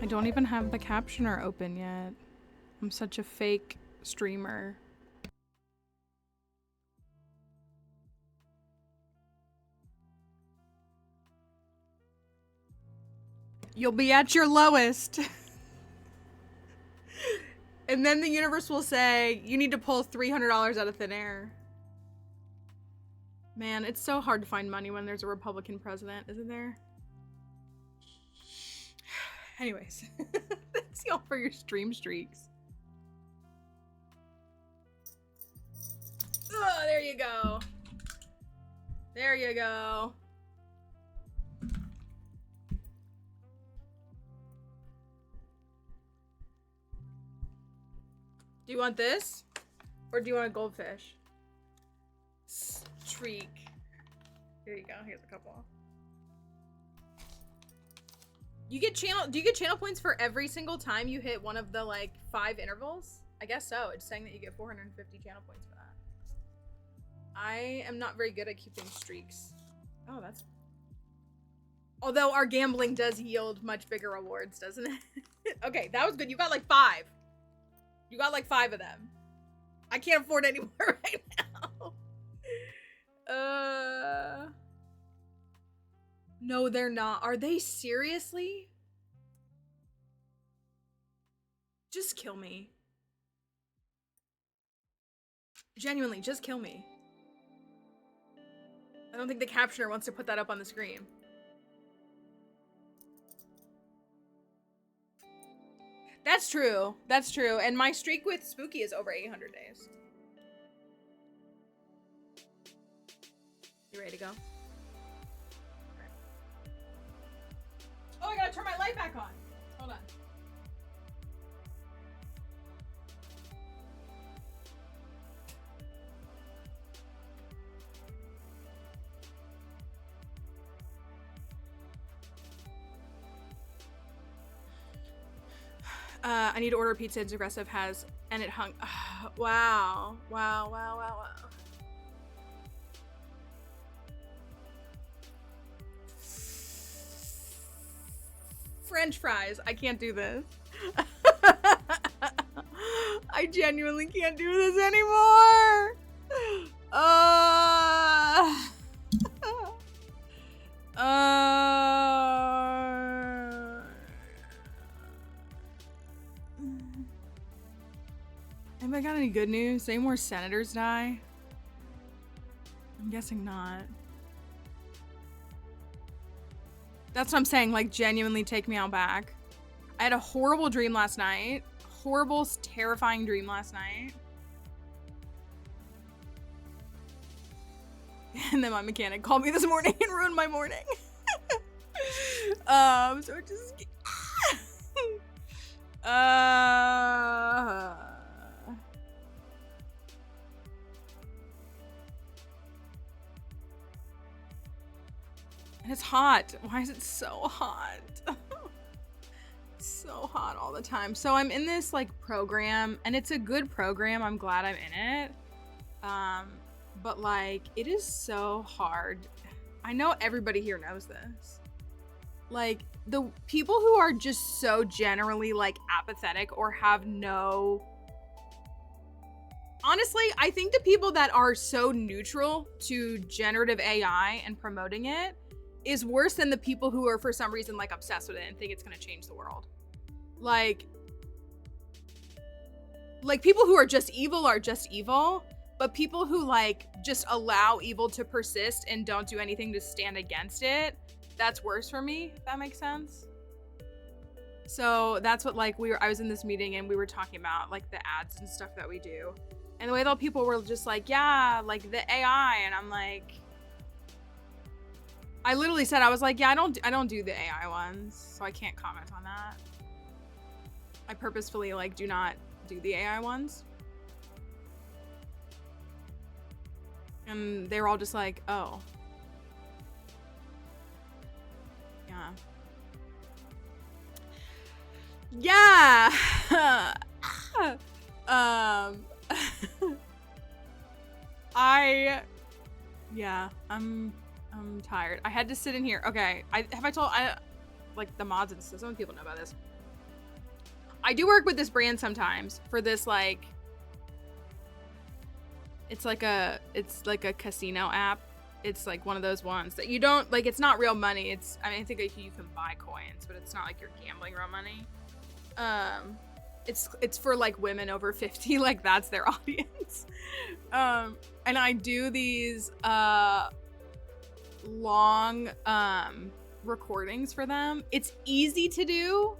I don't even have the captioner open yet. I'm such a fake streamer. You'll be at your lowest. And then the universe will say, you need to pull $300 out of thin air. Man, it's so hard to find money when there's a Republican president, isn't there? Anyways, thanks y'all for your stream streaks. Oh, there you go. There you go. Do you want this? Or do you want a goldfish? Streak. Here you go. Here's a couple. You get channel. Do you get channel points for every single time you hit one of the like 5 intervals? I guess so. It's saying that you get 450 channel points for that. I am not very good at keeping streaks. Oh, that's. Although our gambling does yield much bigger rewards, doesn't it? Okay, that was good. You got like 5. You got like 5 of them. I can't afford any more right now. No, they're not. Are they seriously? Just kill me. Genuinely, just kill me. I don't think the captioner wants to put that up on the screen. That's true. That's true. And my streak with Spooky is over 800 days. You ready to go? Oh, I gotta turn my light back on. Hold on. I need to order pizza. It's aggressive has, and it hung. Wow. Wow, wow, wow, wow. French fries. I can't do this. I genuinely can't do this anymore. Have I got any good news? Any more senators die? I'm guessing not. That's what I'm saying, like, genuinely take me out back. I had a horrible dream last night. Horrible, terrifying dream last night. And then my mechanic called me this morning and ruined my morning. So it just... And it's hot. Why is it so hot? So hot all the time. So I'm in this like program, and it's a good program. I'm glad I'm in it. But like it is so hard. I know everybody here knows this. Like the people who are just so generally like apathetic or have no... Honestly, I think the people that are so neutral to generative AI and promoting it is worse than the people who are for some reason like obsessed with it and think it's gonna change the world. Like people who are just evil, but people who like just allow evil to persist and don't do anything to stand against it, that's worse for me, if that makes sense. So that's what like I was in this meeting and we were talking about like the ads and stuff that we do. And the way that people were just like, yeah, like the AI, and I'm like, I literally said, I was like, yeah, I don't do the AI ones, so I can't comment on that. I purposefully like do not do the AI ones. And they were all just like, oh. Yeah. Yeah. I'm tired. I had to sit in here. Okay. Like the mods and stuff. Some people know about this. I do work with this brand sometimes for this, like, it's like a casino app. It's like one of those ones that you don't, like, it's not real money. It's, I mean, I think like you can buy coins, but it's not like you're gambling real money. It's for like women over 50, like that's their audience. And I do these long recordings for them. It's easy to do.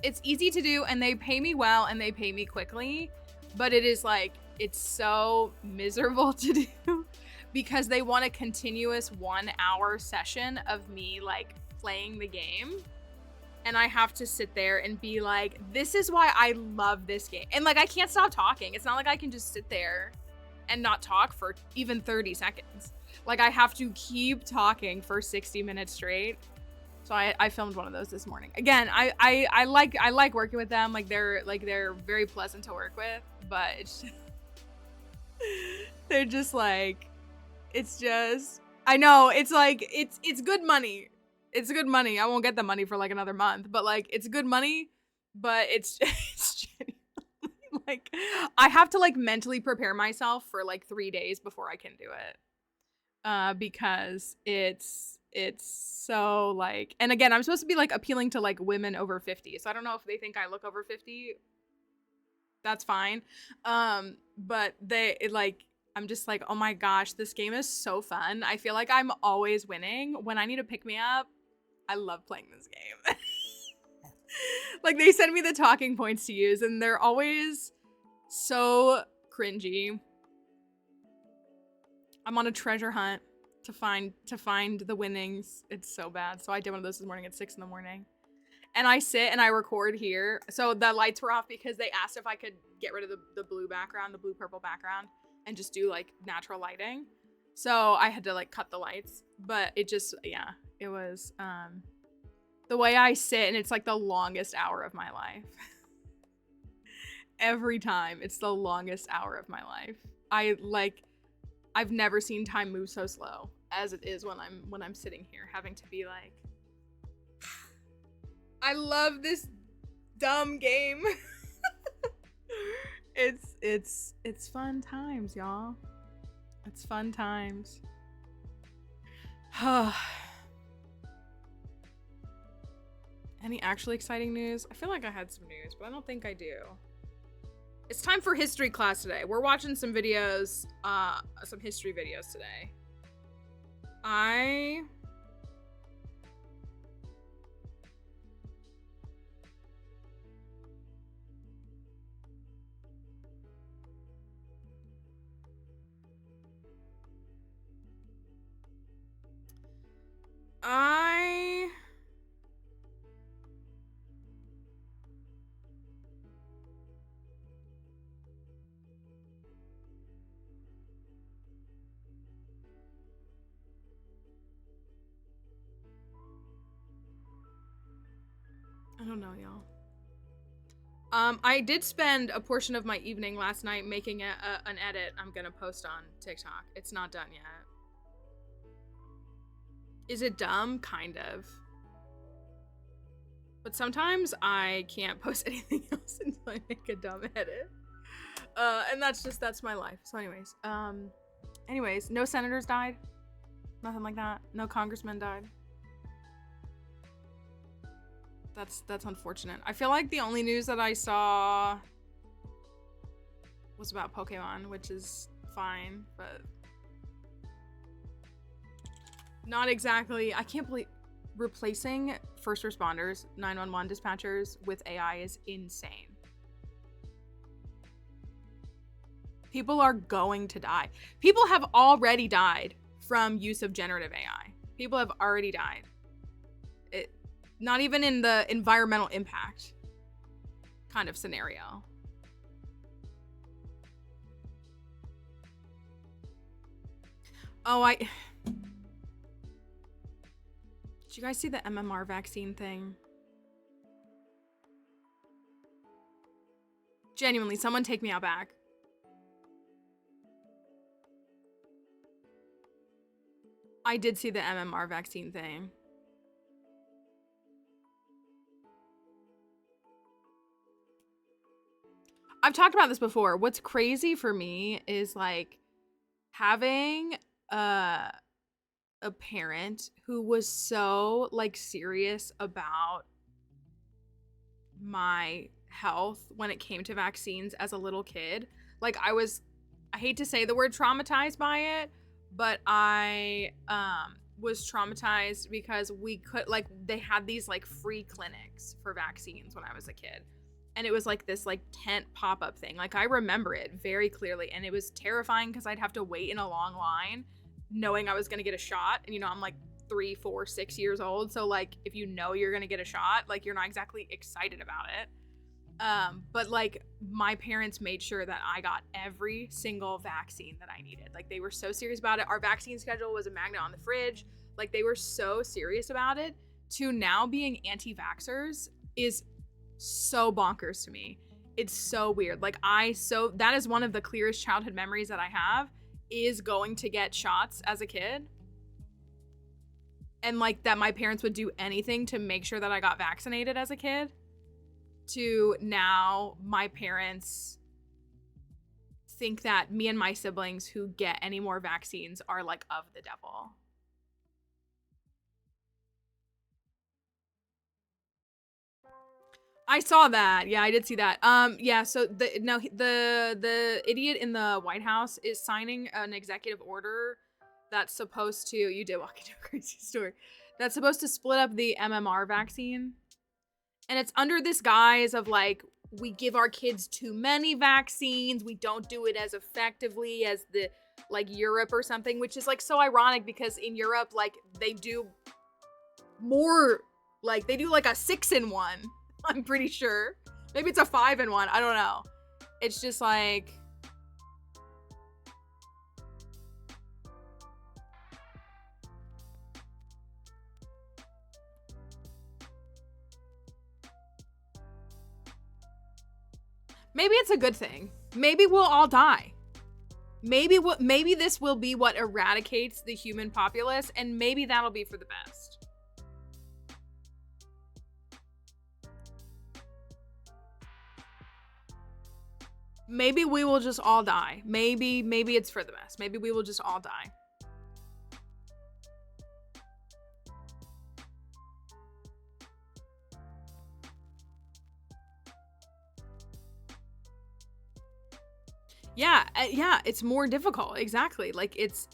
It's easy to do, and they pay me well and they pay me quickly, but it is like, it's so miserable to do because they want a continuous 1 hour session of me like playing the game. And I have to sit there and be like, this is why I love this game. And like, I can't stop talking. It's not like I can just sit there and not talk for even 30 seconds. Like, I have to keep talking for 60 minutes straight. So I filmed one of those this morning. Again, I like working with them. Like, they're very pleasant to work with, but it's just, they're just like, it's just, I know, it's like, it's good money. It's good money. I won't get the money for like another month, but like, it's good money, but it's genuinely, like, I have to like mentally prepare myself for like 3 days before I can do it. Because it's so like, and again, I'm supposed to be like appealing to like women over 50. So I don't know if they think I look over 50. That's fine. But I'm just like, oh my gosh, this game is so fun. I feel like I'm always winning. When I need to pick me up, I love playing this game. Like, they send me the talking points to use and they're always so cringy. I'm on a treasure hunt to find the winnings. It's so bad. So I did one of those this morning at 6 in the morning. And I sit and I record here. So the lights were off because they asked if I could get rid of the blue background, the blue purple background, and just do like natural lighting. So I had to like cut the lights, but it just, yeah, it was the way I sit, and it's like the longest hour of my life. Every time it's the longest hour of my life. I've never seen time move so slow as it is when I'm sitting here having to be like, I love this dumb game. It's fun times, y'all. It's fun times. Any actually exciting news? I feel like I had some news, but I don't think I do. It's time for history class today. We're watching some videos, some history videos today. I don't know, y'all. I did spend a portion of my evening last night making an edit I'm gonna post on TikTok. It's not done yet. Is it dumb? Kind of. But sometimes I can't post anything else until I make a dumb edit. And that's my life. So anyways, no senators died. Nothing like that. No congressmen died. That's unfortunate. I feel like the only news that I saw was about Pokemon, which is fine, but not exactly. I can't believe replacing first responders, 911 dispatchers with AI is insane. People are going to die. People have already died from use of generative AI. People have already died. Not even in the environmental impact kind of scenario. Oh, did you guys see the MMR vaccine thing? Genuinely, someone take me out back. I did see the MMR vaccine thing. I've talked about this before. What's crazy for me is like having a parent who was so like serious about my health when it came to vaccines as a little kid. Like I hate to say the word traumatized by it, but I was traumatized because we could like they had these like free clinics for vaccines when I was a kid. And it was like this like tent pop-up thing. Like I remember it very clearly, and it was terrifying because I'd have to wait in a long line knowing I was going to get a shot. And you know, I'm like 3, 4, 6 years old, so like if you know you're going to get a shot, like you're not exactly excited about it. But like my parents made sure that I got every single vaccine that I needed. Like they were so serious about it. Our vaccine schedule was a magnet on the fridge. Like they were so serious about it. To now being anti-vaxxers is so bonkers to me. It's so weird. Like that is one of the clearest childhood memories that I have, is going to get shots as a kid. And like that my parents would do anything to make sure that I got vaccinated as a kid. To now my parents think that me and my siblings who get any more vaccines are like of the devil. I saw that. Yeah, I did see that. Yeah, so the idiot in the White House is signing an executive order that's supposed to, you did walk into a crazy store, that's supposed to split up the MMR vaccine. And it's under this guise of like, we give our kids too many vaccines. We don't do it as effectively as the like Europe or something, which is like so ironic because in Europe, like they do more, like they do like a 6-in-1. I'm pretty sure. Maybe it's a 5-in-1. I don't know. It's just like, maybe it's a good thing. Maybe we'll all die. Maybe this will be what eradicates the human populace, and maybe that'll be for the best. Maybe we will just all die. Maybe it's for the best. Maybe we will just all die. Yeah, yeah, it's more difficult. Exactly. Like it's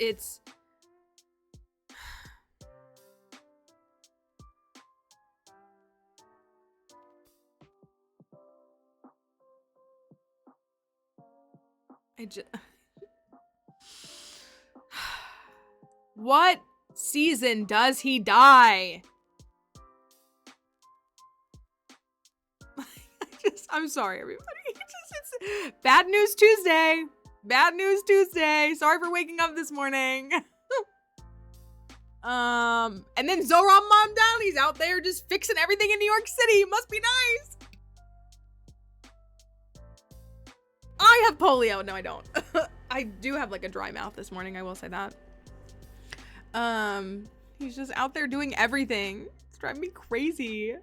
What season does he die? I'm sorry, everybody. It's Bad News Tuesday. Bad News Tuesday. Sorry for waking up this morning. And then Zoran Mom Downey's out there just fixing everything in New York City. Must be nice. I have polio. No, I don't. I do have like a dry mouth this morning. I will say that. He's just out there doing everything. It's driving me crazy.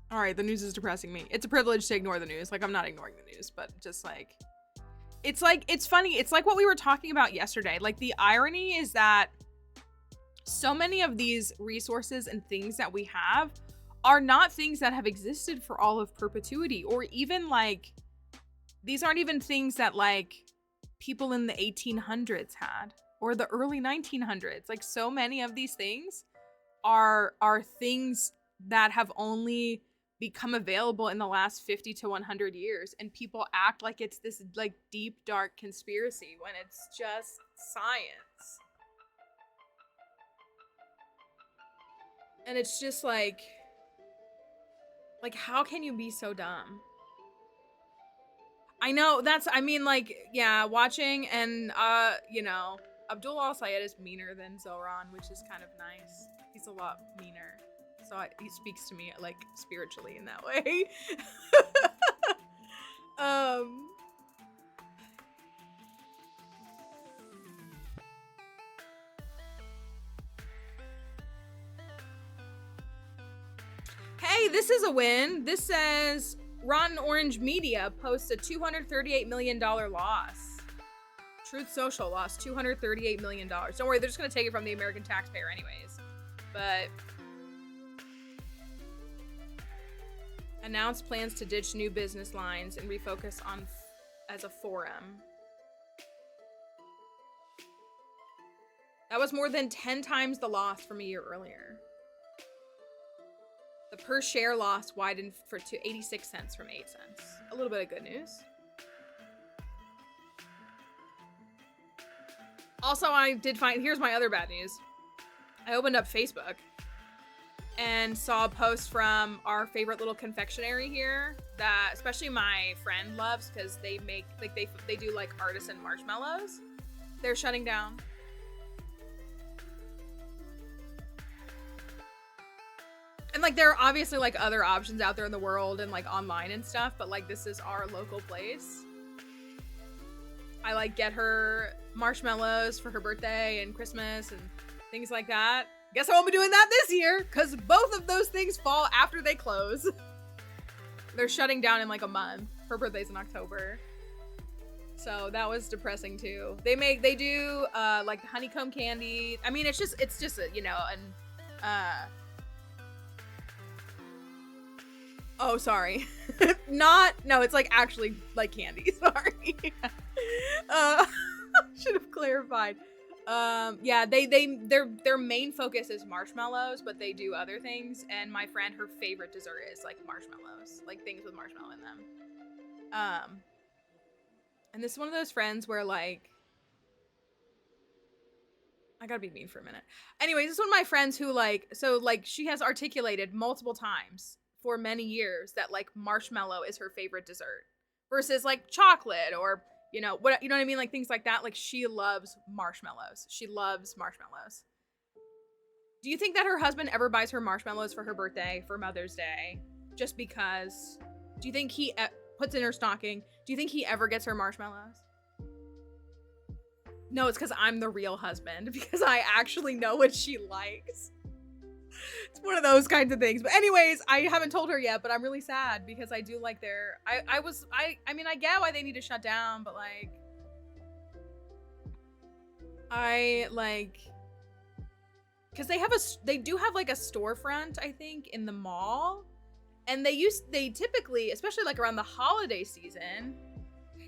All right, the news is depressing me. It's a privilege to ignore the news. Like, I'm not ignoring the news, but just like, it's funny. It's like what we were talking about yesterday. Like, the irony is that so many of these resources and things that we have are not things that have existed for all of perpetuity, or even like, these aren't even things that like people in the 1800s had, or the early 1900s. Like, so many of these things are things that have only become available in the last 50 to 100 years, and people act like it's this like deep dark conspiracy when it's just science. And it's just like how can you be so dumb? I know I mean, like, yeah, watching and you know, Abdul Al-Sayed is meaner than Zoran, which is kind of nice. He's a lot meaner. So he speaks to me like spiritually in that way. Hey Hey, this is a win. This says Rotten Orange Media posts a $238 million loss. Truth Social lost $238 million. Don't worry, they're just gonna take it from the American taxpayer anyways. But announced plans to ditch new business lines and refocus on as a forum. That was more than 10 times the loss from a year earlier. The per share loss widened to 86 cents from 8 cents. A little bit of good news. Also, I did find, here's my other bad news. I opened up Facebook and saw a post from our favorite little confectionery here that especially my friend loves because they make, like they do like artisan marshmallows. They're shutting down. And like there are obviously like other options out there in the world and like online and stuff, but like this is our local place. I like get her marshmallows for her birthday and Christmas and things like that. Guess I won't be doing that this year because both of those things fall after they close. They're shutting down in like a month. Her birthday's in October. So that was depressing too. They do like the honeycomb candy. I mean, it's just a, you know, oh, sorry. No, it's like actually like candy. Sorry. Should have clarified. Yeah, their main focus is marshmallows, but they do other things. And my friend, her favorite dessert is like marshmallows, like things with marshmallow in them. And this is one of those friends where like, I gotta be mean for a minute. Anyways, this is one of my friends who like, so like she has articulated multiple times for many years that like marshmallow is her favorite dessert versus like chocolate or, you know, what I mean? Like things like that. Like she loves marshmallows. She loves marshmallows. Do you think that her husband ever buys her marshmallows for her birthday, for Mother's Day, just because? Do you think he puts in her stocking? Do you think he ever gets her marshmallows? No, it's because I'm the real husband, because I actually know what she likes. It's one of those kinds of things. But anyways, I haven't told her yet, but I'm really sad because I do like their, I mean, I get why they need to shut down, but like, I like, because they do have like a storefront, I think, in the mall. And they typically, especially like around the holiday season.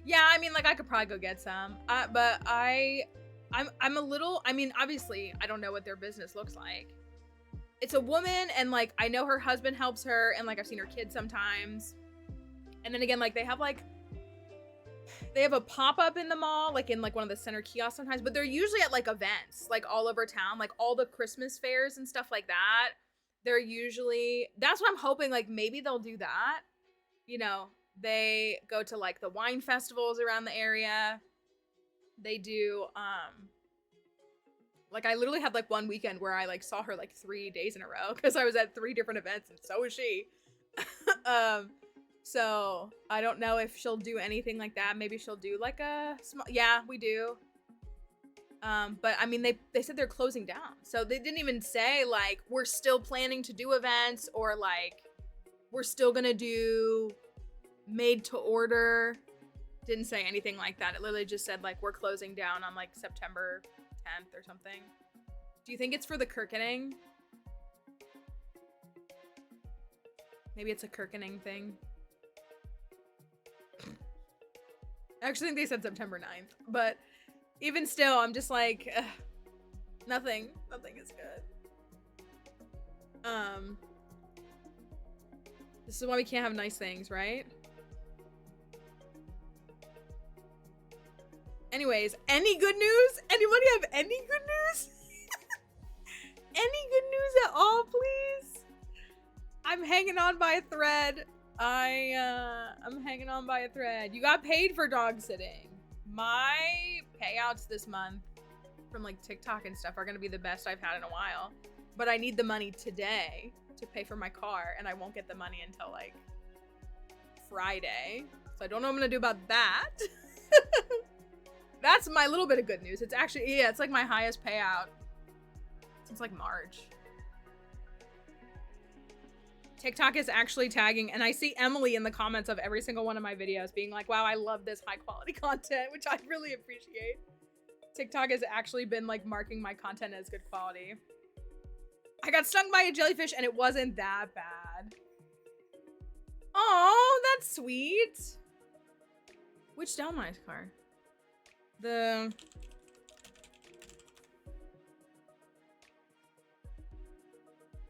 Yeah, I mean, like I could probably go get some, but I'm a little, I mean, obviously I don't know what their business looks like. It's a woman, and like I know her husband helps her, and like I've seen her kids sometimes. And then again, like they have a pop-up in the mall, like in like one of the center kiosks sometimes, but they're usually at like events like all over town, like all the Christmas fairs and stuff like that. They're usually, that's what I'm hoping, like maybe they'll do that. You know, they go to like the wine festivals around the area. They do like I literally had like one weekend where I like saw her like 3 days in a row because I was at 3 different events, and so was she. So I don't know if she'll do anything like that. Maybe she'll do like a small, yeah, we do. But I mean, they said they're closing down. So they didn't even say like, we're still planning to do events, or like, we're still gonna do made to order. Didn't say anything like that. It literally just said like, we're closing down on like September 10th or something. Do you think it's for the Kirkening? Maybe it's a Kirkening thing. I actually think they said September 9th, but even still, I'm just like, ugh, nothing is good. This is why we can't have nice things, right? Anyways, any good news? Anybody have any good news? Any good news at all, please? I'm hanging on by a thread. I'm hanging on by a thread. You got paid for dog sitting. My payouts this month from like TikTok and stuff are gonna be the best I've had in a while. But I need the money today to pay for my car, and I won't get the money until like Friday. So I don't know what I'm gonna do about that. That's my little bit of good news. It's actually, yeah, it's like my highest payout since like March. TikTok is actually tagging, and I see Emily in the comments of every single one of my videos being like, wow, I love this high quality content, which I really appreciate. TikTok has actually been like marking my content as good quality. I got stung by a jellyfish and it wasn't that bad. Oh, that's sweet. Which Delmice card?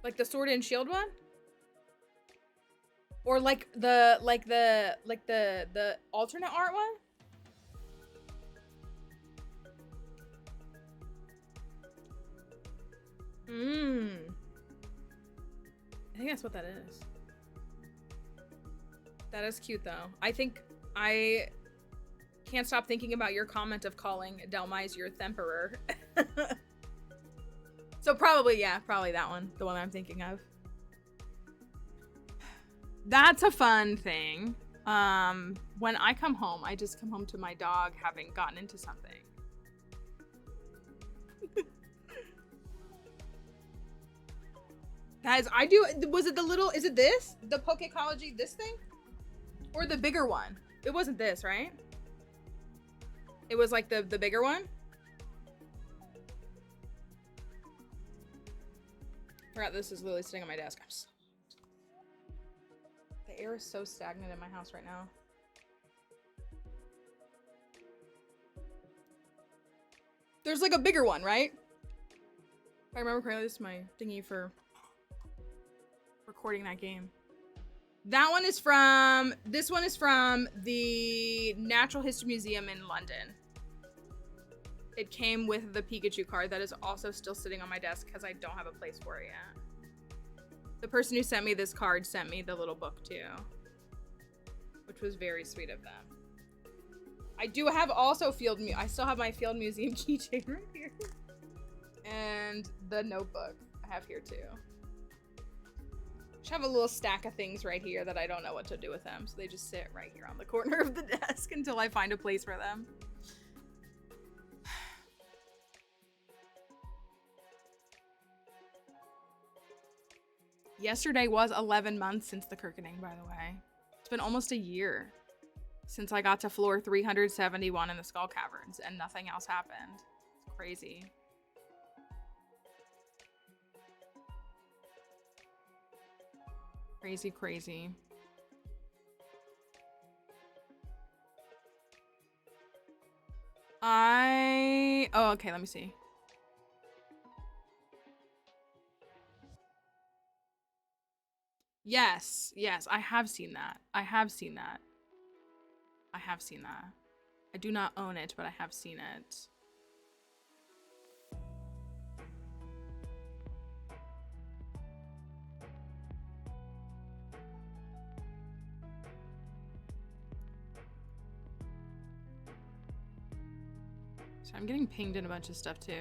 Like the Sword and Shield one? Or like the alternate art one? I think that's what that is. That is cute though. I think I can't stop thinking about your comment of calling Delmice your Themperer. So probably, yeah, probably that one. The one I'm thinking of. That's a fun thing. When I come home, I just come home to my dog having gotten into something. Guys, was it the little, is it this? The Pokecology, this thing? Or the bigger one? It wasn't this, right? It was like the bigger one? Forgot this is literally sitting on my desk. I'm so hot. The air is so stagnant in my house right now. There's like a bigger one, right? If I remember correctly, this is my thingy for recording that game. That one is from, this one is from the Natural History Museum in London. It came with the Pikachu card that is also still sitting on my desk because I don't have a place for it yet. The person who sent me this card sent me the little book too, which was very sweet of them. I do have also I still have my Field Museum keychain right here. And the notebook I have here too. I have a little stack of things right here that I don't know what to do with them, so they just sit right here on the corner of the desk until I find a place for them. Yesterday was 11 months since the Kirkening, by the way. It's been almost a year since I got to floor 371 in the Skull Caverns and nothing else happened. It's crazy. Crazy, crazy. Oh, okay, let me see. Yes, I have seen that. I have seen that. I do not own it, but I have seen it. So I'm getting pinged in a bunch of stuff too.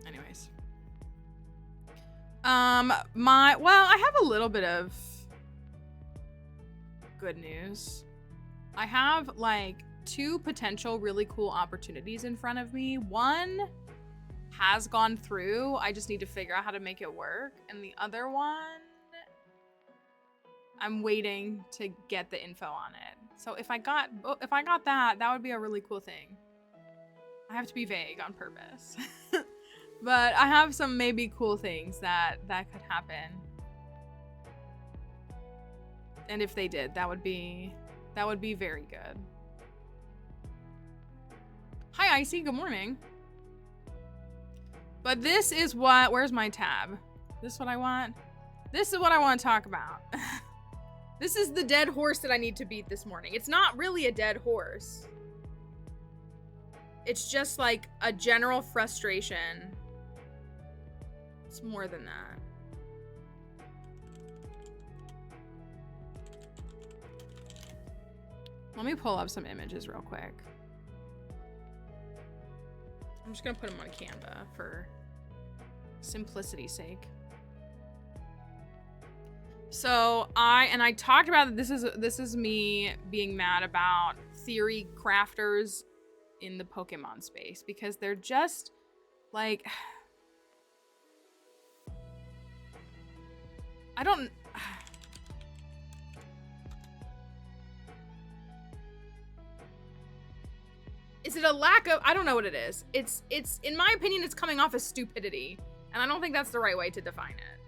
Anyways. Well, I have a little bit of good news. I have like 2 potential really cool opportunities in front of me. One has gone through. I just need to figure out how to make it work. And the other one, I'm waiting to get the info on it. So if I got that, that would be a really cool thing. I have to be vague on purpose. But I have some maybe cool things that could happen. And if they did, that would be very good. Hi Icy, good morning. But this is what, where's my tab? This is what I want? This is what I want to talk about. This is the dead horse that I need to beat this morning. It's not really a dead horse. It's just like a general frustration. It's more than that. Let me pull up some images real quick. I'm just gonna put them on Canva for simplicity's sake. So I talked about that. This is me being mad about theory crafters in the Pokemon space because they're just like, I don't, is it a lack of, I don't know what it is. It's, in my opinion, it's coming off as stupidity. And I don't think that's the right way to define it.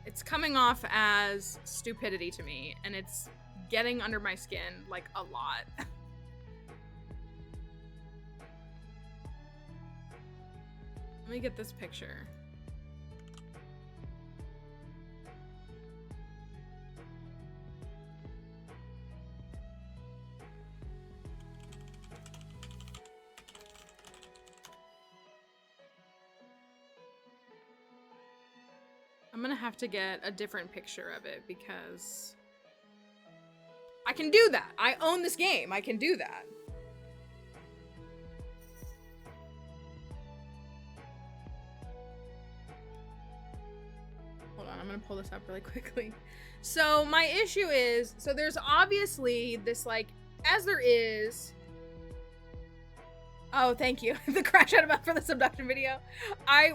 It's coming off as stupidity to me, and it's getting under my skin, like, a lot. Let me get this picture. I'm gonna have to get a different picture of it because I can do that. I own this game. I can do that. Hold on, I'm gonna pull this up really quickly. So my issue is, so there's obviously this, like, as there is, oh, thank you. The crash out about for the subduction video.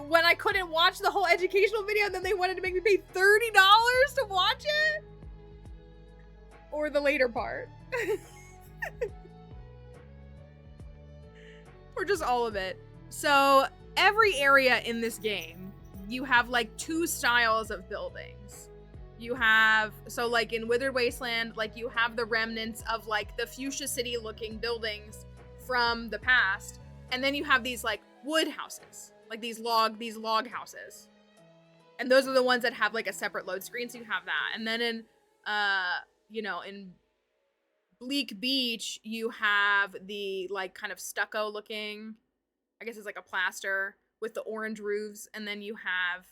When I couldn't watch the whole educational video, and then they wanted to make me pay $30 to watch it? Or the later part. Or just all of it. So every area in this game, you have like 2 styles of buildings. You have, so like in Withered Wasteland, like you have the remnants of like the Fuchsia City looking buildings from the past, and then you have these like wood houses, like these log houses, and those are the ones that have like a separate load screen, so you have that. And then in you know, in Bleak Beach, you have the like kind of stucco looking, I guess it's like a plaster with the orange roofs, and then you have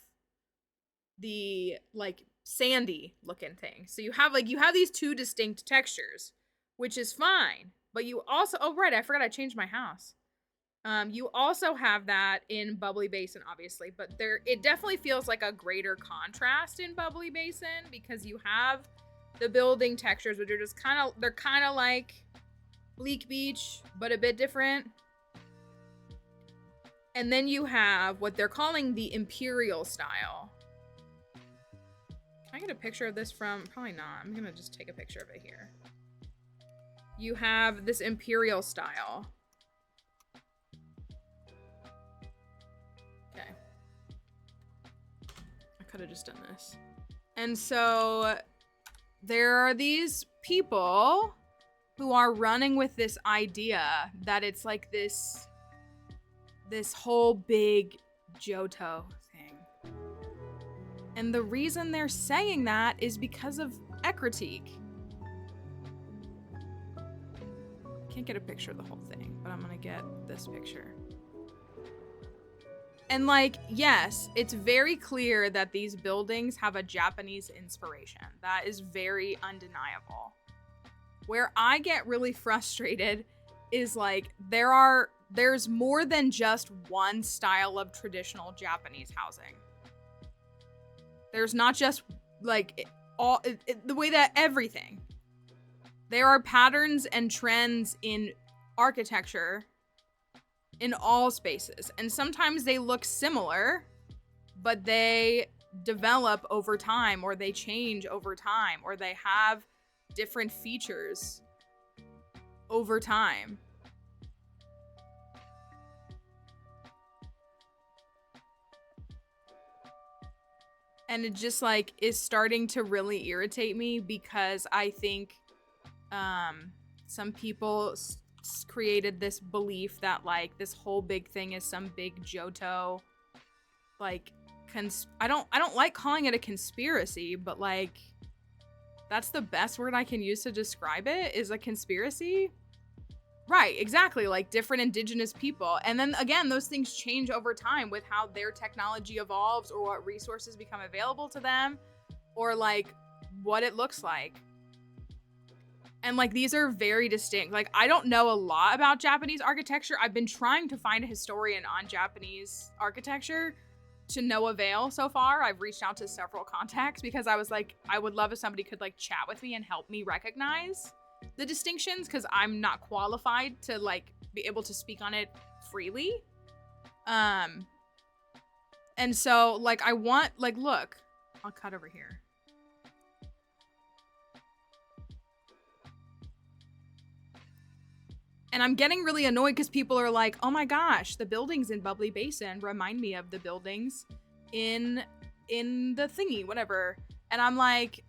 the like sandy looking thing. So you have these 2 distinct textures, which is fine. But you also, oh right, I forgot I changed my house. You also have that in Bubbly Basin, obviously, but it definitely feels like a greater contrast in Bubbly Basin because you have the building textures, which are just they're kind of like Bleak Beach, but a bit different. And then you have what they're calling the Imperial style. Can I get a picture of this from, probably not. I'm gonna just take a picture of it here. You have this Imperial style. Okay. I could have just done this. And so there are these people who are running with this idea that it's like this whole big Johto thing. And the reason they're saying that is because of Ecruteak. Can't get a picture of the whole thing, but I'm gonna get this picture. And like, yes, it's very clear that these buildings have a Japanese inspiration. That is very undeniable. Where I get really frustrated is like, there's more than just one style of traditional Japanese housing. There's not just like the way that everything. There are patterns and trends in architecture in all spaces. And sometimes they look similar, but they develop over time, or they change over time, or they have different features over time. And it just like is starting to really irritate me because I think some people created this belief that like this whole big thing is some big Johto, like I don't like calling it a conspiracy, but like that's the best word I can use to describe it, is a conspiracy. Right, exactly, like different indigenous people. And then again, those things change over time with how their technology evolves, or what resources become available to them, or like what it looks like. And like, these are very distinct. Like, I don't know a lot about Japanese architecture. I've been trying to find a historian on Japanese architecture to no avail so far. I've reached out to several contacts because I was like, I would love if somebody could like chat with me and help me recognize the distinctions because I'm not qualified to like be able to speak on it freely. And so like I want like look, I'll cut over here. And I'm getting really annoyed because people are like, oh my gosh, the buildings in Bubbly Basin remind me of the buildings in the thingy, whatever. And I'm like,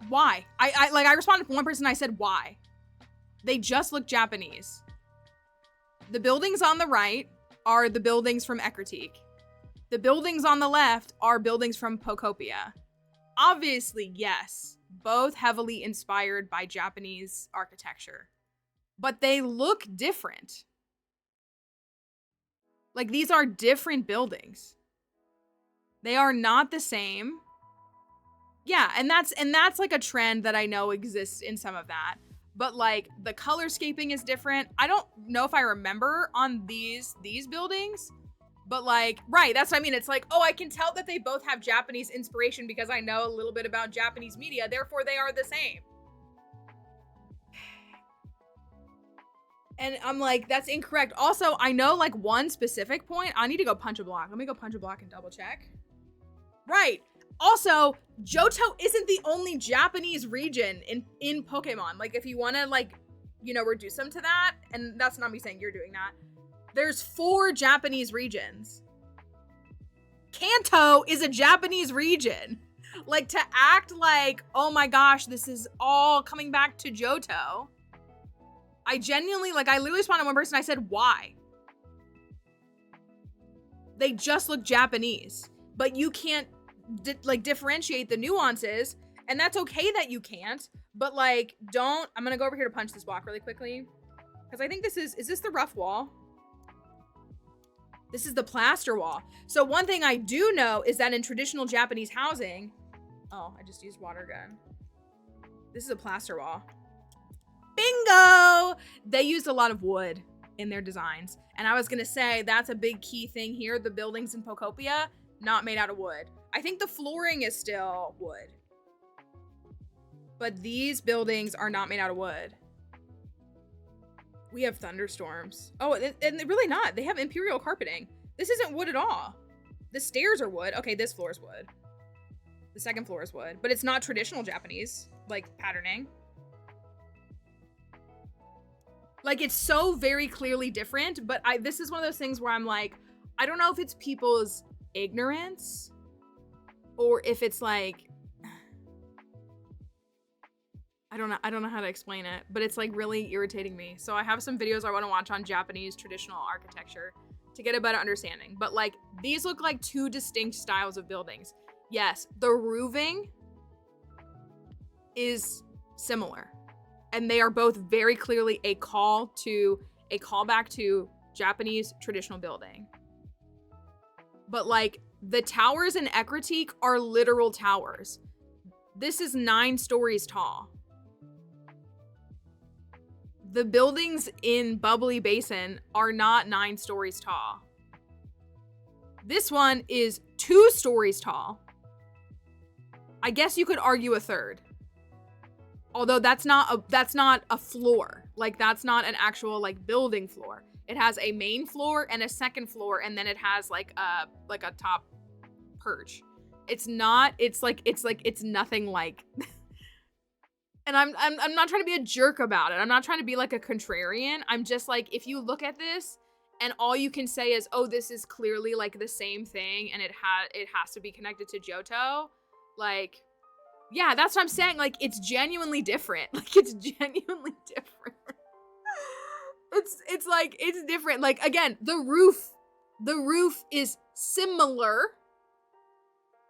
why? I responded to one person, I said, why? They just look Japanese. The buildings on the right are the buildings from Eckertique. The buildings on the left are buildings from Pokopia. Obviously, yes, both heavily inspired by Japanese architecture. But they look different. Like, these are different buildings. They are not the same. Yeah, and that's like a trend that I know exists in some of that. But like the colorscaping is different. I don't know if I remember on these buildings, but like, right, that's what I mean. It's like, oh, I can tell that they both have Japanese inspiration because I know a little bit about Japanese media, therefore they are the same. And I'm like, that's incorrect. Also, I know like one specific point. I need to go punch a block. Let me go punch a block and double check. Right. Also, Johto isn't the only Japanese region in Pokemon. Like, if you want to, like, you know, reduce them to that, and that's not me saying you're doing that, there's 4 Japanese regions. Kanto is a Japanese region. Like, to act like, oh my gosh, this is all coming back to Johto. I genuinely, like, I literally responded to one person, I said, why? They just look Japanese. But you can't differentiate the nuances, and that's okay that you can't, but like, don't, I'm gonna go over here to punch this block really quickly, because I think this is this the rough wall? This is the plaster wall. So one thing I do know is that in traditional Japanese housing, oh, I just used water gun. This is a plaster wall. Bingo! They used a lot of wood in their designs, and I was gonna say that's a big key thing here. The buildings in Pokopia, not made out of wood. I think the flooring is still wood. But these buildings are not made out of wood. We have thunderstorms. Oh, and they're really not. They have imperial carpeting. This isn't wood at all. The stairs are wood. Okay, this floor is wood. The second floor is wood. But it's not traditional Japanese, like, patterning. Like, it's so very clearly different, but this is one of those things where I'm like, I don't know if it's people's ignorance or if it's like, I don't know how to explain it, but it's like really irritating me. So I have some videos I want to watch on Japanese traditional architecture to get a better understanding. But like, these look like 2 distinct styles of buildings. Yes, the roofing is similar, and they are both very clearly a callback to Japanese traditional building. But like, the towers in Eckertique are literal towers. This is 9 stories tall. The buildings in Bubbly Basin are not 9 stories tall. This one is 2 stories tall. I guess you could argue a third. Although that's not a floor. Like, that's not an actual like building floor. It has a main floor and a second floor, and then it has like a top perch. It's nothing like. And I'm not trying to be a jerk about it. I'm not trying to be like a contrarian. I'm just like, if you look at this and all you can say is, oh, this is clearly like the same thing and it has to be connected to Johto, like, yeah, that's what I'm saying. Like, it's genuinely different. Like, it's genuinely different. It's like, it's different. Like, again, the roof is similar.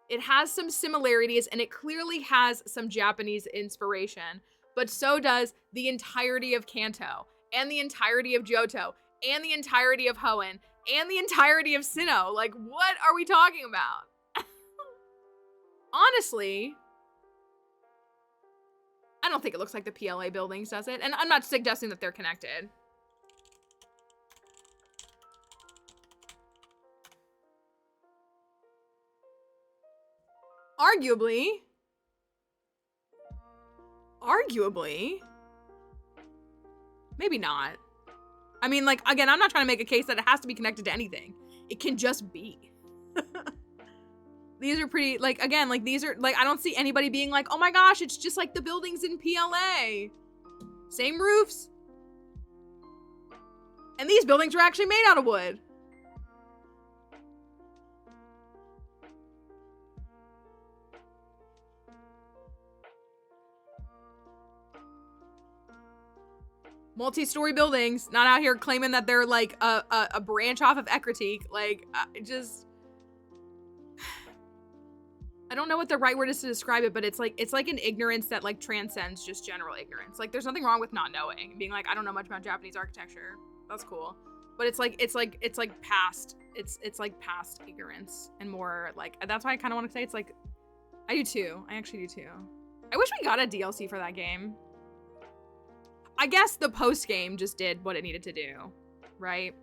It has some similarities, and it clearly has some Japanese inspiration, but so does the entirety of Kanto, and the entirety of Johto, and the entirety of Hoenn, and the entirety of Sinnoh. Like, what are we talking about? Honestly, I don't think it looks like the PLA buildings, does it? And I'm not suggesting that they're connected. Arguably. Maybe not. I mean, like, again, I'm not trying to make a case that it has to be connected to anything. It can just be. These are pretty, like, again, like, these are, like, I don't see anybody being like, oh my gosh, it's just like the buildings in PLA. Same roofs. And these buildings are actually made out of wood. Multi-story buildings, not out here claiming that they're like a branch off of Ecruteak. Like, I don't know what the right word is to describe it, but it's like an ignorance that like transcends just general ignorance. Like, there's nothing wrong with not knowing, being like, I don't know much about Japanese architecture. That's cool, but it's like past ignorance and more like, that's why I kind of want to say it's like, I do too. I actually do too. I wish we got a DLC for that game. I guess the post game just did what it needed to do, right?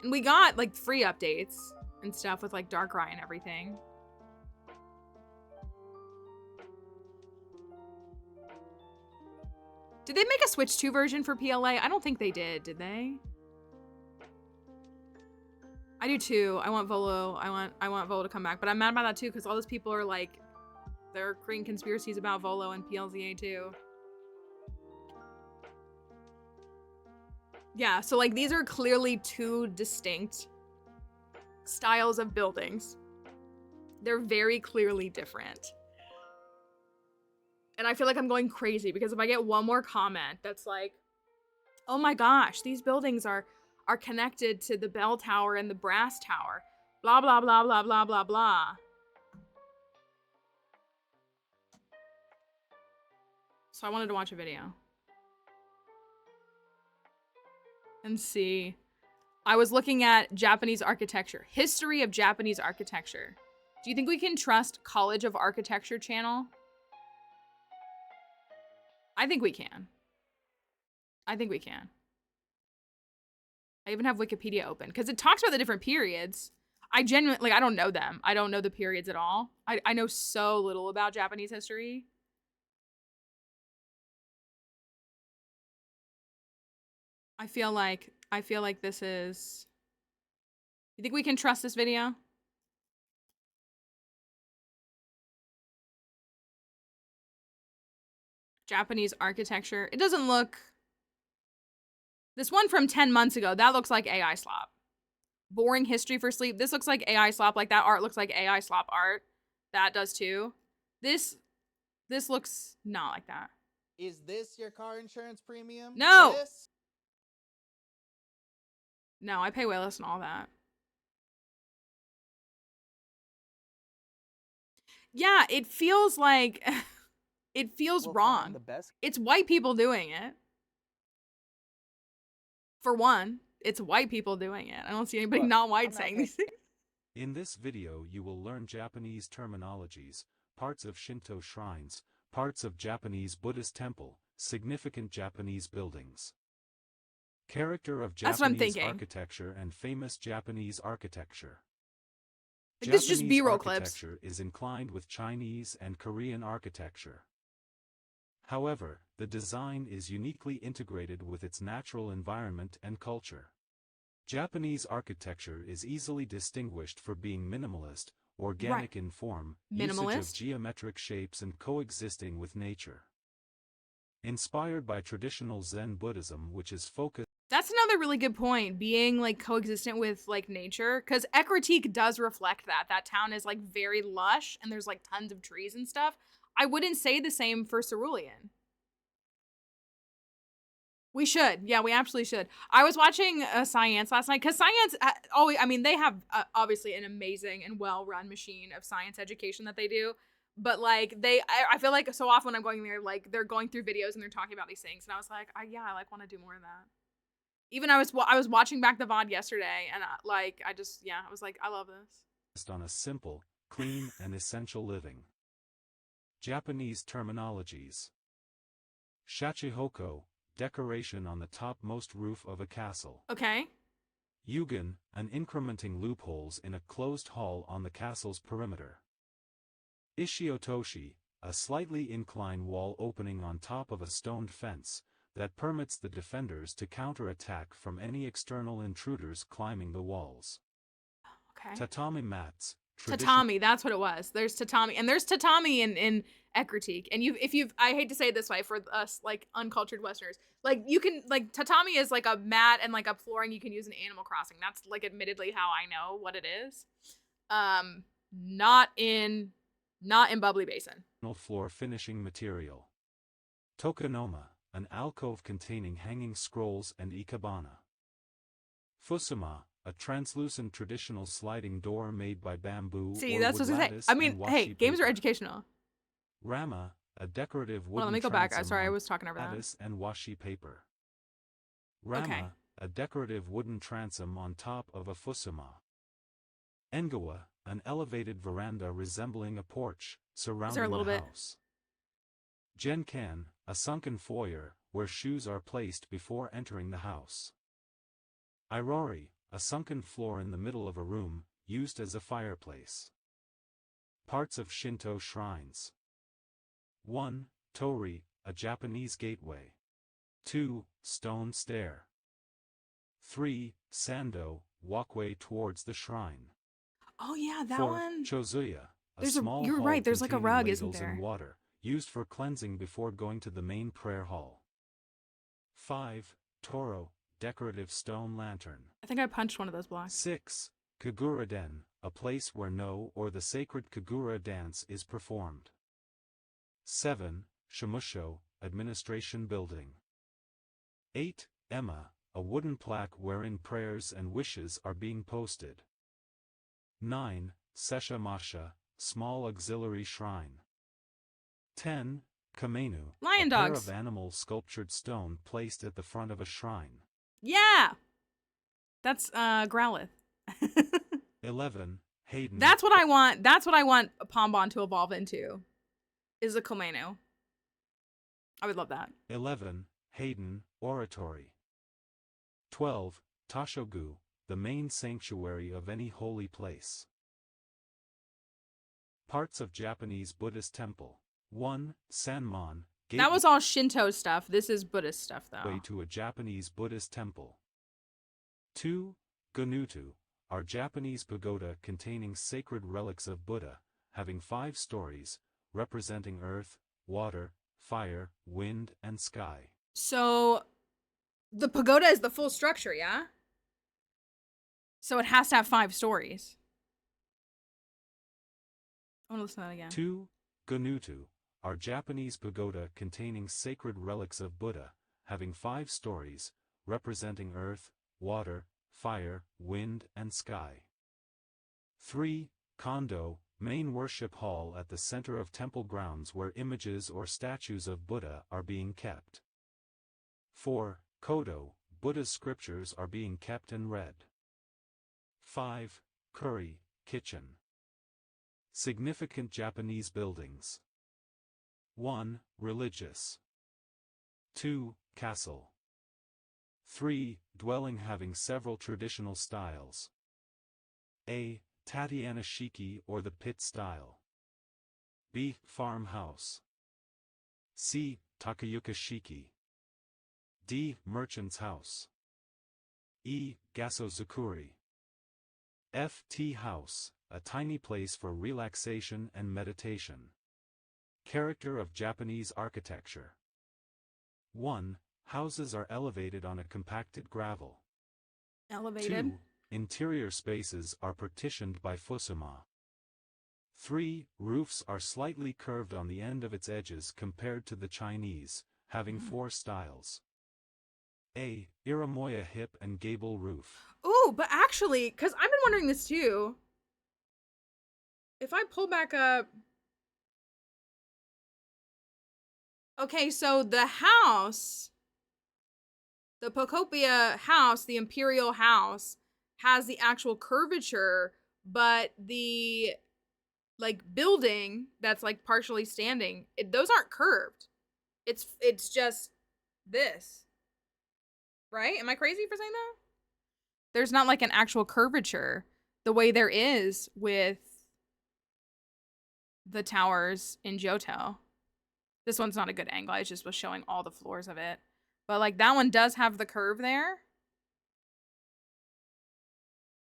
And we got like free updates and stuff with like Darkrai and everything. Did they make a Switch 2 version for PLA? I don't think they did they? I do too. I want Volo. I want Volo to come back, but I'm mad about that too because all those people are like, they're creating conspiracies about Volo and PLZA too. Yeah, so like these are clearly two distinct styles of buildings. They're very clearly different. And I feel like I'm going crazy because if I get one more comment that's like, oh my gosh, these buildings are connected to the bell tower and the brass tower, blah, blah, blah, blah, blah, blah, blah. So I wanted to watch a video. And see. I was looking at Japanese architecture. History of Japanese architecture. Do you think we can trust College of Architecture channel? I think we can. I think we can. I even have Wikipedia open because it talks about the different periods. I genuinely, like, I don't know them. I don't know the periods at all. I know so little about Japanese history. I feel like this is... You think we can trust this video? Japanese architecture. It doesn't look... This one from 10 months ago, that looks like AI slop. Boring history for sleep. This looks like AI slop. Like, that art looks like AI slop art. That does too. This looks not like that. Is this your car insurance premium? No! This? No, I pay way less than all that. Yeah, it feels like... It feels wrong. It's white people doing it. For one, it's white people doing it. I don't see anybody not white saying these things. In this video you will learn Japanese terminologies, parts of Shinto shrines, parts of Japanese Buddhist temple, significant Japanese buildings. Character of Japanese architecture and famous Japanese architecture. Like, this is just B-roll clips. Architecture is inclined with Chinese and Korean architecture. However, the design is uniquely integrated with its natural environment and culture. Japanese architecture is easily distinguished for being minimalist, organic in form, usage of geometric shapes and coexisting with nature. Inspired by traditional Zen Buddhism, which is focused... That's another really good point, being like coexistent with like nature, because Ecruteak does reflect that. That town is like very lush and there's like tons of trees and stuff. I wouldn't say the same for Cerulean. We should. Yeah, we absolutely should. I was watching Science last night because Science, always, I mean, they have obviously an amazing and well-run machine of science education that they do. But like I feel like so often when I'm going there, like they're going through videos and they're talking about these things. And I was like, yeah, I like want to do more of that. Even I was watching back the VOD yesterday and I was like, I love this. On a simple, clean, and essential living. Japanese terminologies. Shachihoko, decoration on the topmost roof of a castle. Okay. Yugen, an incrementing loopholes in a closed hall on the castle's perimeter. Ishiotoshi, a slightly inclined wall opening on top of a stone fence that permits the defenders to counterattack from any external intruders climbing the walls. Okay. Tatami mats. Tatami, that's what it was. There's tatami, and there's tatami in Ekritik. And I hate to say it this way for us like uncultured Westerners, like you can like tatami is like a mat and like a flooring you can use in Animal Crossing. That's like admittedly how I know what it is. Not in Bubbly Basin. Floor finishing material. Tokonoma, an alcove containing hanging scrolls and ikebana. Fusuma, a translucent traditional sliding door made by bamboo. See, or that's wood what I say. lattice I mean, and washi hey, games are paper. educational. Rama, a decorative Hold wooden on, let me go back. transom Sorry, I on was talking over that. lattice and washi paper. Rama, Okay. a decorative wooden transom on top of a fusuma. Engawa, an elevated veranda resembling a porch surrounding little the bit? house. Genkan, a sunken foyer where shoes are placed before entering the house. Irori, a sunken floor in the middle of a room, used as a fireplace. Parts of Shinto shrines. 1. Tori, a Japanese gateway. 2. Stone stair. 3. Sando, walkway towards the shrine. Oh yeah, that 4. one. Chozuya, a There's small you're hall right, there's like a containing rug, isn't ladles and there? water, used for cleansing before going to the main prayer hall. 5. Toro, decorative stone lantern. I think I punched one of those blocks. 6. Kagura Den, a place where no or the sacred Kagura dance is performed. 7. Shimusho, administration building. 8. Emma, a wooden plaque wherein prayers and wishes are being posted. 9. Sesha Masha, small auxiliary shrine. 10. Kamenu, Lion a pair dogs. of animal sculptured stone placed at the front of a shrine. Yeah. That's Growlithe. 11. Hayden. That's what I want. That's what I want Pombon to evolve into. Is a Komeno. I would love that. 11. Hayden, oratory. 12. Tashogu, the main sanctuary of any holy place. Parts of Japanese Buddhist temple. 1. Sanmon, That was all Shinto stuff. This is Buddhist stuff, though. gateway to a Japanese Buddhist temple. 2. Ganutu, our Japanese pagoda containing sacred relics of Buddha, having 5 stories, representing earth, water, fire, wind, and sky. So, the pagoda is the full structure, yeah? So it has to have 5 stories. I want to listen to that again. 2. Ganutu, our Japanese pagoda containing sacred relics of Buddha, having 5 stories, representing earth, water, fire, wind, and sky. 3. Kondo, main worship hall at the center of temple grounds where images or statues of Buddha are being kept. 4. Kodo, Buddha's scriptures are being kept and read. 5. Kuri, kitchen. Significant Japanese buildings. 1. Religious. 2. Castle. 3. Dwelling having several traditional styles. A. Tatiana Shiki or the pit style. B. Farmhouse. C. Takayuka Shiki. D. Merchant's house. E. Gasozukuri. F. Tea house, a tiny place for relaxation and meditation. Character of Japanese architecture. 1. Houses are elevated on a compacted gravel. Elevated. 2. Interior spaces are partitioned by fusuma. 3. Roofs are slightly curved on the end of its edges compared to the Chinese, having 4 styles. A. Iramoya hip and gable roof. Ooh, but actually, because I've been wondering this too. If I pull back up. Okay, so the house, the Pokopia house, the Imperial house, has the actual curvature, but the like building that's like partially standing, those aren't curved. It's just this. Right? Am I crazy for saying that? There's not like an actual curvature the way there is with the towers in Johto. This one's not a good angle. I just was showing all the floors of it. But like that one does have the curve there.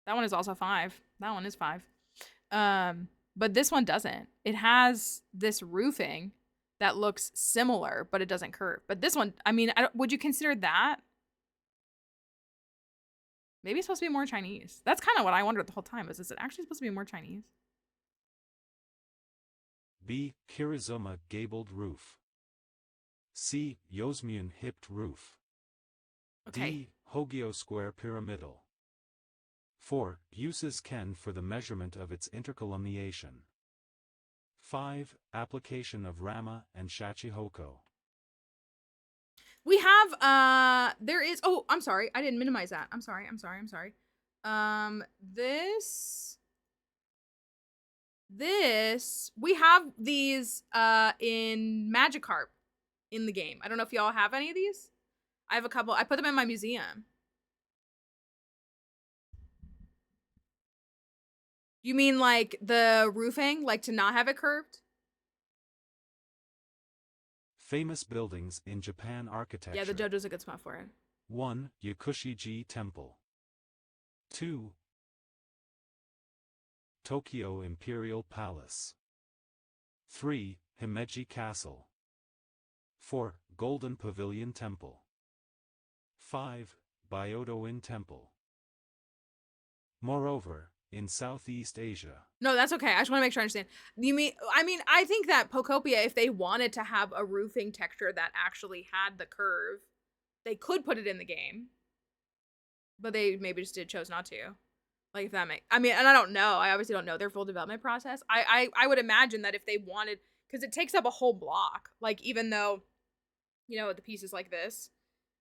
That one is also 5. That one is 5. But this one doesn't. It has this roofing that looks similar, but it doesn't curve. But this one, I mean, would you consider that? Maybe it's supposed to be more Chinese. That's kind of what I wondered the whole time. Is it actually supposed to be more Chinese? B. Kirizoma gabled roof. C. Yosmyun hipped roof. Okay. D. Hogyo square pyramidal. 4. Uses Ken for the measurement of its intercolumniation. 5. Application of Rama and Shachihoko. We have, there is, oh, I'm sorry. I didn't minimize that. I'm sorry. We have these, in Magikarp in the game. I don't know if y'all have any of these. I have a couple. I put them in my museum. You mean like the roofing, like to not have it curved? Famous buildings in Japan architecture. Yeah, the JoJo's a good spot for it. 1. Yakushi-ji Temple. 2. Tokyo Imperial Palace. 3. Himeji Castle. 4. Golden Pavilion Temple. 5. Byodo-in Temple. Moreover, in Southeast Asia. No, that's okay. I just want to make sure I understand. I think that Pokopia, if they wanted to have a roofing texture that actually had the curve, they could put it in the game. But they maybe just chose not to. Like, if that makes... I mean, and I don't know. I obviously don't know their full development process. I would imagine that if they wanted... Because it takes up a whole block. Like, even though, you know, the pieces like this,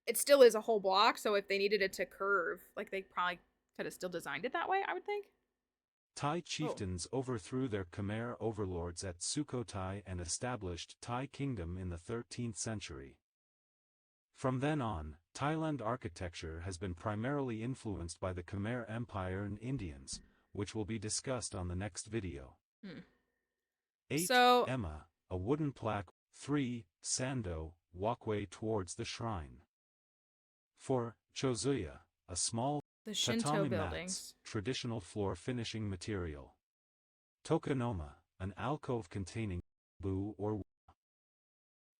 it still is a whole block. So if they needed it to curve, like, they probably could have still designed it that way, I would think. Thai chieftains overthrew their Khmer overlords at Sukhothai and established Thai kingdom in the 13th century. From then on, Thailand architecture has been primarily influenced by the Khmer Empire and Indians, which will be discussed on the next video. 8. Emma, a wooden plaque. 3. Sando, walkway towards the shrine. 4. Chozuya, a small the Shinto tatami buildings. Mats, traditional floor finishing material. Tokonoma, an alcove containing bamboo or wood.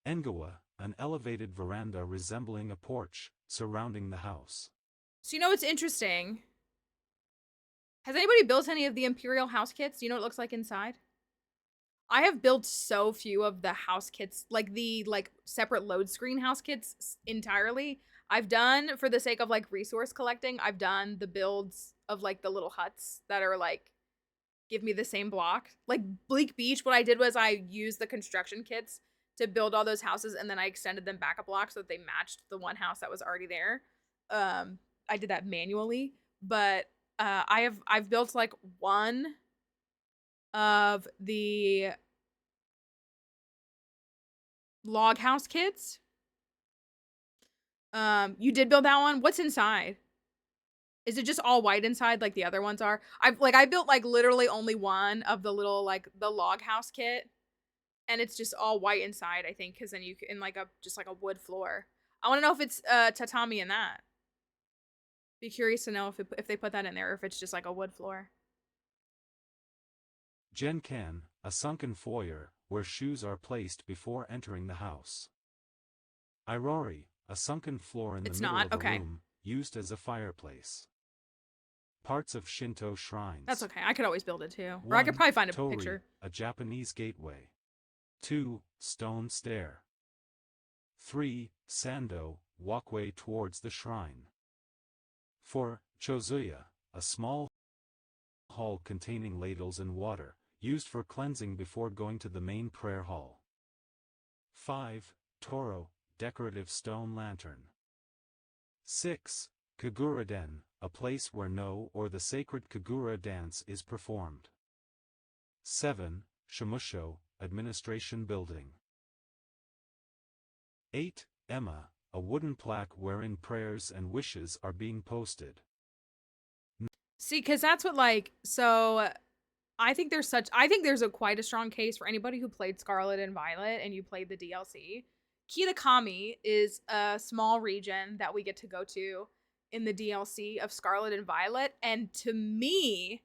Engawa, an elevated veranda resembling a porch, surrounding the house. So you know what's interesting? Has anybody built any of the Imperial house kits? Do you know what it looks like inside? I have built so few of the house kits, like the separate load screen house kits entirely. I've done, for the sake of like resource collecting, I've done the builds of like the little huts that are like, give me the same block. Like Bleak Beach, what I did was I used the construction kits to build all those houses, and then I extended them back a block so that they matched the one house that was already there. I did that manually, but I've built like one of the log house kits. You did build that one? What's inside? Is it just all white inside like the other ones are? I built like literally only one of the little like the log house kit, and it's just all white inside, I think, because then you can like just like a wood floor. I want to know if it's tatami in that. Be curious to know if they put that in there or if it's just like a wood floor. Genkan, a sunken foyer where shoes are placed before entering the house. Irori, a sunken floor in the middle of a room used as a fireplace. Parts of Shinto shrines. That's okay. I could always build it too. Or I could probably find a Tori, picture. A Japanese gateway. 2. Stone stair. 3. Sando, walkway towards the shrine. 4. Chozuya, a small hall containing ladles and water, used for cleansing before going to the main prayer hall. 5. Toro, decorative stone lantern. 6. Kagura-den, a place where no or the sacred Kagura dance is performed. 7. Shimusho, administration building. 8. Emma, a wooden plaque wherein prayers and wishes are being posted. See, because that's what so I think there's quite a strong case for anybody who played Scarlet and Violet and you played the DLC. Kitakami is a small region that we get to go to in the DLC of Scarlet and Violet, and to me,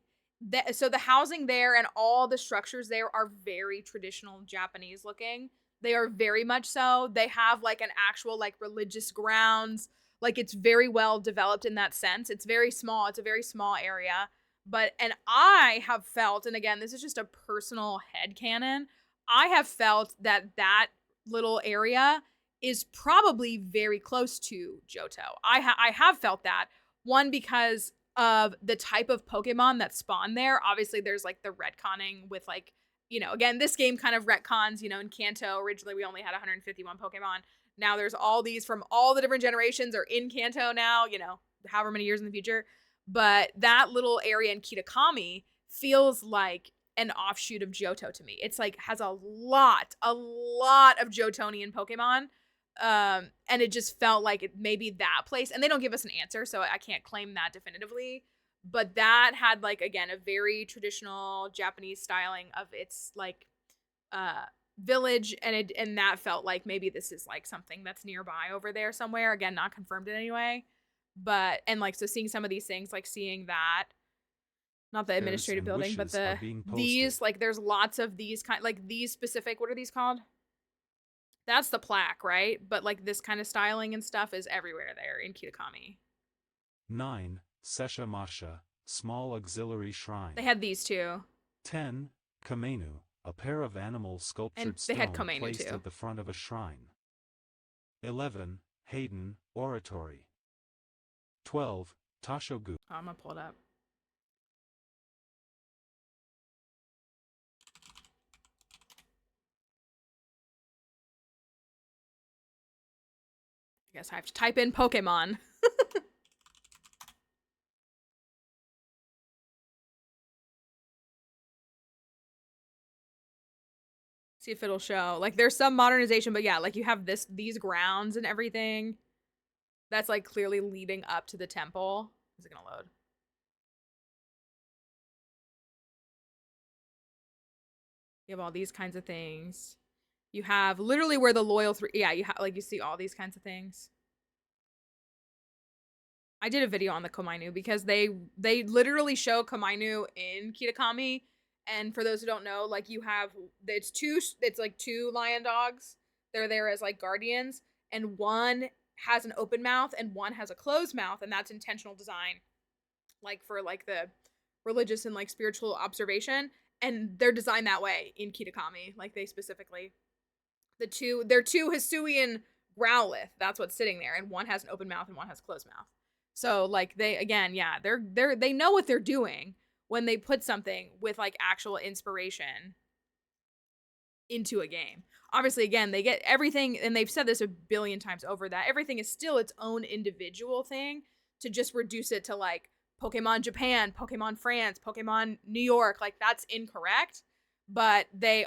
so the housing there and all the structures there are very traditional Japanese looking. They are very much so. They have like an actual like religious grounds. Like it's very well developed in that sense. It's very small. It's a very small area. And I have felt, and again, this is just a personal headcanon, I have felt that little area is probably very close to Johto. I have felt that. One, because of the type of Pokemon that spawn there. Obviously, there's like the retconning with like, again, this game kind of retcons, in Kanto, originally we only had 151 Pokemon. Now there's all these from all the different generations are in Kanto now, however many years in the future. But that little area in Kitakami feels like an offshoot of Johto to me. It's like has a lot of Johtonian Pokemon. And it just felt like it maybe that place, and they don't give us an answer, so I can't claim that definitively. But that had like again a very traditional Japanese styling of its like village, and that felt like maybe this is like something that's nearby over there somewhere. Again, not confirmed in any way. But and like so seeing some of these things, like seeing that, not the administrative building, but these like there's lots of these kind like these specific, what are these called? That's the plaque, right? But like this kind of styling and stuff is everywhere there in Kitakami. 9. Sesha Masha, small auxiliary shrine. They had these too. 10. Kamenu, a pair of animal sculptured stone placed at the front of a shrine. 11. Hayden, oratory. 12. Tashogu. Oh, I'm gonna pull it up. I guess I have to type in Pokemon. See if it'll show. Like there's some modernization, but yeah, like you have these grounds and everything. That's like clearly leading up to the temple. Is it gonna load? You have all these kinds of things. You have literally where the loyal three, yeah, you have like you see all these kinds of things. I did a video on the Komainu because they literally show Komainu in Kitakami, and for those who don't know, like you have it's like two lion dogs. They're there as like guardians, and one has an open mouth and one has a closed mouth, and that's intentional design, like for like the religious and like spiritual observation, and they're designed that way in Kitakami, like they specifically. They're two Hisuian Growlithe. That's what's sitting there, and one has an open mouth and one has a closed mouth. So like they again, yeah, they know what they're doing when they put something with like actual inspiration into a game. Obviously, again, they get everything, and they've said this a billion times over, that everything is still its own individual thing. To just reduce it to like Pokemon Japan, Pokemon France, Pokemon New York, like that's incorrect. But they're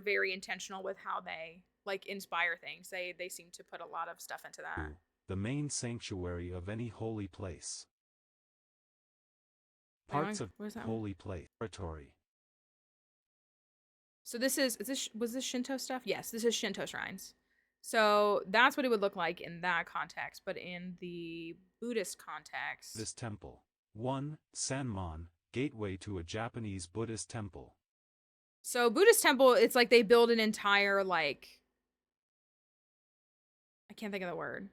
very intentional with how they like inspire things. They seem to put a lot of stuff into that. The main sanctuary of any holy place. Parts of holy place. Oratory. So was this Shinto stuff? Yes, this is Shinto shrines. So that's what it would look like in that context, but in the Buddhist context. This temple. 1. Sanmon, gateway to a Japanese Buddhist temple. So Buddhist temple, it's like they build an entire like, I can't think of the word.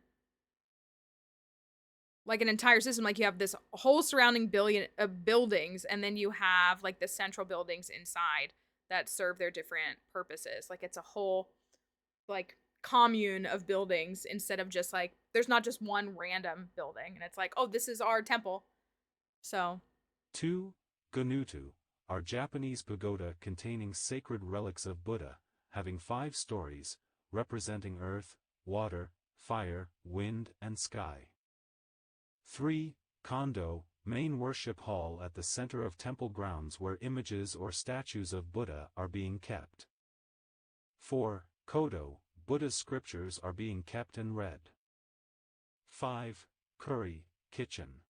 Like an entire system, like you have this whole surrounding billion of buildings, and then you have like the central buildings inside that serve their different purposes. Like it's a whole like commune of buildings, instead of just like there's not just one random building and it's like, oh, this is our temple. So 2. Ganutu, our Japanese pagoda containing sacred relics of Buddha, having 5 stories, representing earth, water, fire, wind, and sky. 3. Kondo, main worship hall at the center of temple grounds where images or statues of Buddha are being kept. 4. Kodo, Buddha's scriptures are being kept and read. 5. Kuri, kitchen.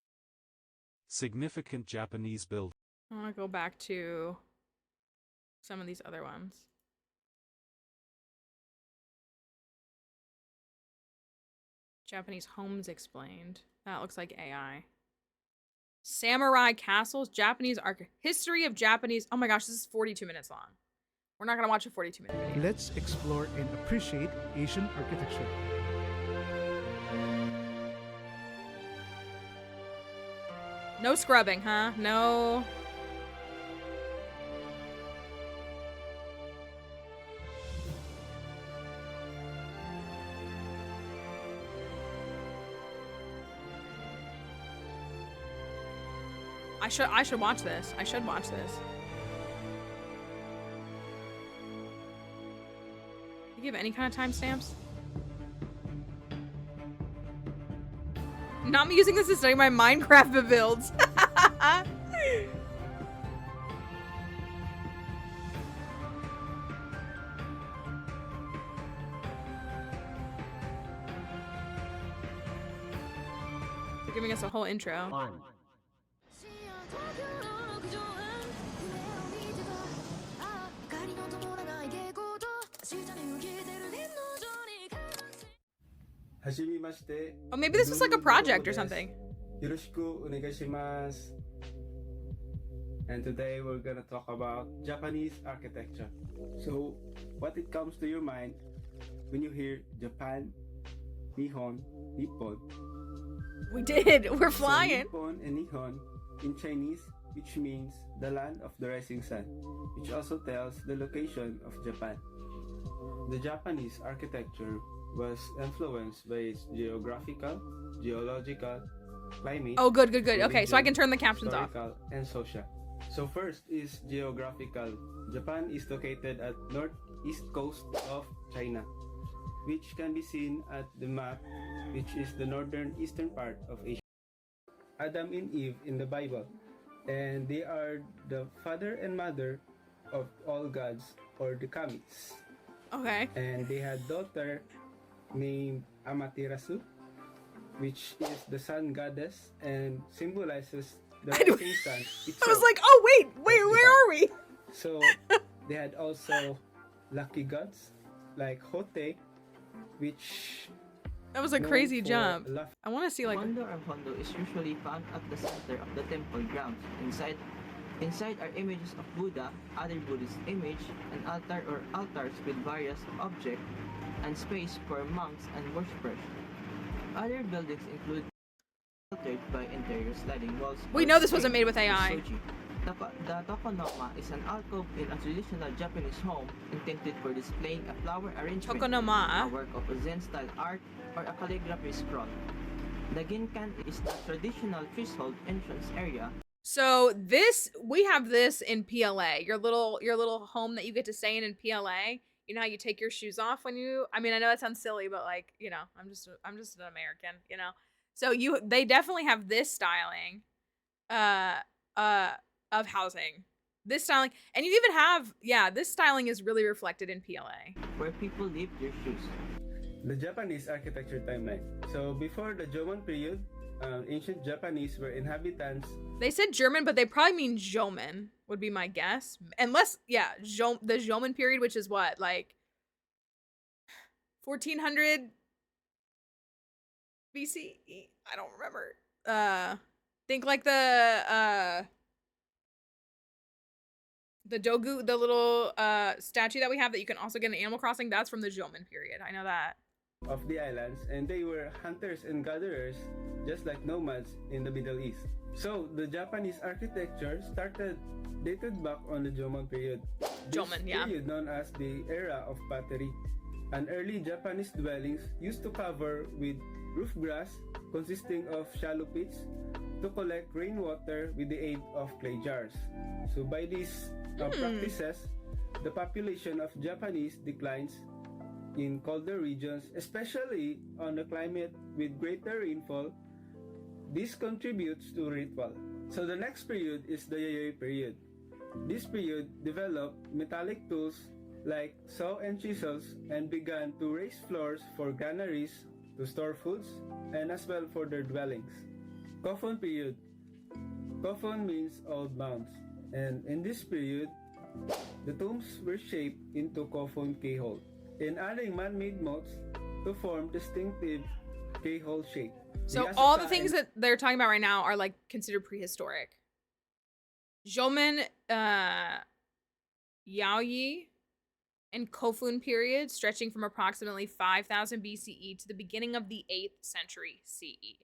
Significant Japanese building. I want to go back to some of these other ones. Japanese homes explained. That looks like AI. Samurai castles, Japanese history of Japanese. Oh my gosh, this is 42 minutes long. We're not gonna watch a 42-minute video. Let's explore and appreciate Asian architecture. No scrubbing, huh? No. I should watch this. I should watch this. You give any kind of timestamps? Not me using this to study my Minecraft builds. They're giving us a whole intro. On. Oh, maybe this was like a project or something. Yoroshiku onegaishimasu. And today we're gonna talk about Japanese architecture. So, what it comes to your mind when you hear Japan, Nihon, Nippon? We did. We're flying. So Nippon and Nihon in Chinese, which means the land of the rising sun, which also tells the location of Japan. The Japanese architecture was influenced by its geographical, geological, climate. Oh, good. Okay, so I can turn the captions off. Historical, and social. So first is geographical. Japan is located at northeast coast of China, which can be seen at the map, which is the northern eastern part of Asia. Adam and Eve in the Bible, and they are the father and mother of all gods, or the kami's. Okay. And they had daughter named Amaterasu, which is the sun goddess and symbolizes the rising sun itself. I was like, oh wait, where are we? So they had also lucky gods like Hote, which That was a known crazy for jump. love. I want to see like. Hondo or Hondo is usually found at the center of the temple grounds. Inside are images of Buddha, other Buddhist image, an altar or altars with various objects, and space for monks and worshippers. Other buildings include altered by interior sliding walls. We know this wasn't made with AI. The tokonoma is an alcove in a traditional Japanese home intended for displaying a flower arrangement, Tokonoma. a work of Zen-style art, or a calligraphy scroll. The ginkan is the traditional threshold entrance area. So we have this in PLA. Your little home that you get to stay in PLA. You know how you take your shoes off when you. I mean, I know that sounds silly, but like, you know, I'm just an American, you know. So they definitely have this styling, of housing. This styling, and you even have, this styling is really reflected in PLA. Where people leave their shoes. The Japanese architecture timeline. So before the Jomon period, ancient Japanese were inhabitants. They said German, but they probably mean Jomon, would be my guess. Unless, the Jomon period, which is what, like 1400 BCE? I don't remember. Think like the Dogu, the little statue that we have that you can also get in Animal Crossing, that's from the Jomon period. I know that. Of the islands, and they were hunters and gatherers, just like nomads in the Middle East. So the Japanese architecture dated back on the Jomon period. This period known as the era of pottery. An early Japanese dwellings used to cover with roof grass consisting of shallow pits to collect rainwater with the aid of clay jars. So by these practices, the population of Japanese declines in colder regions, especially on a climate with greater rainfall. This contributes to ritual. So the next period is the Yayoi period. This period developed metallic tools like saw and chisels and began to raise floors for granaries to store foods and as well for their dwellings. Kofun period. Kofun means old mounds, And in this period, the tombs were shaped into coffin keyhole, and adding man-made moats to form distinctive keyhole shape. So all the things that they're talking about right now are like considered prehistoric. Jomon, Yaoyi, and Kofun period stretching from approximately 5000 BCE to the beginning of the 8th century CE.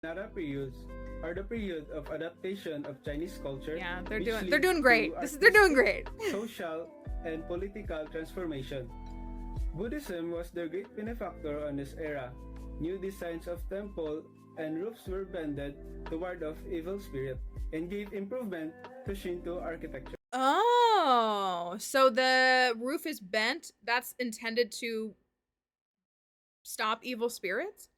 Another periods are the period of adaptation of Chinese culture. Yeah, they're doing great. They're doing great. Social and political transformation. Buddhism was the great benefactor on this era. New designs of temple and roofs were bended to ward off evil spirit and gave improvement to Shinto architecture. Oh, so the roof is bent. That's intended to stop evil spirits?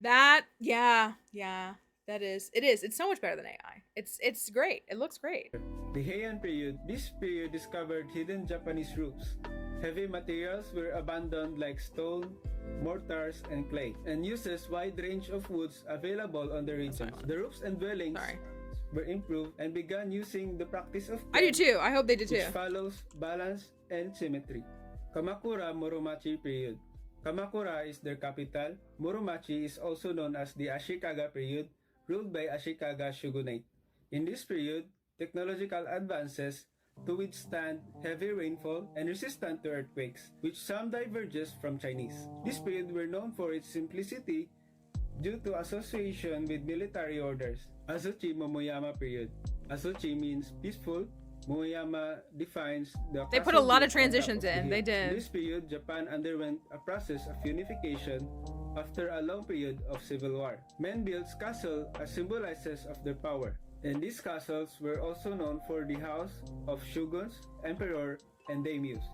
That is. It is. It's so much better than AI. It's great. It looks great. The Heian period. This period discovered hidden Japanese roofs. Heavy materials were abandoned like stone, mortars, and clay, and uses wide range of woods available on the regions. The roofs and dwellings were improved and began using the practice of I do too. I hope they do too. Which follows balance and symmetry. Kamakura Muromachi period. Kamakura is their capital. Muromachi is also known as the Ashikaga period, ruled by Ashikaga shogunate. In this period, technological advances to withstand heavy rainfall and resistant to earthquakes, which some diverges from Chinese. This period were known for its simplicity due to association with military orders. Azuchi Momoyama period. Azuchi means peaceful. Momoyama defines the They put a lot of transitions in. They did. In this period, Japan underwent a process of unification after a long period of civil war. Men built castles as symbolizes of their power. And these castles were also known for the house of shoguns, emperor, and daimyos.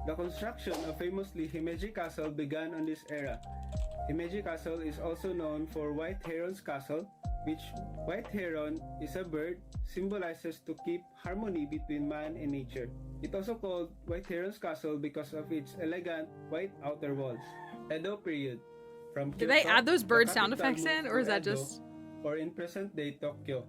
The construction of famously Himeji Castle began on this era. Himeji Castle is also known for White Heron's Castle, which White Heron is a bird, symbolizes to keep harmony between man and nature. It also called White Heron's Castle because of its elegant white outer walls. Edo period. From Kyoto, Did they add those bird the sound capital effects in, moved or is to that Edo, just... or in present-day Tokyo,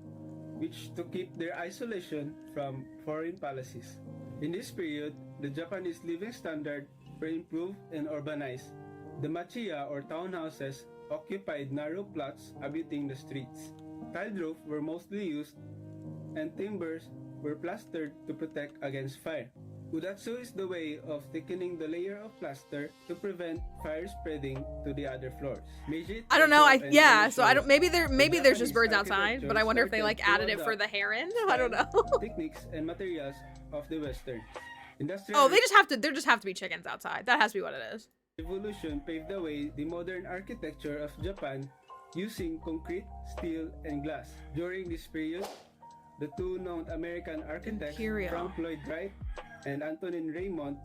which to keep their isolation from foreign policies. In this period, the Japanese living standard were improved and urbanized. The machiya or townhouses occupied narrow plots abutting the streets. Tiled roofs were mostly used, and timbers were plastered to protect against fire. Udatsu is the way of thickening the layer of plaster to prevent fire spreading to the other floors. I don't know. Maybe there's just birds outside, but I wonder if they like added it for the heron. I don't know. Techniques and materials of the Western. Oh, there just have to be chickens outside. That has to be what it is. Revolution paved the way the modern architecture of Japan using concrete, steel, and glass. During this period, the two known American architects, Frank Lloyd Wright and Antonin Raymond,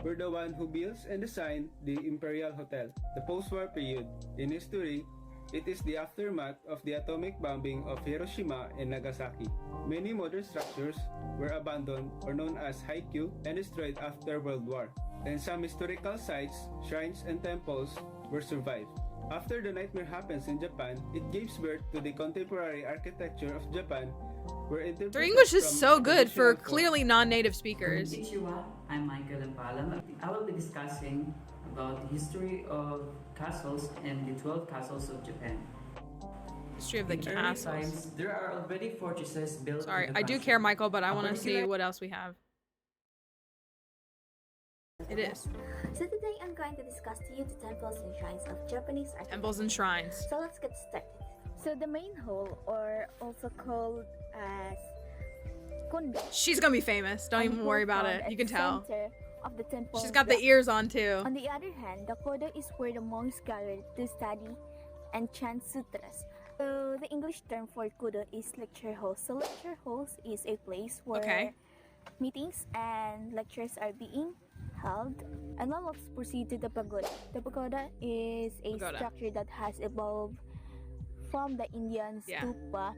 were the one who built and designed the Imperial Hotel. The post-war period. In history, it is the aftermath of the atomic bombing of Hiroshima and Nagasaki. Many modern structures were abandoned or known as Haikyuu and destroyed after World War. And some historical sites, shrines, and temples were survived. After the nightmare happens in Japan, it gives birth to the contemporary architecture of Japan, where their English is so good for clearly non-native speakers. Konnichiwa, I'm Michael Empalam. I will be discussing about the history of castles and the 12 castles of Japan. History of the castles. Times, there are already fortresses built. Sorry, I do care, Michael, but I want to see what else we have. It is. So today I'm going to discuss to you the temples and shrines of Japanese architecture. Temples and shrines. So let's get started. So the main hall, or also called as Kundo. She's gonna be famous. Don't even worry about it. You can tell. Of the temple. She's got the ears on too. On the other hand, the Kodo is where the monks gathered to study and chant sutras. So the English term for Kudo is lecture hall. So lecture halls is a place where meetings and lectures are being held. And now let's proceed to the pagoda. The pagoda is a structure that has evolved from the Indian stupa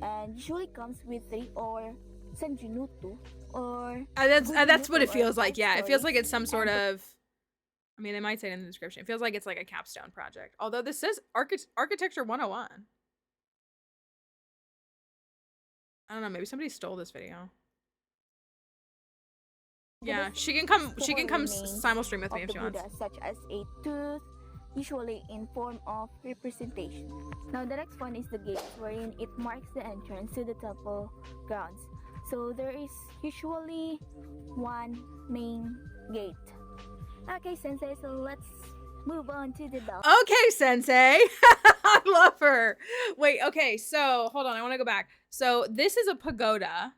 and usually comes with 3 or sanjunutu or that's what it feels like. Yeah, it feels like it's some sort of I mean, they might say it in the description. It feels like it's like a capstone project. Although this says Architecture 101. I don't know, maybe somebody stole this video. Yeah, she can come simul stream with me if she wants. Such as a tooth, usually in form of representation. Now the next one is the gate, wherein it marks the entrance to the temple grounds. So there is usually one main gate. Okay, Sensei, so let's move on to the bell. Okay, Sensei. I love her. Wait, okay, so hold on, I want to go back. So this is a pagoda.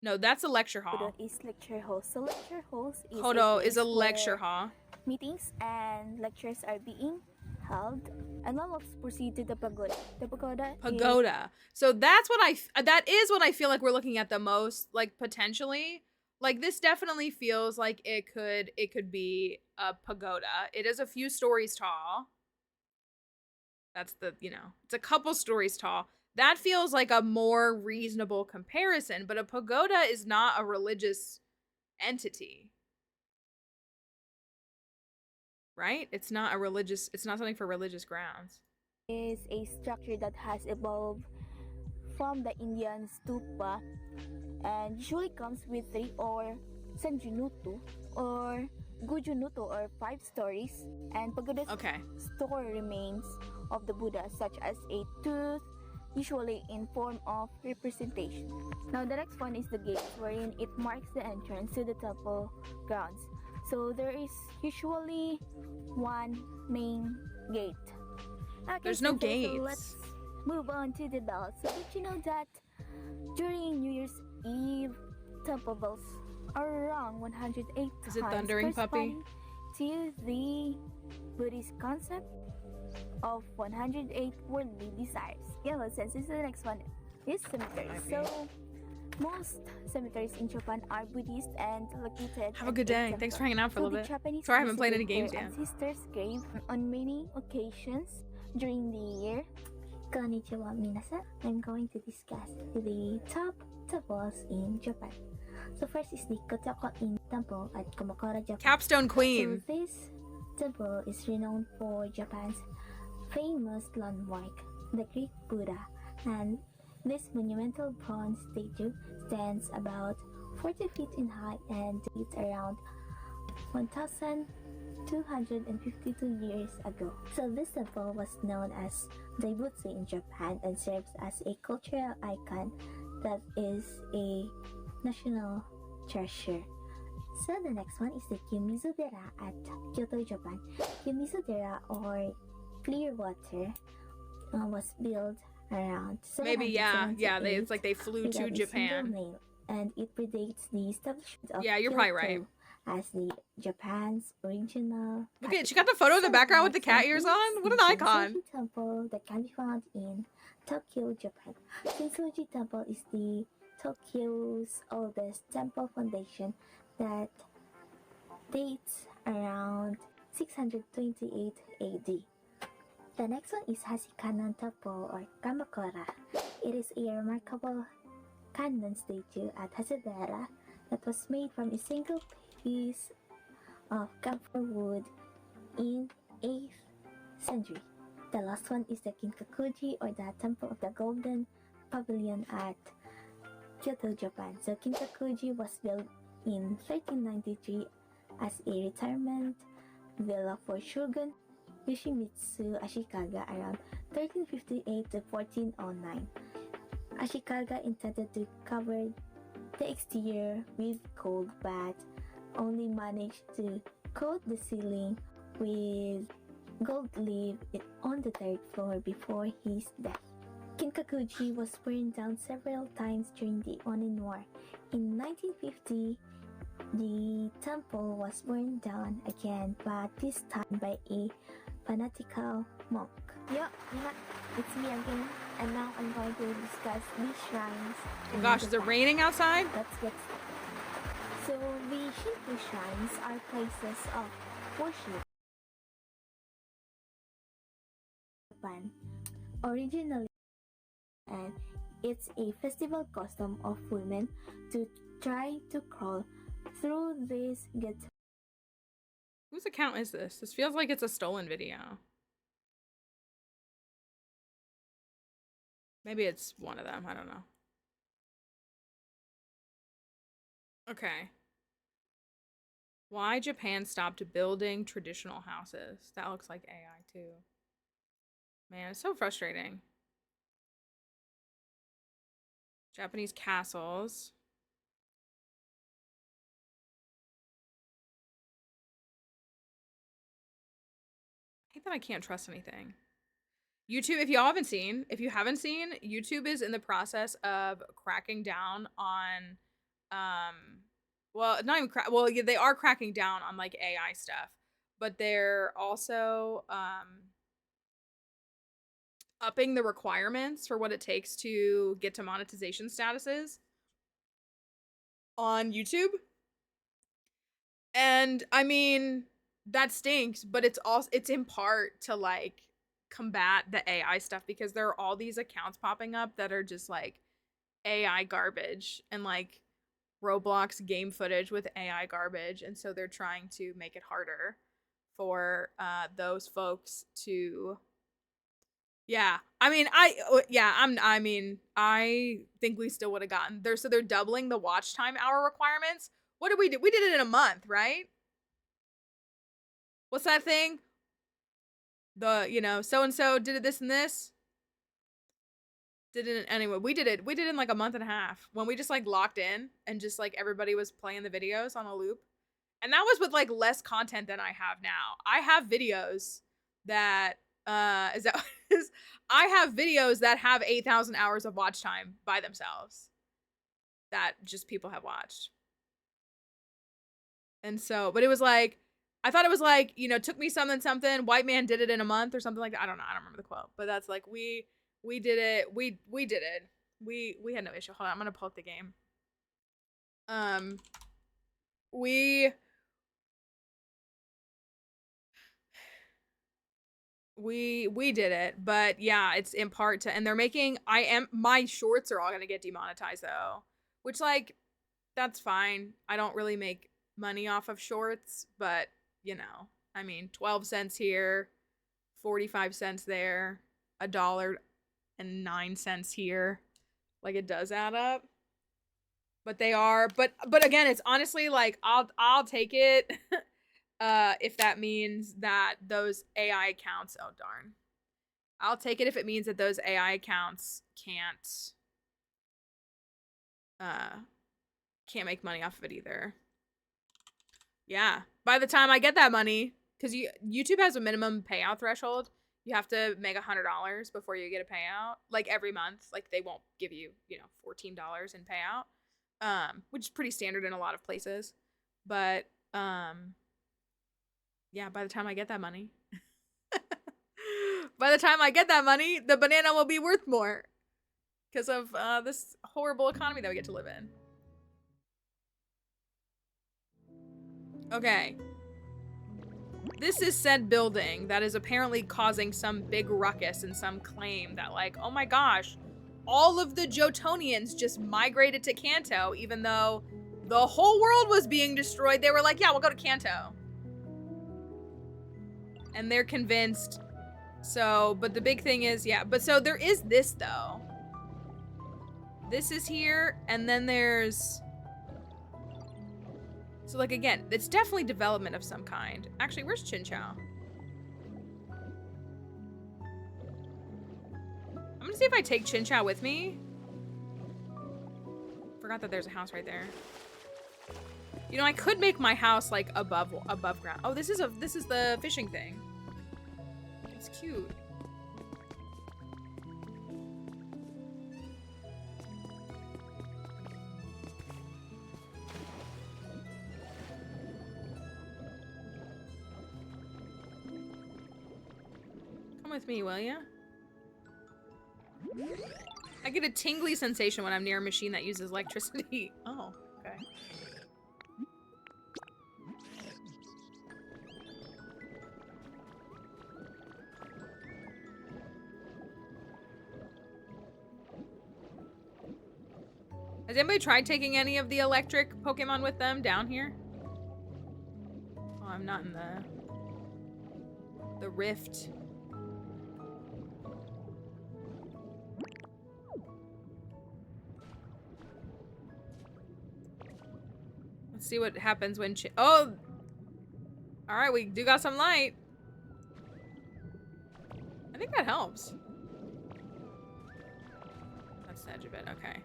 No, that's a lecture hall. Pagoda is lecture hall. So lecture halls is Hodo is a lecture hall. Meetings and lectures are being held. And now let's proceed to the pagoda. The pagoda. So that is what I feel like we're looking at the most, like potentially. Like this definitely feels like it could be a pagoda. It is a few stories tall. That's the, it's a couple stories tall. That feels like a more reasonable comparison, but a pagoda is not a religious entity. Right? It's not something for religious grounds. Is a structure that has evolved from the Indian stupa and usually comes with 3 or sanjunutu or gujunutu or 5 stories, and pagodas store remains of the Buddha such as a tooth, usually in form of representation. Now the next one is the gate, wherein it marks the entrance to the temple grounds. So there is usually one main gate. Okay, there's no gates. So let's move on to the bells. So did you know that during New Year's Eve, temple bells are around 108 Is it thundering, puppy? To the Buddhist concept of 108 worldly desires. Yellow sense is the next one. Is cemeteries. So most cemeteries in Japan are Buddhist and located. Have a good day. Thanks for hanging out for a little bit. Japanese Sorry, I haven't played any games yet. Ancestors' grave on many occasions during the year. Konnichiwa minasan. I'm going to discuss the top temples in Japan. So first is the Kotoko-in Temple at Kamakura, Japan. Capstone Queen. So this temple is renowned for Japan's famous landmark, the Greek Buddha, and this monumental bronze statue stands about 40 feet in height and dates around 1,252 years ago. So this temple was known as Daibutsu in Japan and serves as a cultural icon that is a national treasure. So the next one is the Kiyomizu-dera at Kyoto, Japan. Kiyomizu-dera, or clear water, was built around it's like they flew to Japan. And it predates the establishment of you're Kyoto probably right. as the Japan's original. Look at, she got the photo in the background with the cat ears on. What an icon! Shinsoji Temple that can be found in Tokyo, Japan. Shinsoji Temple is the Tokyo's oldest temple foundation that dates around 628 AD. The next one is Hashikanon Temple or Kamakura. It is a remarkable Kannon statue at Hasedera that was made from a single piece of camphor wood in 8th century. The last one is the Kinkakuji or the Temple of the Golden Pavilion at Kyoto, Japan. So Kinkakuji was built in 1393 as a retirement villa for Shogun Yoshimitsu Ashikaga around 1358 to 1409. Ashikaga intended to cover the exterior with gold but only managed to coat the ceiling with gold leaf on the 3rd floor before his death. Kinkakuji was burned down several times during the Onin War. In 1950, the temple was burned down again, but this time by a fanatical monk. It's me again, and now I'm going to discuss these shrines. Oh gosh, is it raining outside? Let's get started. So the Shinto shrines are places of worship. Japan, originally, and it's a festival custom of women to try to crawl through these gates Whose account is this? This feels like it's a stolen video. Maybe it's one of them. I don't know. Okay. Why Japan stopped building traditional houses. That looks like AI too. Man, it's so frustrating. Japanese castles. I hate that I can't trust anything. YouTube, if you haven't seen, YouTube is in the process of cracking down on, well, not even well, they are cracking down on like AI stuff, but they're also upping the requirements for what it takes to get to monetization statuses on YouTube. And I mean, that stinks, but it's in part to like combat the AI stuff, because there are all these accounts popping up that are just like AI garbage and like Roblox game footage with AI garbage, and so they're trying to make it harder for those folks to I think we still would have gotten there. So they're doubling the watch time hour requirements. What did we do? We did it in a month, right? What's that thing? The, so and so did it this and this. Did it anyway. We did it in like a month and a half when we just like locked in and just like everybody was playing the videos on a loop. And that was with like less content than I have now. I have videos that I have videos that have 8,000 hours of watch time by themselves that just people have watched. And so, but it was like, I thought it was like, took me something, white man did it in a month or something like that. I don't know. I don't remember the quote, but that's like, we did it. We did it. We had no issue. Hold on. I'm going to pull up the game. We did it, but yeah, it's in part to, and they're making, my shorts are all going to get demonetized though, which like, that's fine. I don't really make money off of shorts, but I mean, 12 cents here, 45 cents there, $1.09 here. Like, it does add up. But they are, but again, it's honestly like, I'll take it if that means that those AI accounts, oh darn. I'll take it if it means that those AI accounts can't make money off of it either. Yeah, by the time I get that money, because YouTube has a minimum payout threshold. You have to make $100 before you get a payout, like every month. Like they won't give you, $14 in payout, which is pretty standard in a lot of places. But yeah, by the time I get that money, the banana will be worth more because of this horrible economy that we get to live in. Okay. This is said building that is apparently causing some big ruckus and some claim that like, oh my gosh, all of the Jotonians just migrated to Kanto, even though the whole world was being destroyed. They were like, yeah, we'll go to Kanto. And they're convinced. So, but the big thing is, yeah, but so there is this though. This is here, and then there's, so like again, it's definitely development of some kind. Actually, where's Chinchou? I'm gonna see if I take Chinchou with me. Forgot that there's a house right there. I could make my house like above ground. Oh, this is the fishing thing. It's cute. With me, will ya? I get a tingly sensation when I'm near a machine that uses electricity. Oh, okay. Has anybody tried taking any of the electric Pokemon with them down here? Oh, I'm not in the rift. Let's see what happens when oh! Alright, we do got some light. I think that helps. That's the edge of it, okay.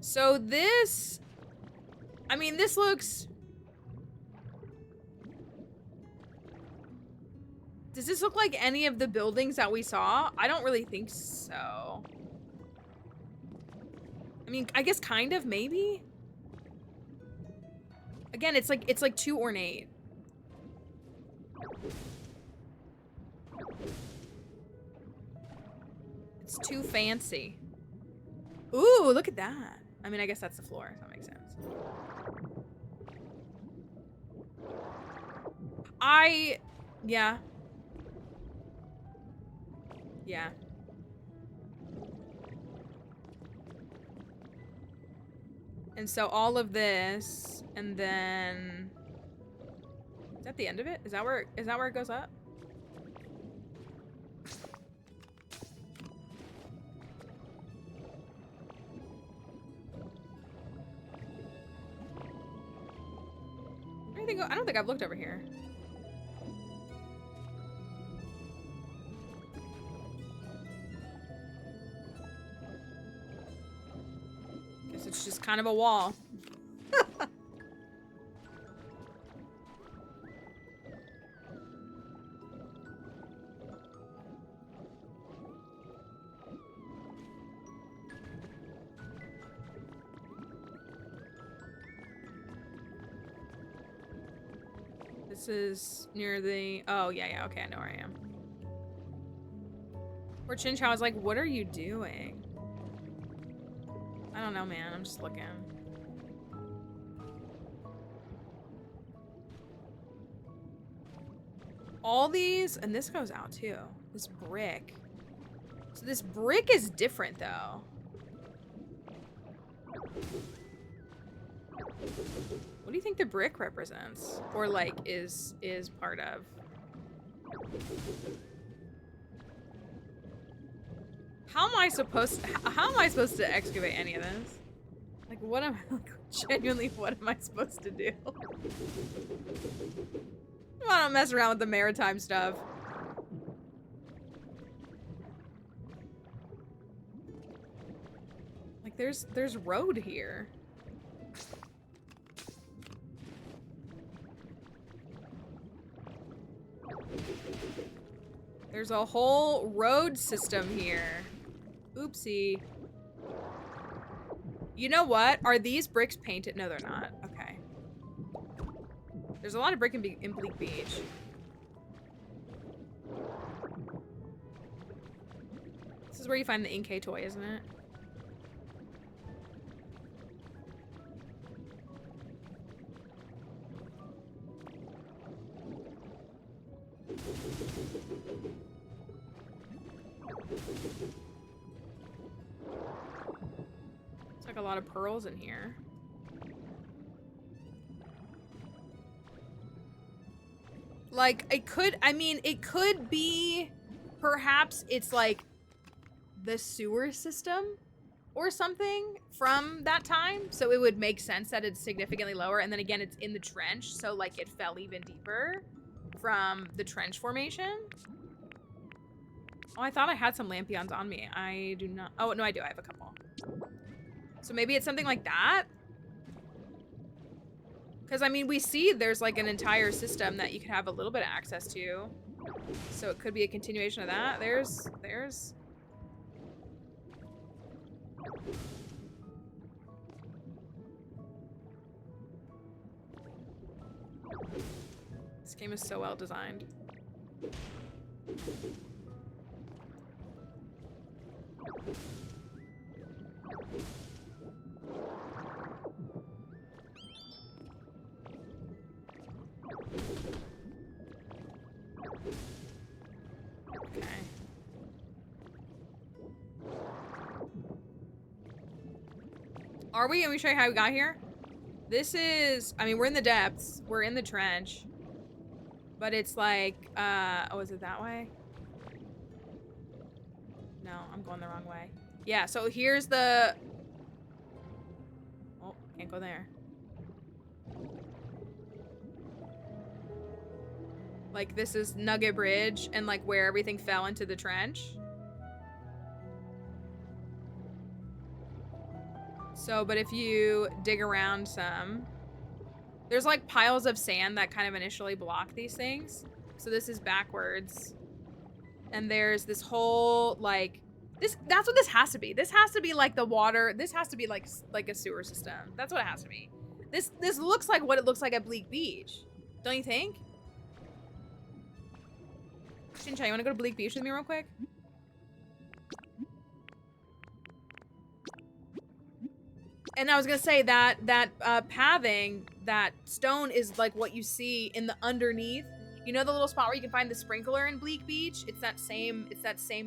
So this... I mean, this looks... Does this look like any of the buildings that we saw? I don't really think so. I mean, I guess kind of, maybe? Again, it's like too ornate. It's too fancy. Ooh, look at that. I mean, I guess that's the floor, so that makes sense. Yeah. Yeah. And so all of this, and then... Is that the end of it? Is that where it goes up? I don't think I've looked over here. Guess it's just kind of a wall. This is near the... Oh, yeah, okay, I know where I am. Poor Chinchou is like, what are you doing? I don't know, man. I'm just looking. All these... And this goes out, too. This brick. So this brick is different, though. What do you think the brick represents? Or, like, is part of? How am I supposed to excavate any of this? Like, what am I, like, genuinely, what am I supposed to do? I don't mess around with the maritime stuff. Like, there's road here. There's a whole road system here. Oopsie. You know what? Are these bricks painted? No, they're not. Okay. There's a lot of brick in Bleak Beach. This is where you find the Inkay toy, isn't it? It's like a lot of pearls in here. Like, it could, I mean, it could be, perhaps it's like the sewer system or something from that time. So it would make sense that it's significantly lower. And then again, it's in the trench. So like it fell even deeper from the trench formation. Oh, I thought I had some lampions on me. I do not. Oh, no, I do. I have a couple. So maybe it's something like that? Because, I mean, we see there's, like, an entire system that you could have a little bit of access to. So it could be a continuation of that. There's... This game is so well designed. Okay. Are we? Let me show you how we got here. This is, I mean, we're in the depths. We're in the trench. But it's like, oh, is it that way? No, I'm going the wrong way. Yeah, so here's the... Oh, can't go there. Like, this is Nugget Bridge and, like, where everything fell into the trench. So, but if you dig around some... There's, like, piles of sand that kind of initially block these things. So this is backwards. And there's this whole, like... That's what this has to be. This has to be, like, the water... This has to be, like a sewer system. That's what it has to be. This looks like what it looks like at Bleak Beach. Don't you think? Shincha, you wanna go to Bleak Beach with me real quick? And I was gonna say that pathing, that stone is like what you see in the underneath. You know the little spot where you can find the sprinkler in Bleak Beach? It's that same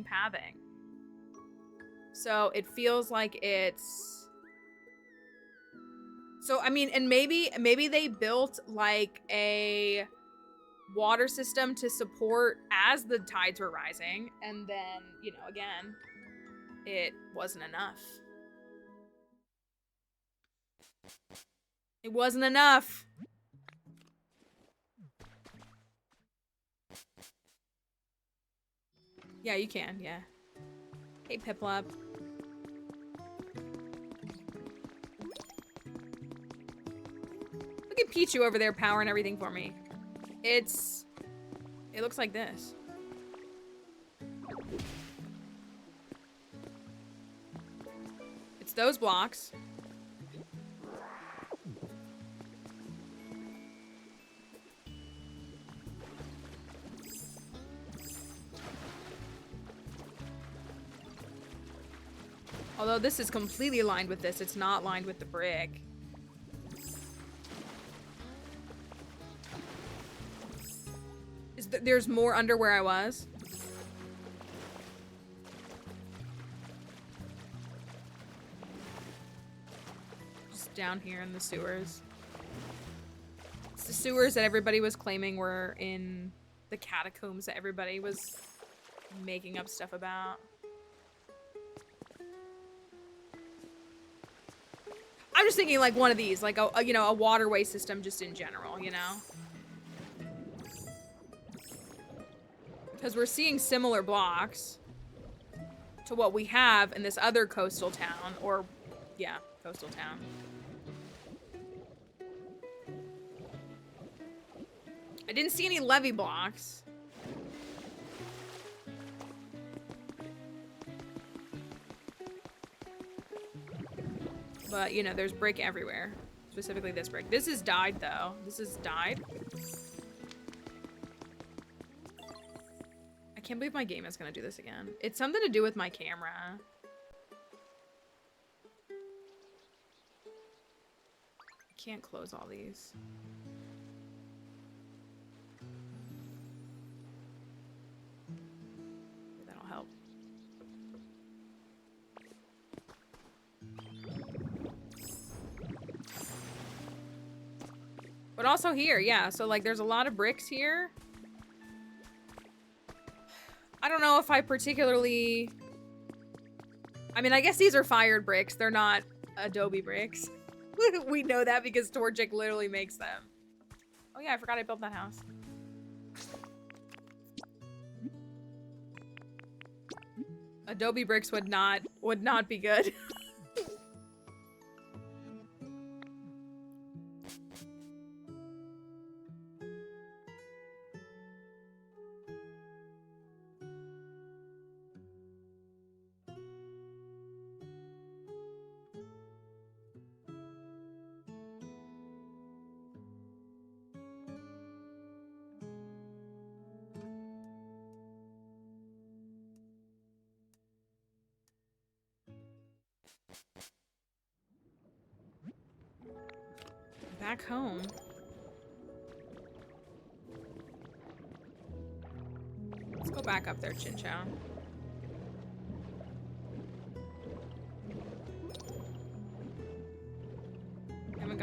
pathing. So it feels like it's... So, I mean, and maybe they built like a water system to support as the tides were rising. And then, you know, again, it wasn't enough. It wasn't enough. Yeah, you can, yeah. Hey, Piplup. Look at Pichu over there powering everything for me. It looks like this. It's those blocks. Although this is completely lined with this, it's not lined with the brick. There's more under where I was. Just down here in the sewers. It's the sewers that everybody was claiming were in the catacombs that everybody was making up stuff about. I'm just thinking like one of these, like a you know, a waterway system just in general, you know? Because we're seeing similar blocks to what we have in this other coastal town, or yeah, coastal town. I didn't see any levee blocks. But, you know, there's brick everywhere. Specifically this brick. This is dyed, though. This is dyed. I can't believe my game is gonna do this again. It's something to do with my camera. I can't close all these. That'll help. But also here, yeah. So, like, there's a lot of bricks here. I don't know if I particularly... I mean, I guess these are fired bricks. They're not adobe bricks. We know that because Torchic literally makes them. Oh yeah, I forgot I built that house. Adobe bricks would not be good. Back home. Let's go back up there, Chin Chow.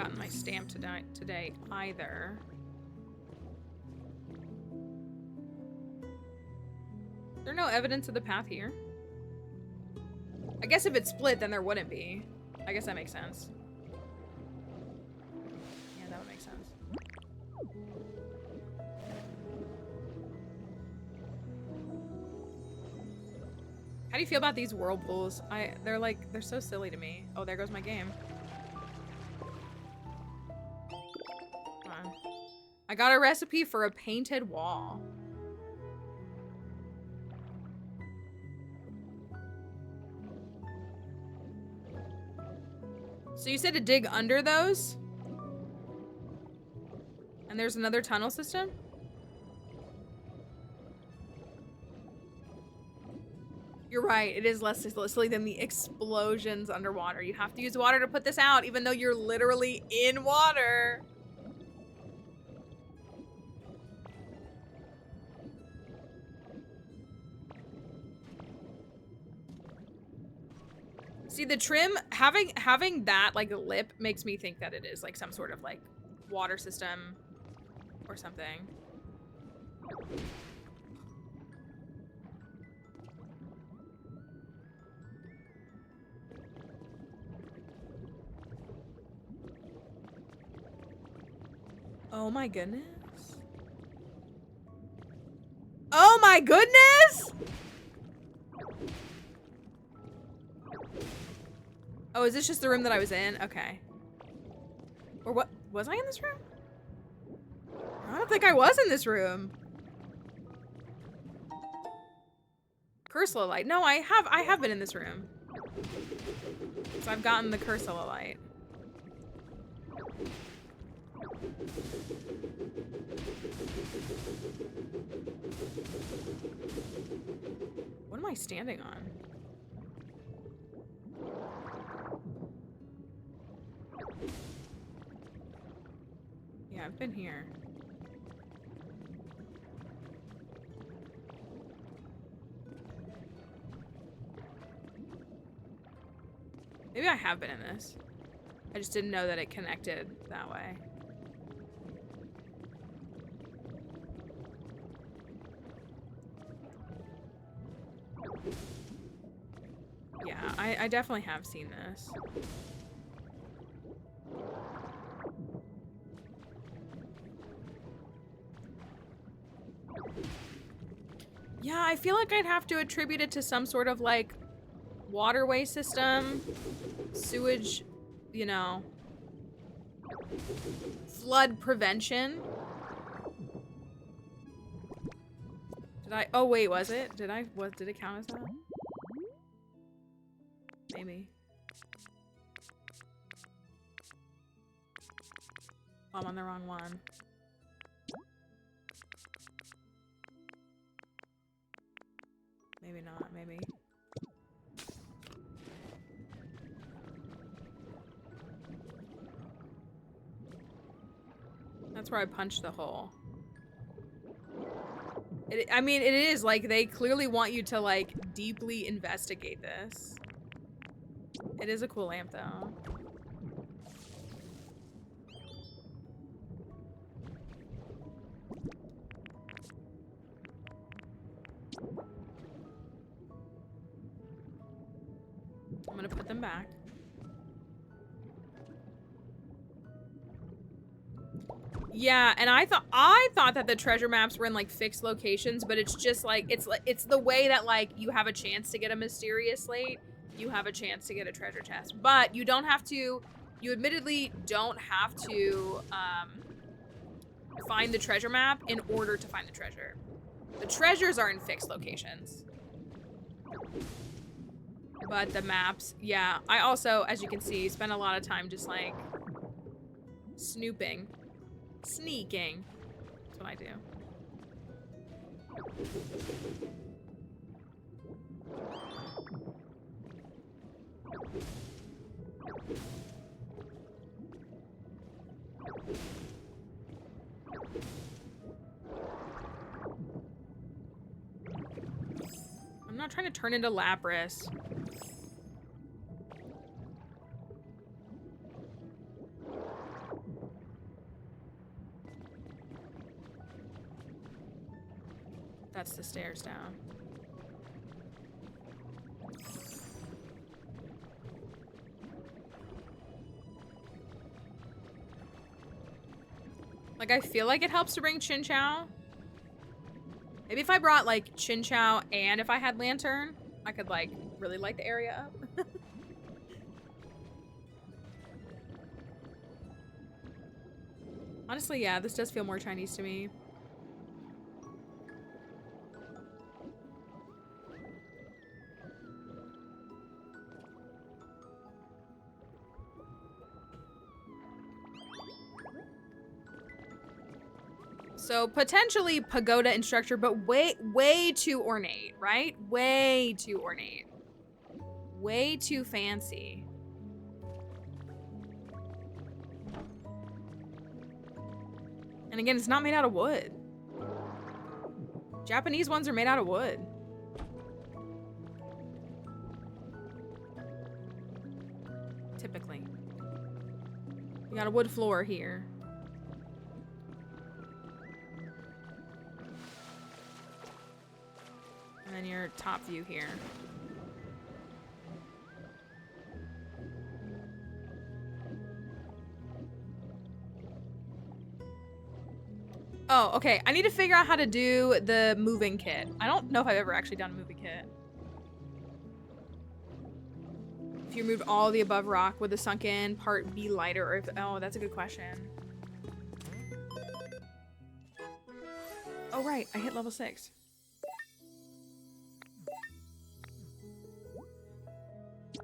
gotten my stamp today either. Is there no evidence of the path here? I guess if it's split, then there wouldn't be. I guess that makes sense. Yeah, that would make sense. How do you feel about these whirlpools? They're so silly to me. Oh, there goes my game. Come on. I got a recipe for a painted wall. So you said to dig under those? And there's another tunnel system? You're right, it is less silly than the explosions underwater. You have to use water to put this out, even though you're literally in water. See, the trim, having that, like, lip makes me think that it is, like, some sort of, like, water system or something. Oh my goodness. Oh my goodness! Oh, is this just the room that I was in? Okay. Or what? Was I in this room? I don't think I was in this room. Cursula light. No, I have been in this room. So I've gotten the Cursula light. What am I standing on? Yeah, I've been here. Maybe I have been in this. I just didn't know that it connected that way. Yeah, I definitely have seen this. Yeah, I feel like I'd have to attribute it to some sort of, like, waterway system, sewage, you know, flood prevention. Oh wait, was it? Did it count as that? Maybe. Oh, I'm on the wrong one. Maybe not, maybe. That's where I punched the hole. I mean, it is, like, they clearly want you to, like, deeply investigate this. It is a cool lamp, though. I'm gonna put them back. Yeah, and I thought that the treasure maps were in, like, fixed locations, but it's just like it's the way that, like, you have a chance to get a mysterious slate, you have a chance to get a treasure chest, but you don't have to. You admittedly don't have to find the treasure map in order to find the treasure. The treasures are in fixed locations. But the maps, yeah. I also, as you can see, spend a lot of time just, like, snooping. Sneaking. That's what I do. I'm not trying to turn into Lapras. That's the stairs down. Like, I feel like it helps to bring Chin Chow. Maybe if I brought, like, Chin Chow and if I had Lantern, I could, like, really light the area up. Honestly, yeah, this does feel more Chinese to me. So potentially pagoda and structure, but way too ornate, right? Way too ornate. Way too fancy. And again, it's not made out of wood. Japanese ones are made out of wood. Typically. We got a wood floor here. And then your top view here. Oh, okay. I need to figure out how to do the moving kit. I don't know if I've ever actually done a moving kit. If you removed all the above rock, would the sunken part be lighter? Or if, oh, that's a good question. Oh, right. I hit level 6.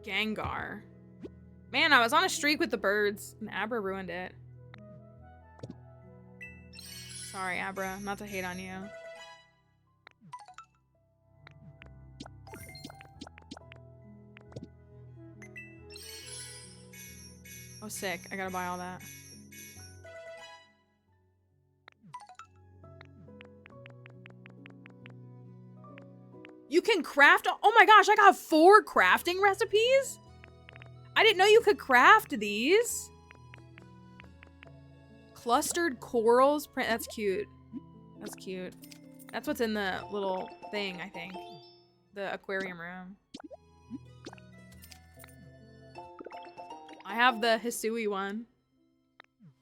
Gengar. Man, I was on a streak with the birds, and Abra ruined it. Sorry, Abra. Not to hate on you. Oh, sick. I gotta buy all that. You can craft. Oh my gosh, I got 4 crafting recipes? I didn't know you could craft these. Clustered corals. That's cute. That's cute. That's what's in the little thing, I think. The aquarium room. I have the Hisui one.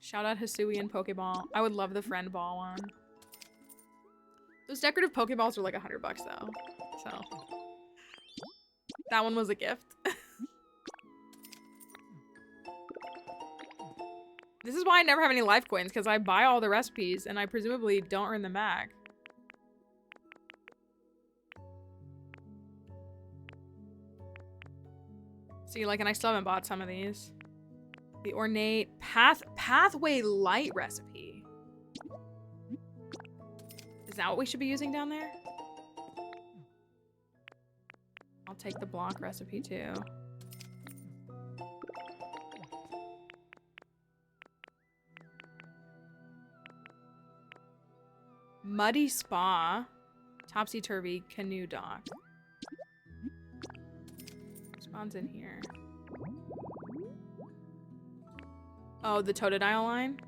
Shout out Hisui and Pokeball. I would love the friend ball one. Those decorative Pokeballs are like $100 though. So that one was a gift. This is why I never have any life coins, because I buy all the recipes and I presumably don't earn them back. See, like, and I still haven't bought some of these. The ornate pathway light recipe. Is that what we should be using down there? I'll take the block recipe too. Muddy Spa. Topsy-turvy canoe dock. Spawns in here. Oh, the Totodile line?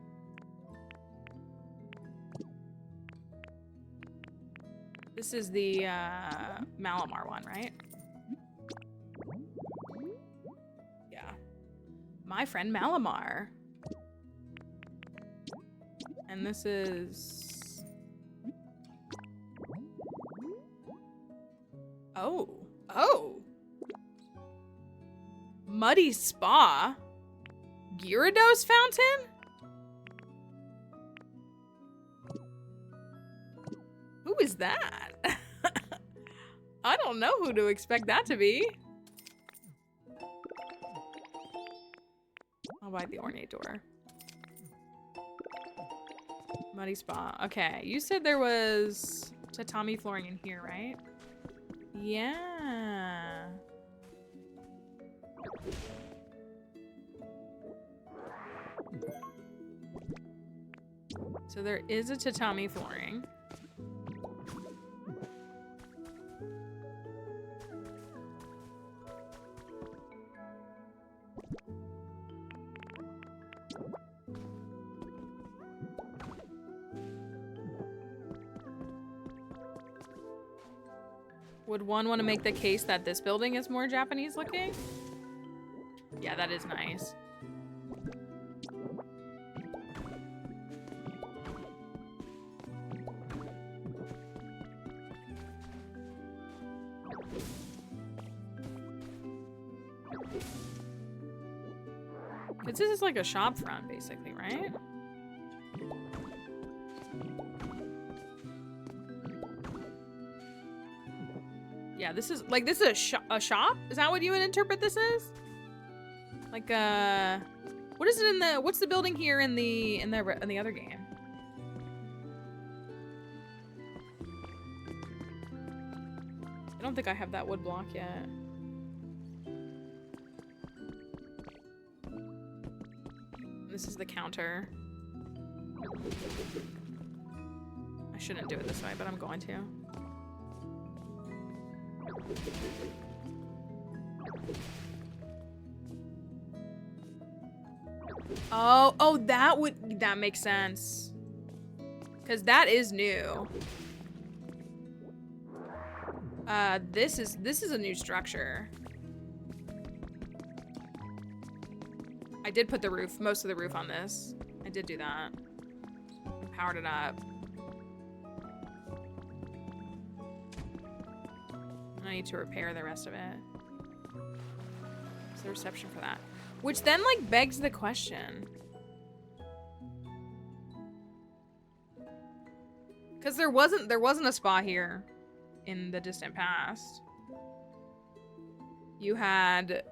This is the Malamar one, right? Yeah. My friend Malamar. And this is... Oh. Oh. Muddy Spa? Gyarados fountain? Who is that? I don't know who to expect that to be. I'll buy the ornate door. Muddy Spa. Okay, you said there was tatami flooring in here, right? Yeah. So there is a tatami flooring. Would one want to make the case that this building is more Japanese looking? Yeah, that is nice. Because this is like a shop front, basically, right? Yeah, this is like, this is a shop? Is that what you would interpret this as? Like, what is it in the, what's the building here in the other game? I don't think I have that wood block yet. This is the counter. I shouldn't do it this way, but I'm going to. Oh, that makes sense. 'Cause that is new. This is a new structure. I did put the roof, most of the roof on this. I did do that. I powered it up. I need to repair the rest of it. What's the reception for that? Which then, like, begs the question. Because there wasn't a spa here in the distant past. You had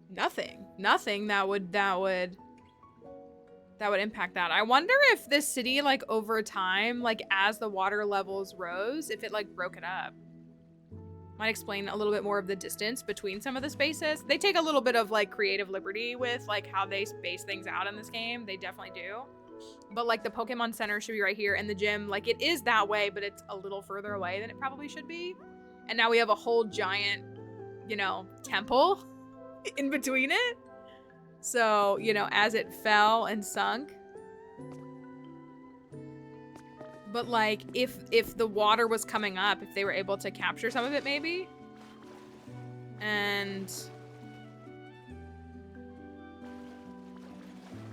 nothing that would impact that. I wonder if this city, like, over time, like, as the water levels rose, if it, like, broke it up. Might explain a little bit more of the distance between some of the spaces. They take a little bit of, like, creative liberty with, like, how they space things out in this game. They definitely do. But, like, the Pokemon Center should be right here, and the gym, like, it is that way, but it's a little further away than it probably should be. And now we have a whole giant, you know, temple in between it. So, you know, as it fell and sunk. But, like, if the water was coming up, if they were able to capture some of it, maybe. And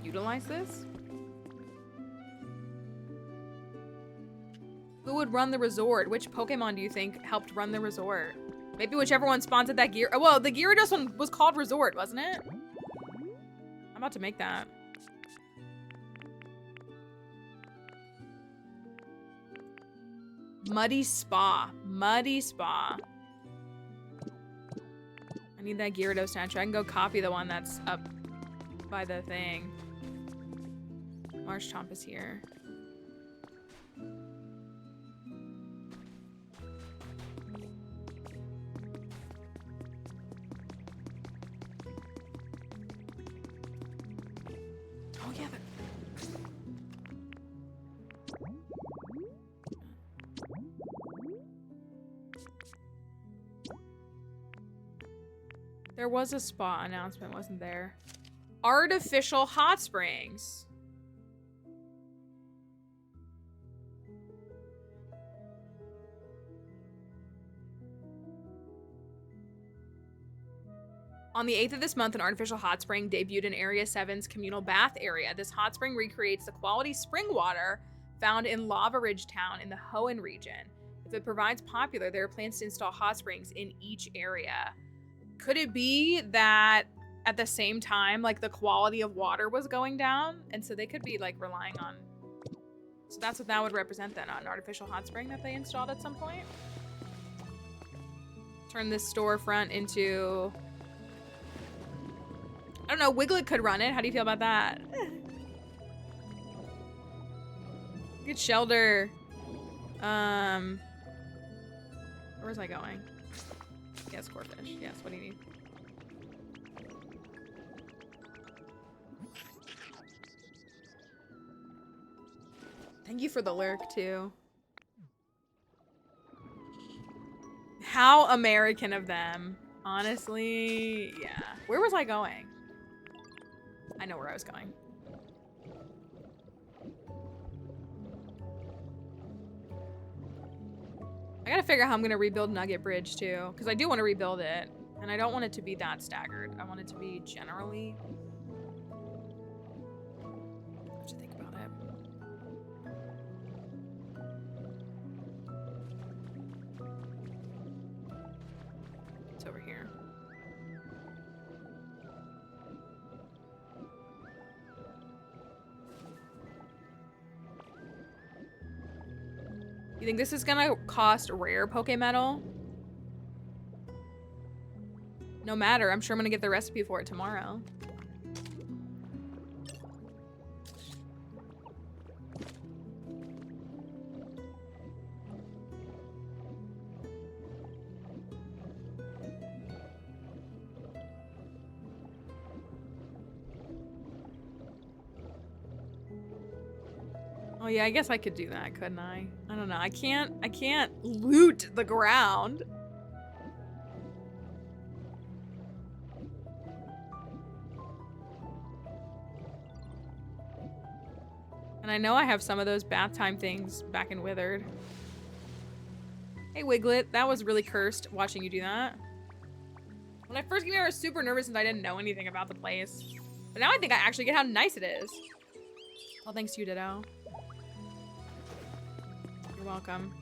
utilize this. Who would run the resort? Which Pokemon do you think helped run the resort? Maybe whichever one sponsored that gear. Well, the Gyarados one was called Resort, wasn't it? I'm about to make that. Muddy Spa. Muddy Spa. I need that Gyarados statue. I can go copy the one that's up by the thing. Marshtomp is here. Oh yeah, there was a spa announcement, wasn't there? Artificial hot springs. On the 8th of this month, an artificial hot spring debuted in Area 7's communal bath area. This hot spring recreates the quality spring water found in Lava Ridge Town in the Hoenn region. If it provides popular, there are plans to install hot springs in each area. Could it be that at the same time, like, the quality of water was going down? And so they could be, like, relying on... So that's what that would represent then, an artificial hot spring that they installed at some point? Turn this storefront into... I don't know, Wiglet could run it. How do you feel about that? Good shelter. Where was I going? Yes, Corfish. Yes, what do you need? Thank you for the lurk, too. How American of them. Honestly, yeah. Where was I going? I know where I was going. I I gotta figure out how I'm gonna rebuild Nugget Bridge too, because I do want to rebuild it, and I don't want it to be that staggered. I want it to be generally. I have to think about it. It's over here. You think this is gonna cost rare Pokemetal? No matter, I'm sure I'm gonna get the recipe for it tomorrow. Oh yeah, I guess I could do that, couldn't I? I don't know. I can't loot the ground. And I know I have some of those bath time things back in Withered. Hey Wiglet, that was really cursed watching you do that. When I first came here, I was super nervous since I didn't know anything about the place. But now I think I actually get how nice it is. Well, thanks to you, Ditto. You're welcome.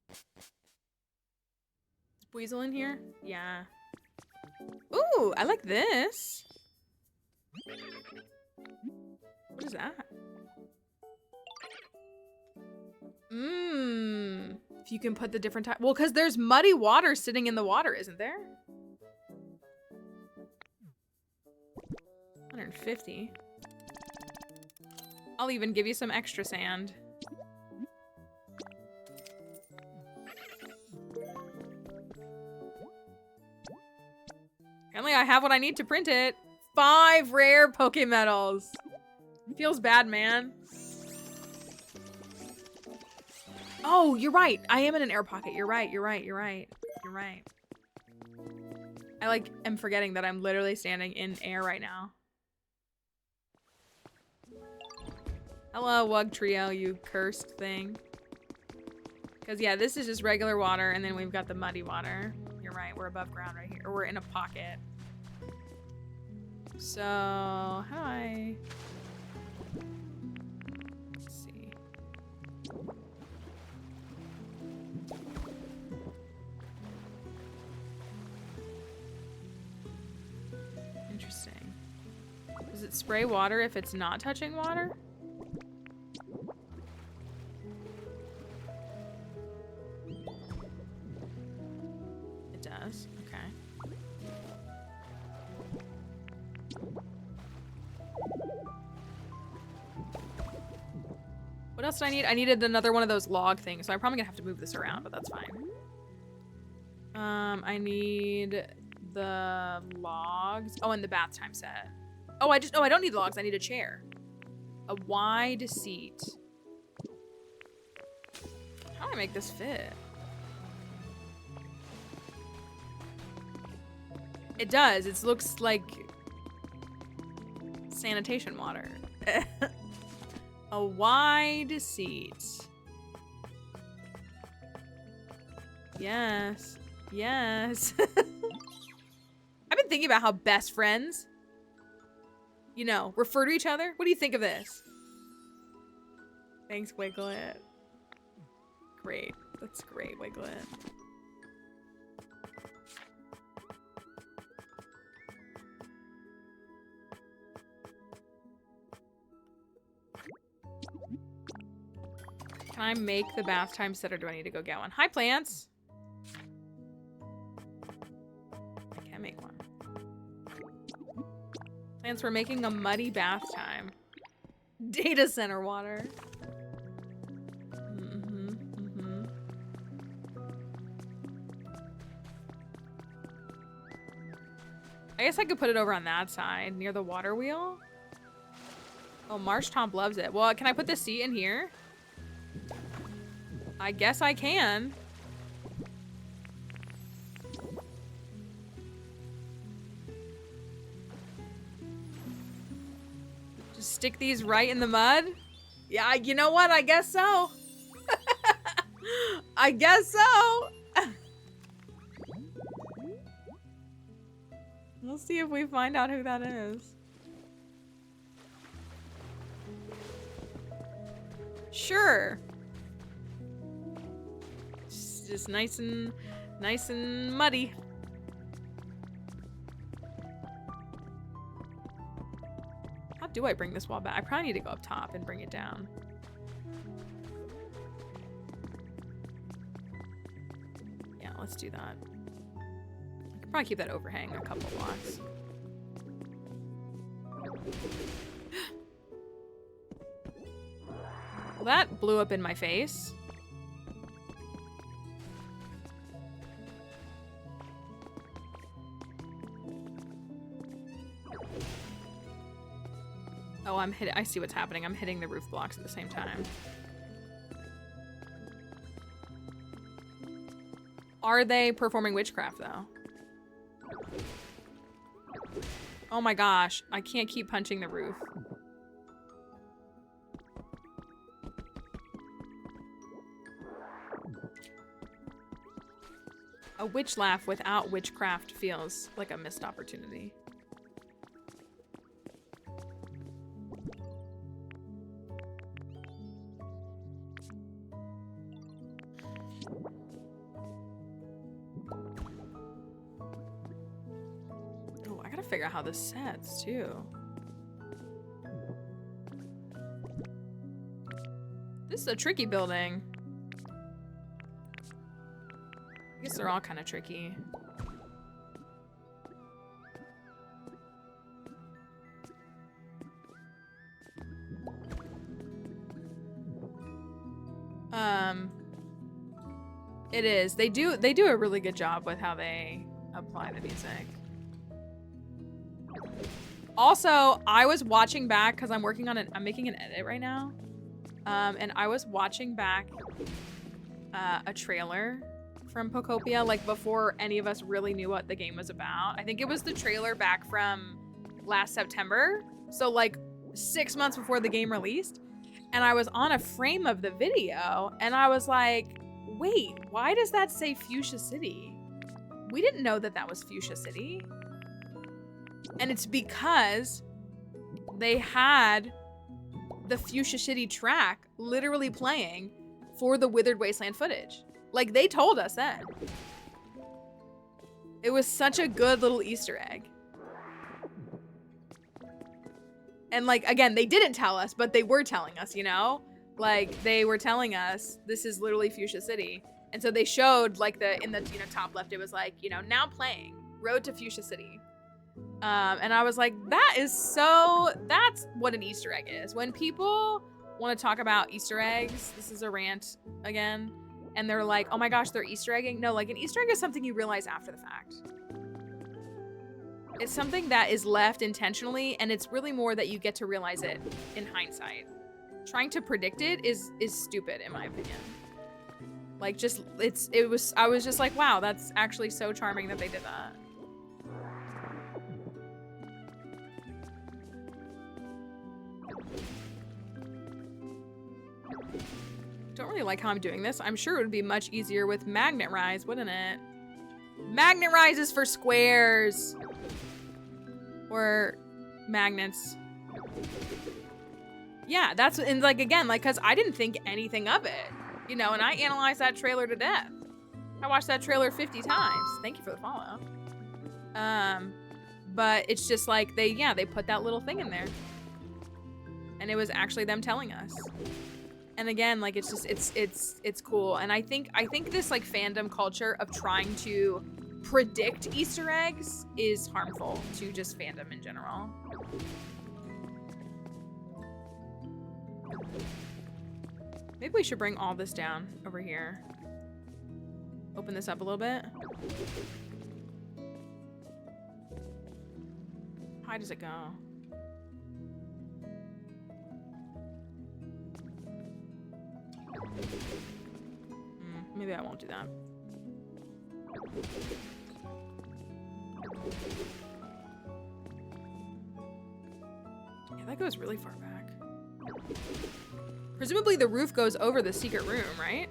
Is Weasel in here? Yeah. Ooh, I like this. What is that? Mmm. If you can put the different type. Well, because there's muddy water sitting in the water, isn't there? 150. I'll even give you some extra sand. Apparently I have what I need to print it. 5 rare Pokemetals. Feels bad, man. Oh, you're right. I am in an air pocket. You're right. You're right. You're right. You're right. I like am forgetting that I'm literally standing in air right now. Hello, Wug Trio, you cursed thing. Because, yeah, this is just regular water, and then we've got the muddy water. You're right, we're above ground right here. Or we're in a pocket. So, how do I... Let's see. Interesting. Does it spray water if it's not touching water? It does. Okay. What else did I need? I needed another one of those log things, so I'm probably gonna have to move this around, but that's fine. I need the logs. Oh, and the bath time set. Oh, I don't need logs. I need a chair. A wide seat. How do I make this fit? It does. It looks like sanitation water. A wide seat. Yes. Yes. I've been thinking about how best friends, you know, refer to each other. What do you think of this? Thanks, Wiglet. Great. That's great, Wiglet. Can I make the bath time set, or do I need to go get one? Hi, plants. I can make one. Plants, we're making a muddy bath time. Data center water. I guess I could put it over on that side, near the water wheel. Oh, Marsh Tomp loves it. Well, can I put the seat in here? I guess I can. Just stick these right in the mud? Yeah, you know what? I guess so. I guess so. We'll see if we find out who that is. Sure. Just nice and muddy. How do I bring this wall back? I probably need to go up top and bring it down. Yeah, let's do that. I could probably keep that overhang a couple blocks. Well, that blew up in my face. Oh, I see what's happening. I'm hitting the roof blocks at the same time. Are they performing witchcraft, though? Oh my gosh. I can't keep punching the roof. A witch laugh without witchcraft feels like a missed opportunity. Oh, I gotta figure out how this sets too. This is a tricky building. I guess they're all kind of tricky. It is. They do a really good job with how they apply the music. Also, I was watching back because I'm working on I'm making an edit right now. And I was watching back a trailer from Pokopia, like before any of us really knew what the game was about. I think it was the trailer back from last September. So like 6 months before the game released. And I was on a frame of the video and I was like, wait, why does that say Fuchsia City? We didn't know that that was Fuchsia City. And it's because they had the Fuchsia City track literally playing for the Withered Wasteland footage. Like, they told us that. It was such a good little Easter egg. And, like, again, they didn't tell us, but they were telling us, you know? Like, they were telling us, this is literally Fuchsia City. And so they showed, like, in the top left, it was like, now playing. Road to Fuchsia City. And I was like, that's what an Easter egg is. When people want to talk about Easter eggs, this is a rant again, and they're like, oh my gosh, they're Easter egging. No, like an Easter egg is something you realize after the fact. It's something that is left intentionally, and it's really more that you get to realize it in hindsight. Trying to predict it is stupid in my opinion. Like I was just like, wow, that's actually so charming that they did that. Don't really like how I'm doing this. I'm sure it would be much easier with Magnet Rise, wouldn't it? Magnet Rise is for squares. Or magnets. Yeah, that's, and like, again, like, cause I didn't think anything of it, and I analyzed that trailer to death. I watched that trailer 50 times. Thank you for the follow. But it's just like, they put that little thing in there. And it was actually them telling us. And again, like, it's just, it's cool. And I think this like fandom culture of trying to predict Easter eggs is harmful to just fandom in general. Maybe we should bring all this down over here. Open this up a little bit. How high does it go? Maybe I won't do that. Yeah, that goes really far back. Presumably the roof goes over the secret room, right?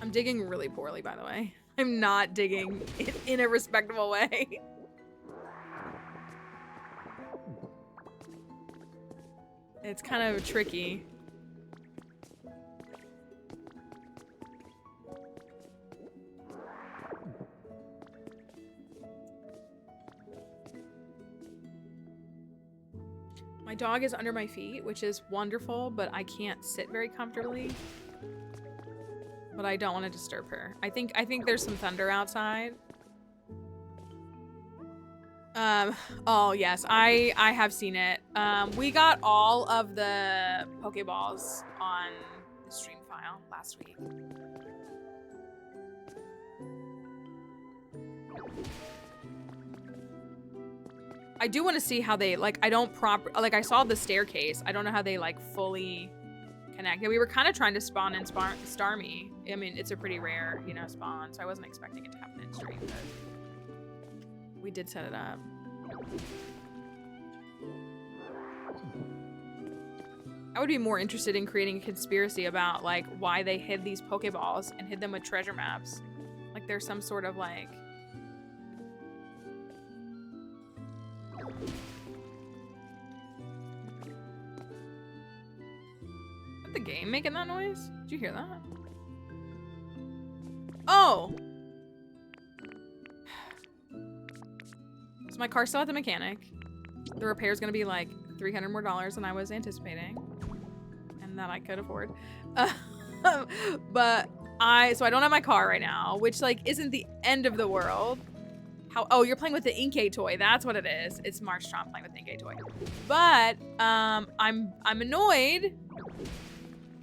I'm digging really poorly, by the way. I'm not digging in a respectable way. It's kind of tricky. My dog is under my feet, which is wonderful, but I can't sit very comfortably. But I don't want to disturb her. I think there's some thunder outside. Oh yes, I have seen it. We got all of the Pokeballs on the stream file last week. I do want to see how they, like, I saw the staircase. I don't know how they, like, fully connect. Yeah, we were kind of trying to spawn in Starmie. I mean, it's a pretty rare, you know, spawn, so I wasn't expecting it to happen in stream, but we did set it up. I would be more interested in creating a conspiracy about, like, why they hid these Pokeballs and hid them with treasure maps. Like, there's some sort of, like... Is the game making that noise? Did you hear that? Oh! So my car's still at the mechanic. The repair's gonna be like $300 more than I was anticipating. And that I could afford. But so I don't have my car right now, which like isn't the end of the world. Oh, you're playing with the Inkay toy. That's what it is. It's Marstrom playing with the Inkay toy. But I'm annoyed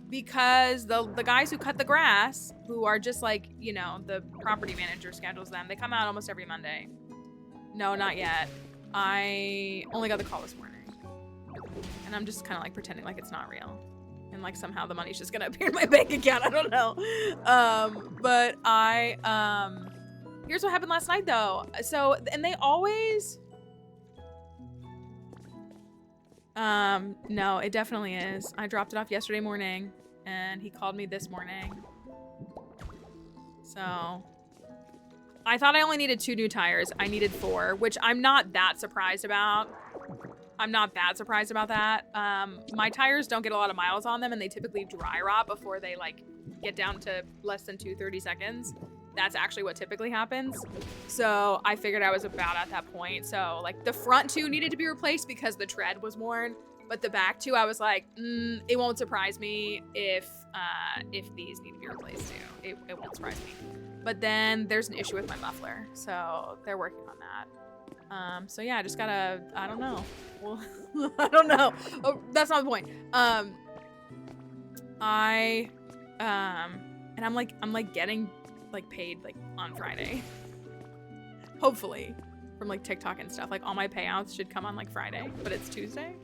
because the guys who cut the grass, who are just like, you know, the property manager schedules them. They come out almost every Monday. No, not yet. I only got the call this morning. And I'm just kind of like pretending like it's not real. And like somehow the money's just gonna appear in my bank account. I don't know. But here's what happened last night though. So, and they always... no, it definitely is. I dropped it off yesterday morning and he called me this morning. So, I thought I only needed 2 new tires. I needed 4, which I'm not that surprised about. I'm not that surprised about that. My tires don't get a lot of miles on them and they typically dry rot before they like get down to less than 230 seconds. That's actually what typically happens. So I figured I was about at that point. So like the front 2 needed to be replaced because the tread was worn, but the back 2, I was like, it won't surprise me if these need to be replaced too. It won't surprise me. But then there's an issue with my muffler, so they're working on that. So yeah, I just gotta, I don't know. Well, I don't know. Oh, that's not the point. And I'm like getting like paid like on Friday. Hopefully. From like TikTok and stuff. Like all my payouts should come on like Friday, but it's Tuesday.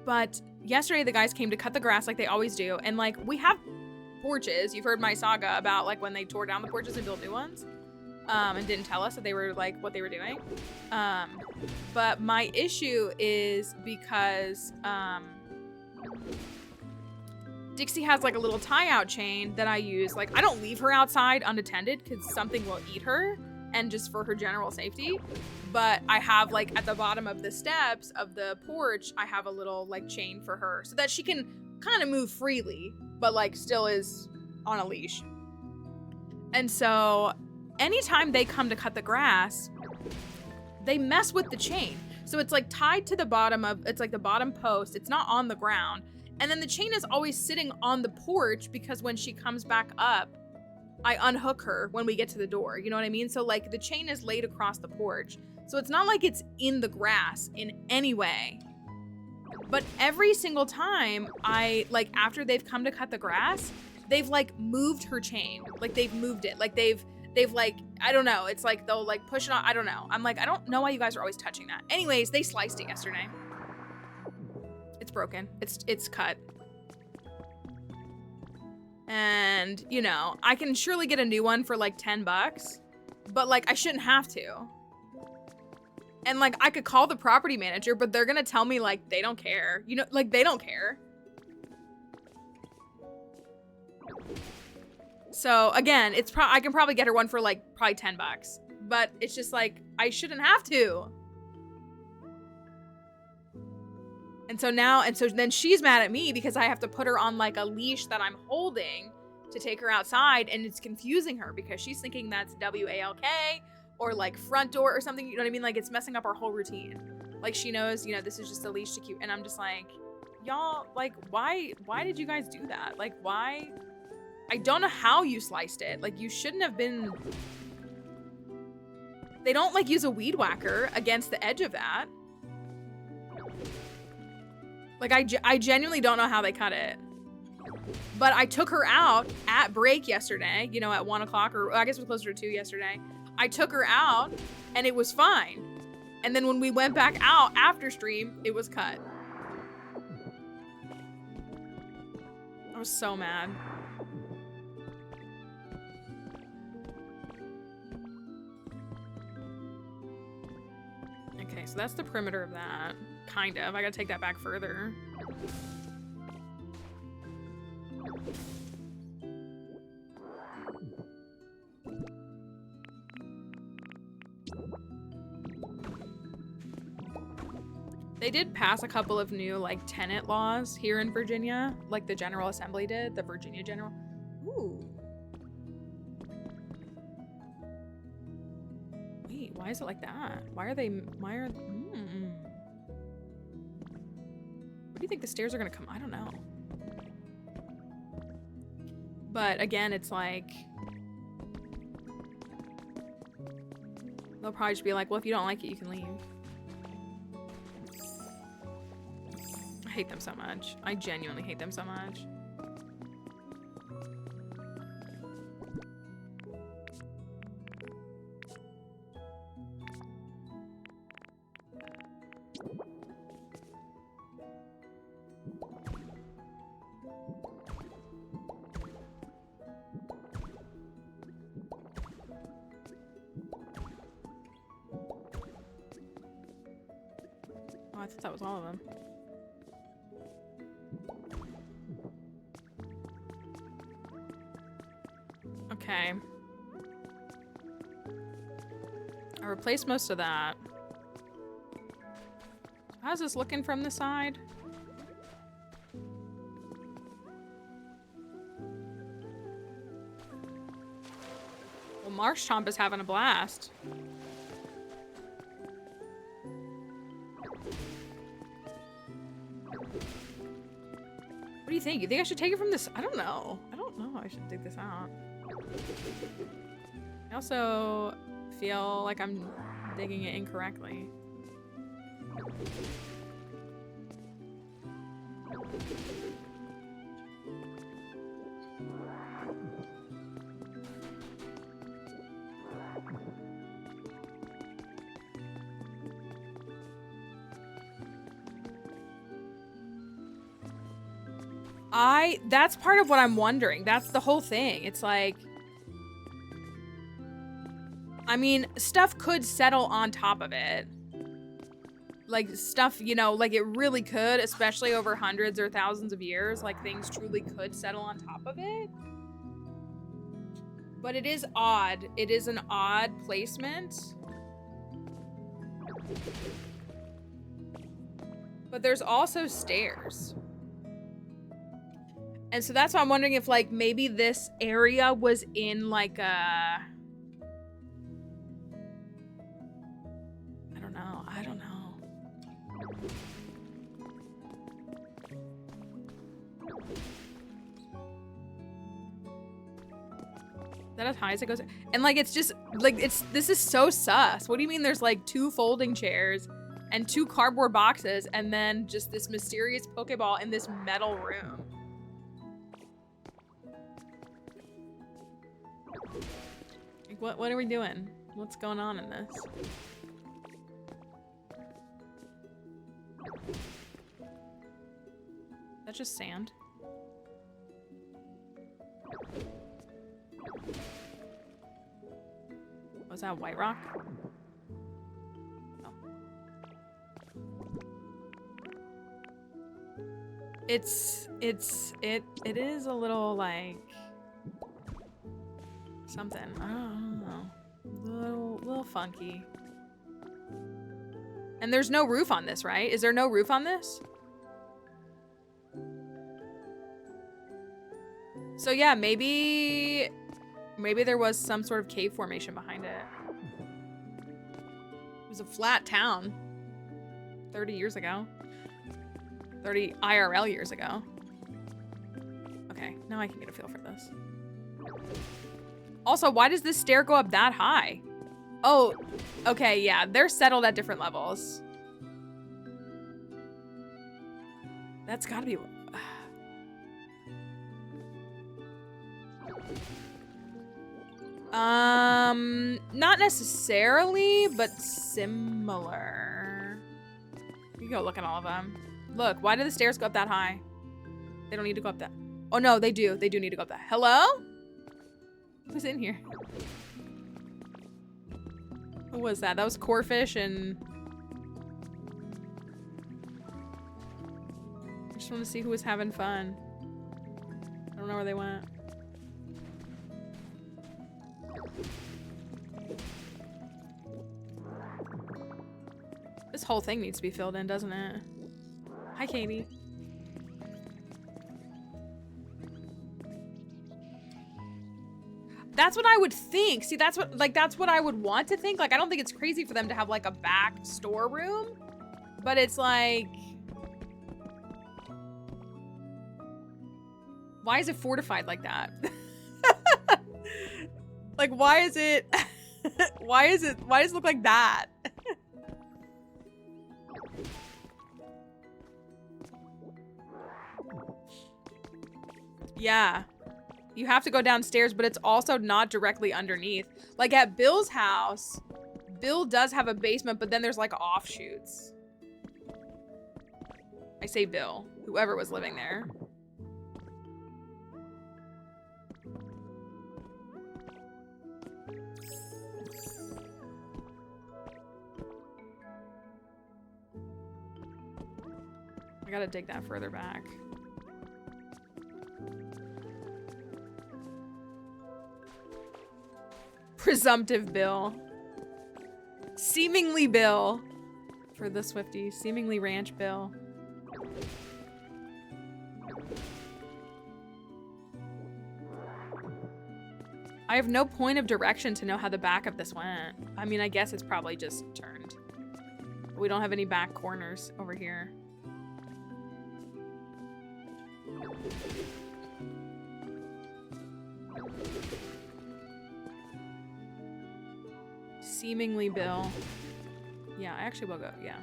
But yesterday the guys came to cut the grass like they always do. And like we have porches. You've heard my saga about like when they tore down the porches and built new ones. And didn't tell us that they were like what they were doing. But my issue is because Dixie has like a little tie-out chain that I use. Like I don't leave her outside unattended because something will eat her and just for her general safety. But I have like at the bottom of the steps of the porch, I have a little like chain for her so that she can kind of move freely, but like still is on a leash. And so anytime they come to cut the grass, they mess with the chain. So it's like tied to the bottom of, it's like the bottom post. It's not on the ground. And then the chain is always sitting on the porch because when she comes back up, I unhook her when we get to the door. You know what I mean? So like the chain is laid across the porch. So it's not like it's in the grass in any way. But every single time like after they've come to cut the grass, they've like moved her chain. Like they've moved it. Like they've like, I don't know. It's like they'll like push it on. I don't know. I'm like, I don't know why you guys are always touching that. Anyways, they sliced it yesterday. It's broken. It's cut. And, you know, I can surely get a new one for like $10, but like I shouldn't have to. And like I could call the property manager, but they're gonna tell me like they don't care. You know, like they don't care. So again, I can probably get her one for like probably $10, but it's just like I shouldn't have to. And so then she's mad at me because I have to put her on like a leash that I'm holding to take her outside, and it's confusing her because she's thinking that's WALK or like front door or something. You know what I mean? Like it's messing up our whole routine. Like she knows, you know, this is just a leash to keep, and I'm just like, y'all, like why did you guys do that? Like why? I don't know how you sliced it. Like you shouldn't have been. They don't like use a weed whacker against the edge of that. Like I genuinely don't know how they cut it. But I took her out at break yesterday, you know, at 1 o'clock, or I guess it was closer to 2 yesterday. I took her out and it was fine. And then when we went back out after stream, it was cut. I was so mad. Okay, so that's the perimeter of that. Kind of. I gotta take that back further. They did pass a couple of new, like, tenant laws here in Virginia. Like the General Assembly did. The Virginia General. Ooh. Wait, why is it like that? Why are... Where do you think the stairs are gonna come? I don't know. But again, it's like... They'll probably just be like, well, if you don't like it, you can leave. I hate them so much. I genuinely hate them so much. Oh, I thought that was all of them. Okay. I replaced most of that. How's this looking from the side? Well, Marsh Chomp is having a blast. What do you think? You think I should take it from this? I don't know. I don't know. I should dig this out. I also feel like I'm digging it incorrectly. That's part of what I'm wondering. That's the whole thing. It's like, I mean, stuff could settle on top of it. Like, stuff, you know, like it really could, especially over hundreds or thousands of years. Like, things truly could settle on top of it. But it is odd. It is an odd placement. But there's also stairs. And so that's why I'm wondering if, like, maybe this area was in, like, a... I don't know. Is that as high as it goes? And, like, it's just, like, this is so sus. What do you mean there's, like, 2 folding chairs and 2 cardboard boxes and then just this mysterious Pokeball in this metal room? Like, what are we doing? What's going on in this? That's just sand. Was that white rock? Oh. It is a little like... something. I don't know. Little funky. And there's no roof on this, right? Is there no roof on this? So yeah, maybe there was some sort of cave formation behind it. It was a flat town 30 years ago. 30 IRL years ago. Okay, now I can get a feel for this. Also, why does this stair go up that high? Oh, okay, yeah, they're settled at different levels. That's gotta be... Not necessarily, but similar. You go look at all of them. Look, why do the stairs go up that high? They don't need to go up that... Oh no, they do. They do need to go up that. Hello? Who's in here? Who was that? That was Corefish and... I just want to see who was having fun. I don't know where they went. This whole thing needs to be filled in, doesn't it? Hi, Katie. That's what I would think. See, that's what I would want to think. Like, I don't think it's crazy for them to have like a back storeroom, but it's like, why is it fortified like that? Like, why is it, why does it look like that? Yeah. You have to go downstairs, but it's also not directly underneath. Like at Bill's house, Bill does have a basement, but then there's like offshoots. I say Bill, whoever was living there. I gotta dig that further back. Presumptive Bill. Seemingly Bill. For the Swifties. Seemingly Ranch Bill. I have no point of direction to know how the back of this went. I mean, I guess it's probably just turned. We don't have any back corners over here. Seemingly Bill. Yeah, I actually will go, yeah.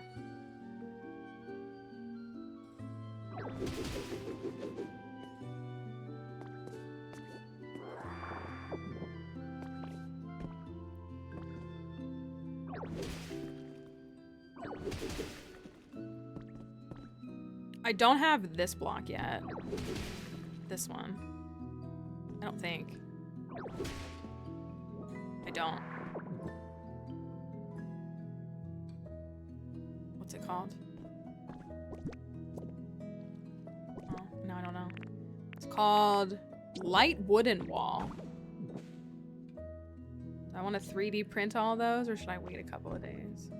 I don't have this block yet. This one. I don't think. I don't. What's it called? Oh, no, I don't know. It's called Light Wooden Wall. Do I want to 3D print all those, or should I wait a couple of days?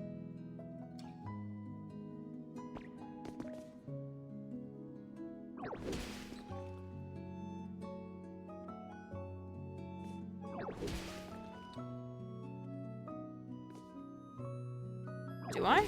Do I?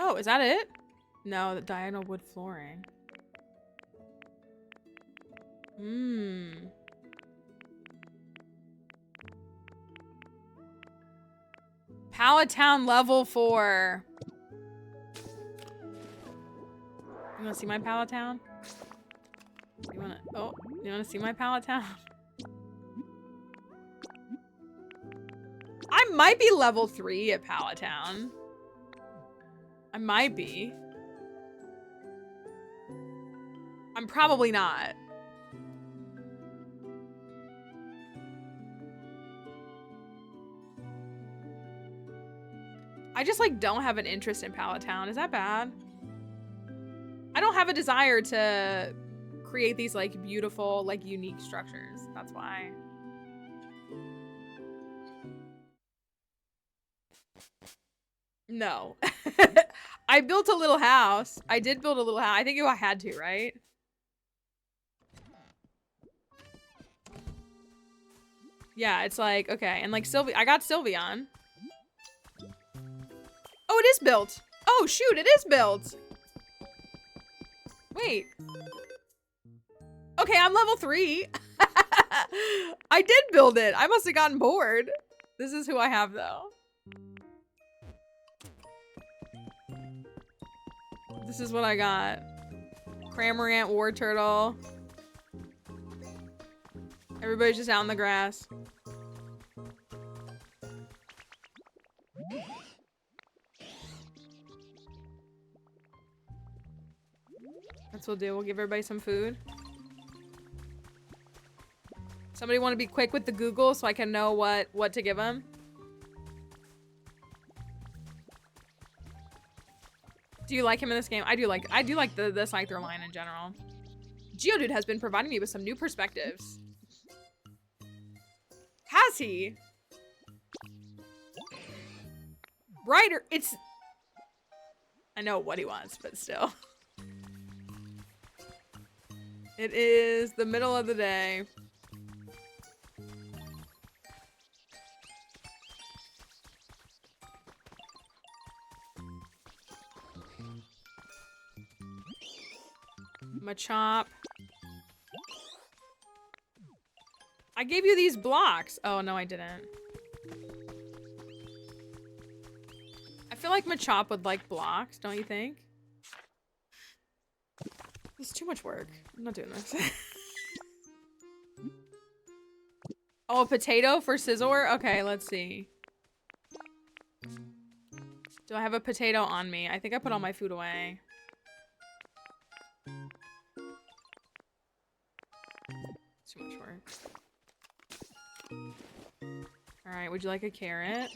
Oh, is that it? No, the diagonal wood flooring. Hmm. Pallet Town level 4. You wanna see my Pallet Town? You wanna see my Pallet Town? I might be level 3 at Pallet Town. I might be. I'm probably not. I just like don't have an interest in Pallet Town. Is that bad? I don't have a desire to create these like beautiful, like unique structures. That's why. No. I built a little house. I did build a little house. I think I had to, right? Yeah, it's like, okay. And like Sylvie, I got Sylveon. Oh, it is built. Oh, shoot, it is built. Wait. Okay, I'm level 3. I did build it. I must have gotten bored. This is who I have, though. This is what I got. Cramorant, War Turtle. Everybody's just out in the grass. That's what we'll do. We'll give everybody some food. Somebody want to be quick with the Google so I can know what to give them? Do you like him in this game? I do like the Scyther line in general. Geodude has been providing me with some new perspectives. Has he? Brighter. It's. I know what he wants, but still. It is the middle of the day. Machop. I gave you these blocks. Oh, no, I didn't. I feel like Machop would like blocks, don't you think? This is too much work. I'm not doing this. Oh, a potato for Scizor? Okay, let's see. Do I have a potato on me? I think I put all my food away. Too much work. Alright, would you like a carrot?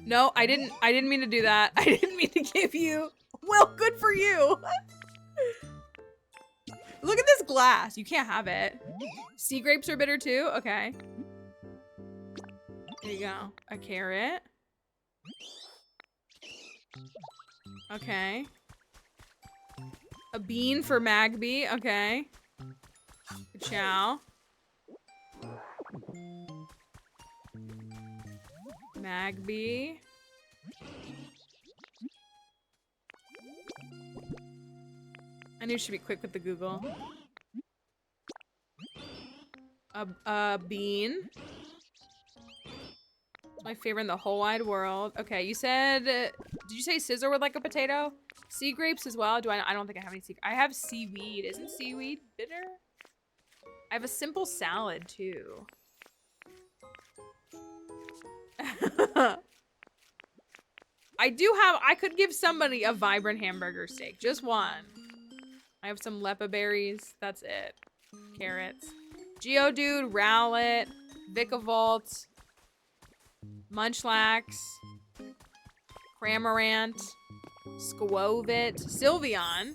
No, I didn't mean to do that. I didn't mean to give you. Well, good for you. Look at this glass. You can't have it. Sea grapes are bitter too? Okay. There you go. A carrot. Okay. A bean for Magby. Okay. Chow. Magby. I knew she'd be quick with the Google. A bean. It's my favorite in the whole wide world. Okay, you said, did you say Scizor would like a potato? Sea grapes as well? I don't think I have any I have seaweed. Isn't seaweed bitter? I have a simple salad too. I could give somebody a vibrant hamburger steak. Just one. I have some lepa berries. That's it. Carrots. Geodude, Rowlet, Vikavolt, Munchlax, Cramorant, Squovit, Sylveon.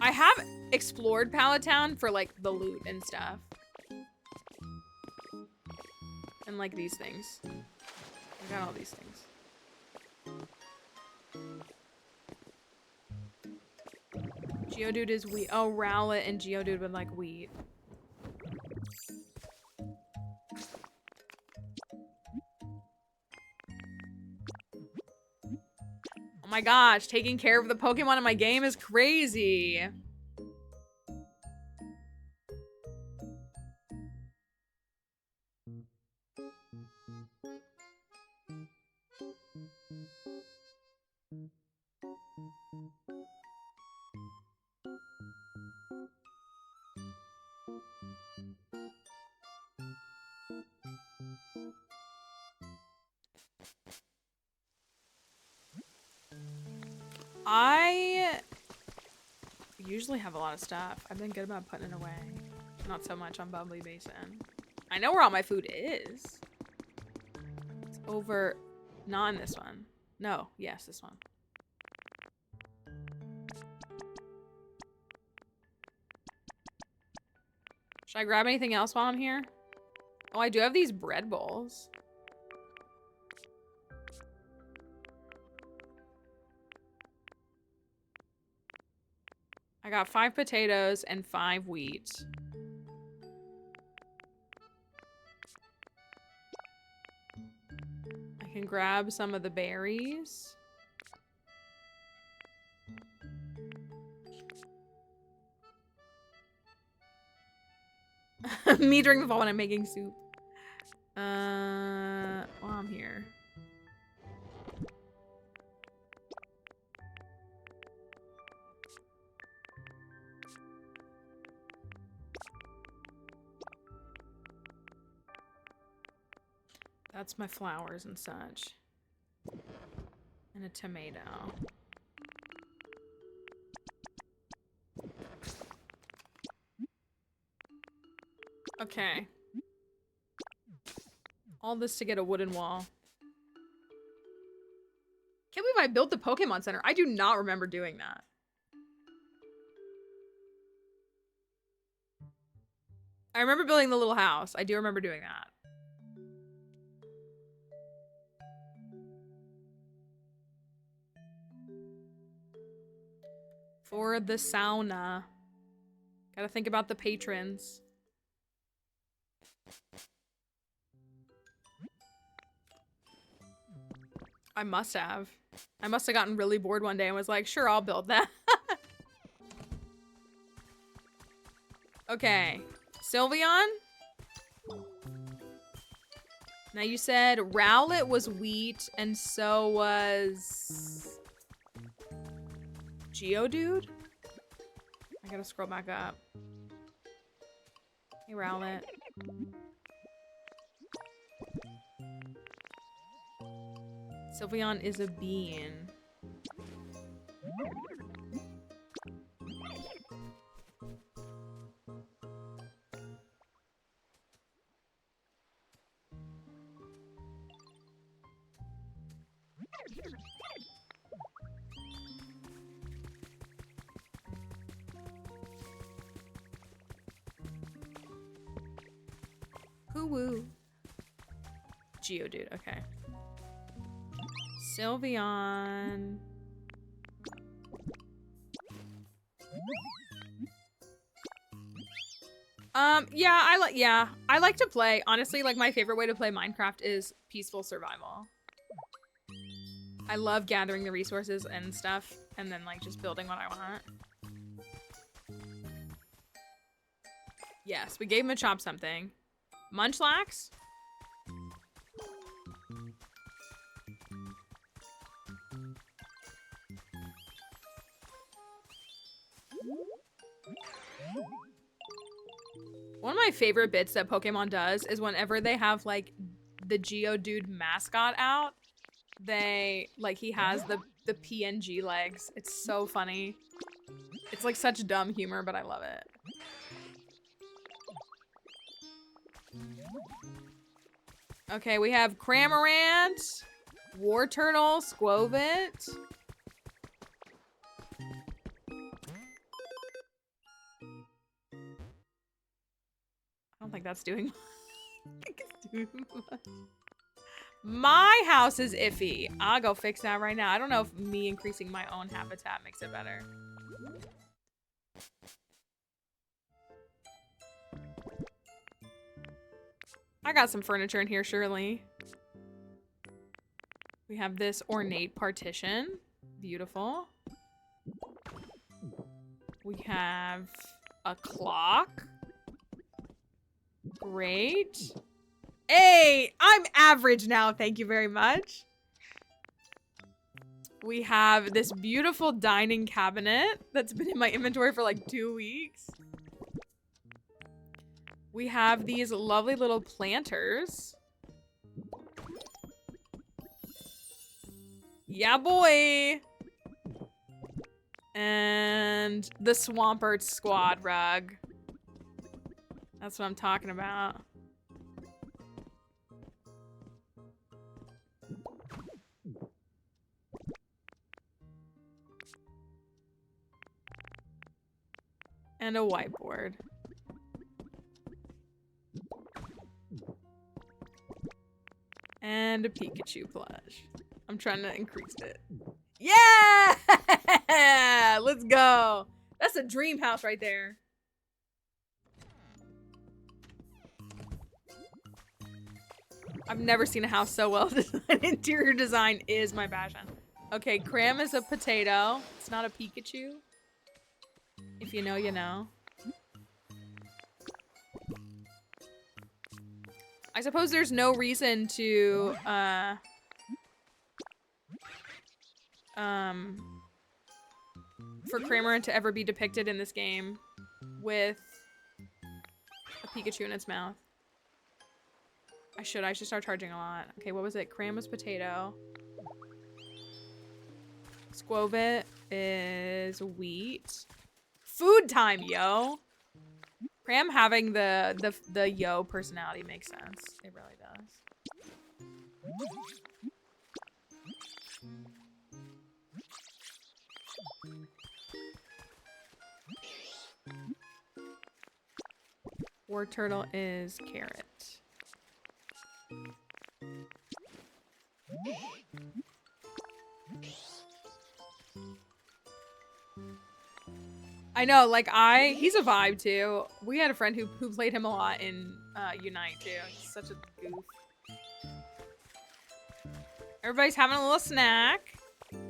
I have explored Pallet Town for like the loot and stuff. And like these things. I got all these things. Geodude is wheat. Oh, Rowlet and Geodude would like wheat. Oh my gosh, taking care of the Pokemon in my game is crazy. I usually have a lot of stuff. I've been good about putting it away. Not so much on Bubbly Basin. I know where all my food is. It's over... Not in this one. No. Yes, this one. Should I grab anything else while I'm here? Oh, I do have these bread bowls. I got 5 potatoes and 5 wheat. I can grab some of the berries. Me during the fall when I'm making soup. While I'm here. That's my flowers and such. And a tomato. Okay. All this to get a wooden wall. Can't believe I built the Pokemon Center. I do not remember doing that. I remember building the little house. I do remember doing that. For the sauna. Gotta think about the patrons. I must have. I must have gotten really bored one day and was like, sure, I'll build that. Okay. Sylveon? Now you said Rowlet was wheat and so was... Geodude? I gotta scroll back up. Hey, Rowlet. Sylveon is a bean. Hoo-woo. Geodude, okay. Sylveon. I like to play. Honestly, like my favorite way to play Minecraft is peaceful survival. I love gathering the resources and stuff and then like just building what I want. Yes, we gave him a chop something. Munchlax? One of my favorite bits that Pokemon does is whenever they have like the Geodude mascot out, they like he has the PNG legs. It's so funny. It's like such dumb humor, but I love it. Okay, we have Cramorant, Wartortle, Squovit. I don't think that's doing much. My house is iffy. I'll go fix that right now. I don't know if me increasing my own habitat makes it better. I got some furniture in here, surely. We have this ornate partition. Beautiful. We have a clock. Great. Hey, I'm average now. Thank you very much. We have this beautiful dining cabinet that's been in my inventory for like 2 weeks. We have these lovely little planters. Yeah, boy. And the Swampert squad rug. That's what I'm talking about. And a whiteboard. And a Pikachu plush. I'm trying to increase it. Yeah! Let's go. That's a dream house right there. I've never seen a house so well designed. Interior design is my passion. Okay, cram is a potato. It's not a Pikachu. If you know, you know. I suppose there's no reason to, for Kramer to ever be depicted in this game with a Pikachu in its mouth. I should start charging a lot. Okay, what was it? Cram was potato. Squovit is wheat. Food time, yo! Cram having the yo personality makes sense. It really does. War turtle is carrot. I know, like he's a vibe too. We had a friend who played him a lot in Unite too. He's such a goof. Everybody's having a little snack.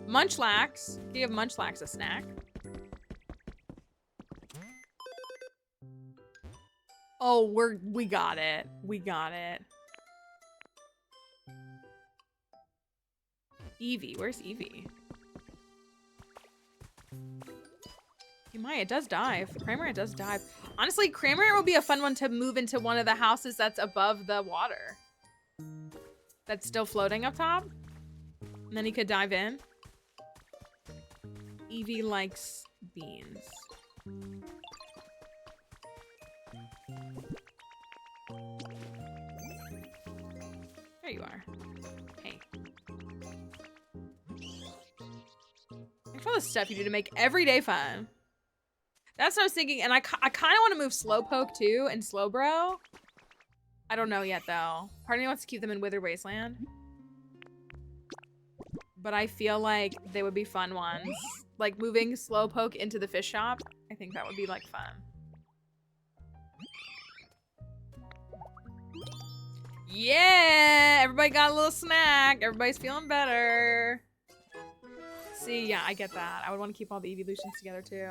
Munchlax. Give Munchlax a snack. Oh, we got it. We got it. Eevee, where's Eevee? Maya, it does dive. Kramer, it does dive. Honestly, Kramer will be a fun one to move into one of the houses that's above the water. That's still floating up top. And then he could dive in. Eevee likes beans. There you are. Hey. Thanks for all the stuff you do to make every day fun. That's what I was thinking, and I kind of want to move Slowpoke too and Slowbro. I don't know yet though. Part of me wants to keep them in Wither Wasteland. But I feel like they would be fun ones. Like moving Slowpoke into the fish shop. I think that would be like fun. Yeah! Everybody got a little snack. Everybody's feeling better. See, yeah, I get that. I would want to keep all the evolutions together too.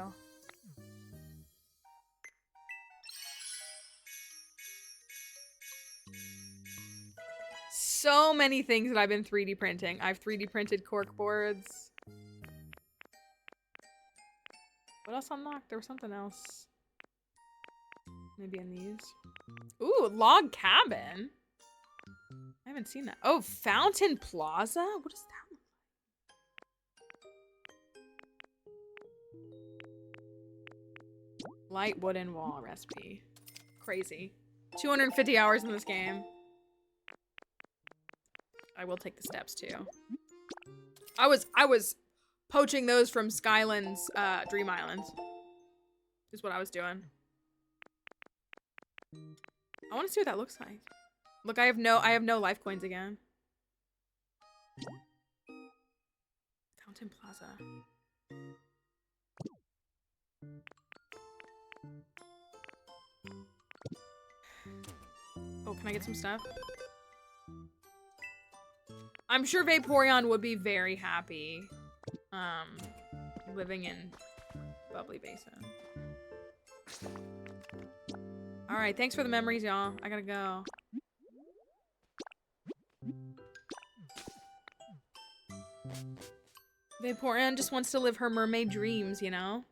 So many things that I've been 3D printing. I've 3D printed cork boards. What else unlocked? There was something else. Maybe in these. Ooh, log cabin. I haven't seen that. Oh, Fountain Plaza? What is that look like? Light wooden wall recipe. Crazy. 250 hours in this game. I will take the steps too. I was poaching those from Skyland's Dream Island. Is what I was doing. I want to see what that looks like. Look, I have no life coins again. Fountain Plaza. Oh, can I get some stuff? I'm sure Vaporeon would be very happy living in Bubbly Basin. Alright, thanks for the memories, y'all. I gotta go. Vaporeon just wants to live her mermaid dreams, you know?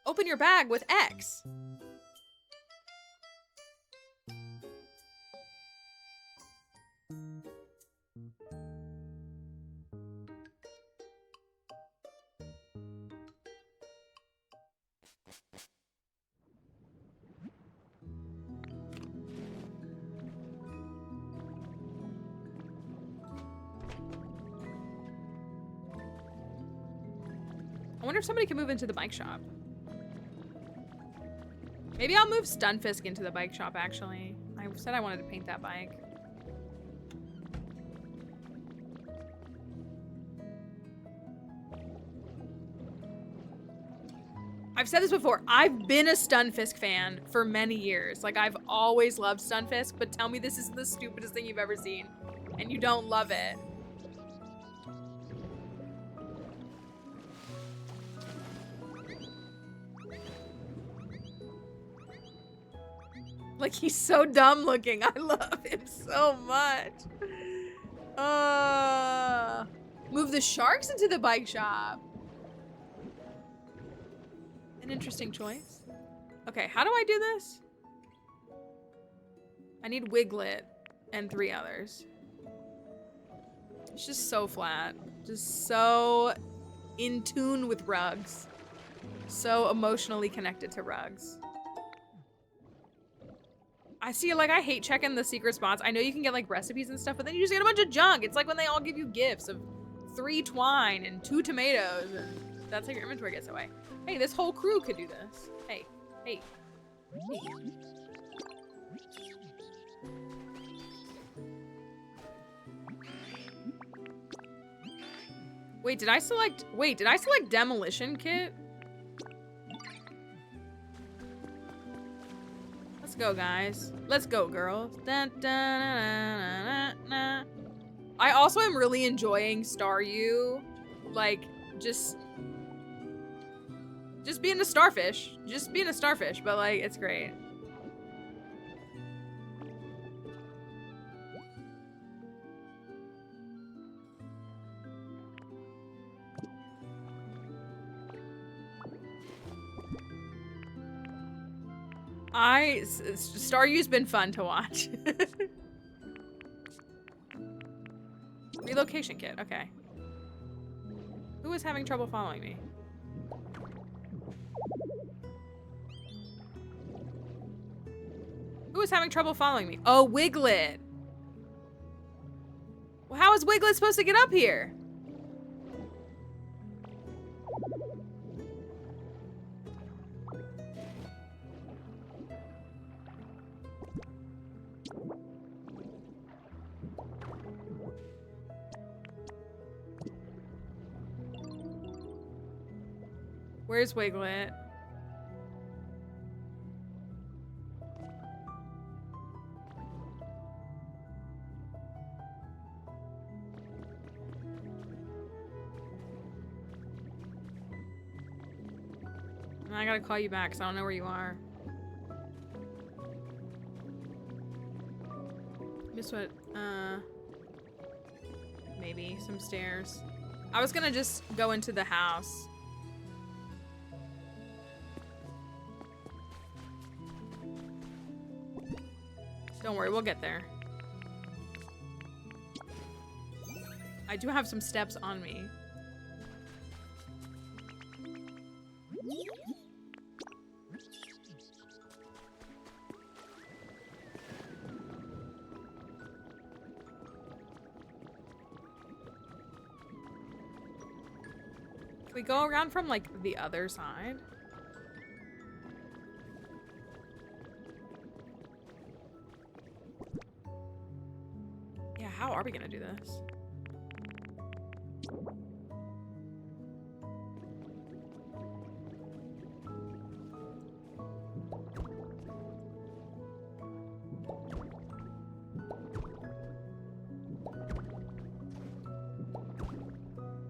Open your bag with X. I wonder if somebody can move into the bike shop. Maybe I'll move Stunfisk into the bike shop, actually. I said I wanted to paint that bike. I've said this before. I've been a Stunfisk fan for many years. Like, I've always loved Stunfisk, but tell me this isn't the stupidest thing you've ever seen, and you don't love it. Like, he's so dumb looking. I love him so much. Move the sharks into the bike shop. An interesting choice. Okay, how do I do this? I need Wiglet and 3 others. It's just so flat. Just so in tune with rugs. So emotionally connected to rugs. I see, like, I hate checking the secret spots. I know you can get, like, recipes and stuff, but then you just get a bunch of junk. It's like when they all give you gifts of 3 twine and 2 tomatoes, and that's how your inventory gets away. Hey, this whole crew could do this. Hey, hey, hey. Wait, did I select demolition kit? Let's go, guys. Let's go, girls. Dun, dun, dun, dun, dun, dun. I also am really enjoying Staryu, like, just being a starfish. Just being a starfish, but, like, it's great. Staryu's been fun to watch. Relocation kit, okay. Who is having trouble following me? Who is having trouble following me? Oh, Wiglet. Well, how is Wiglet supposed to get up here? Where's Wiglet? I gotta call you back because I don't know where you are. Miss what? Maybe some stairs. I was gonna just go into the house. Don't worry, we'll get there. I do have some steps on me. Can we go around from, like, the other side? Yeah, how are we gonna do this?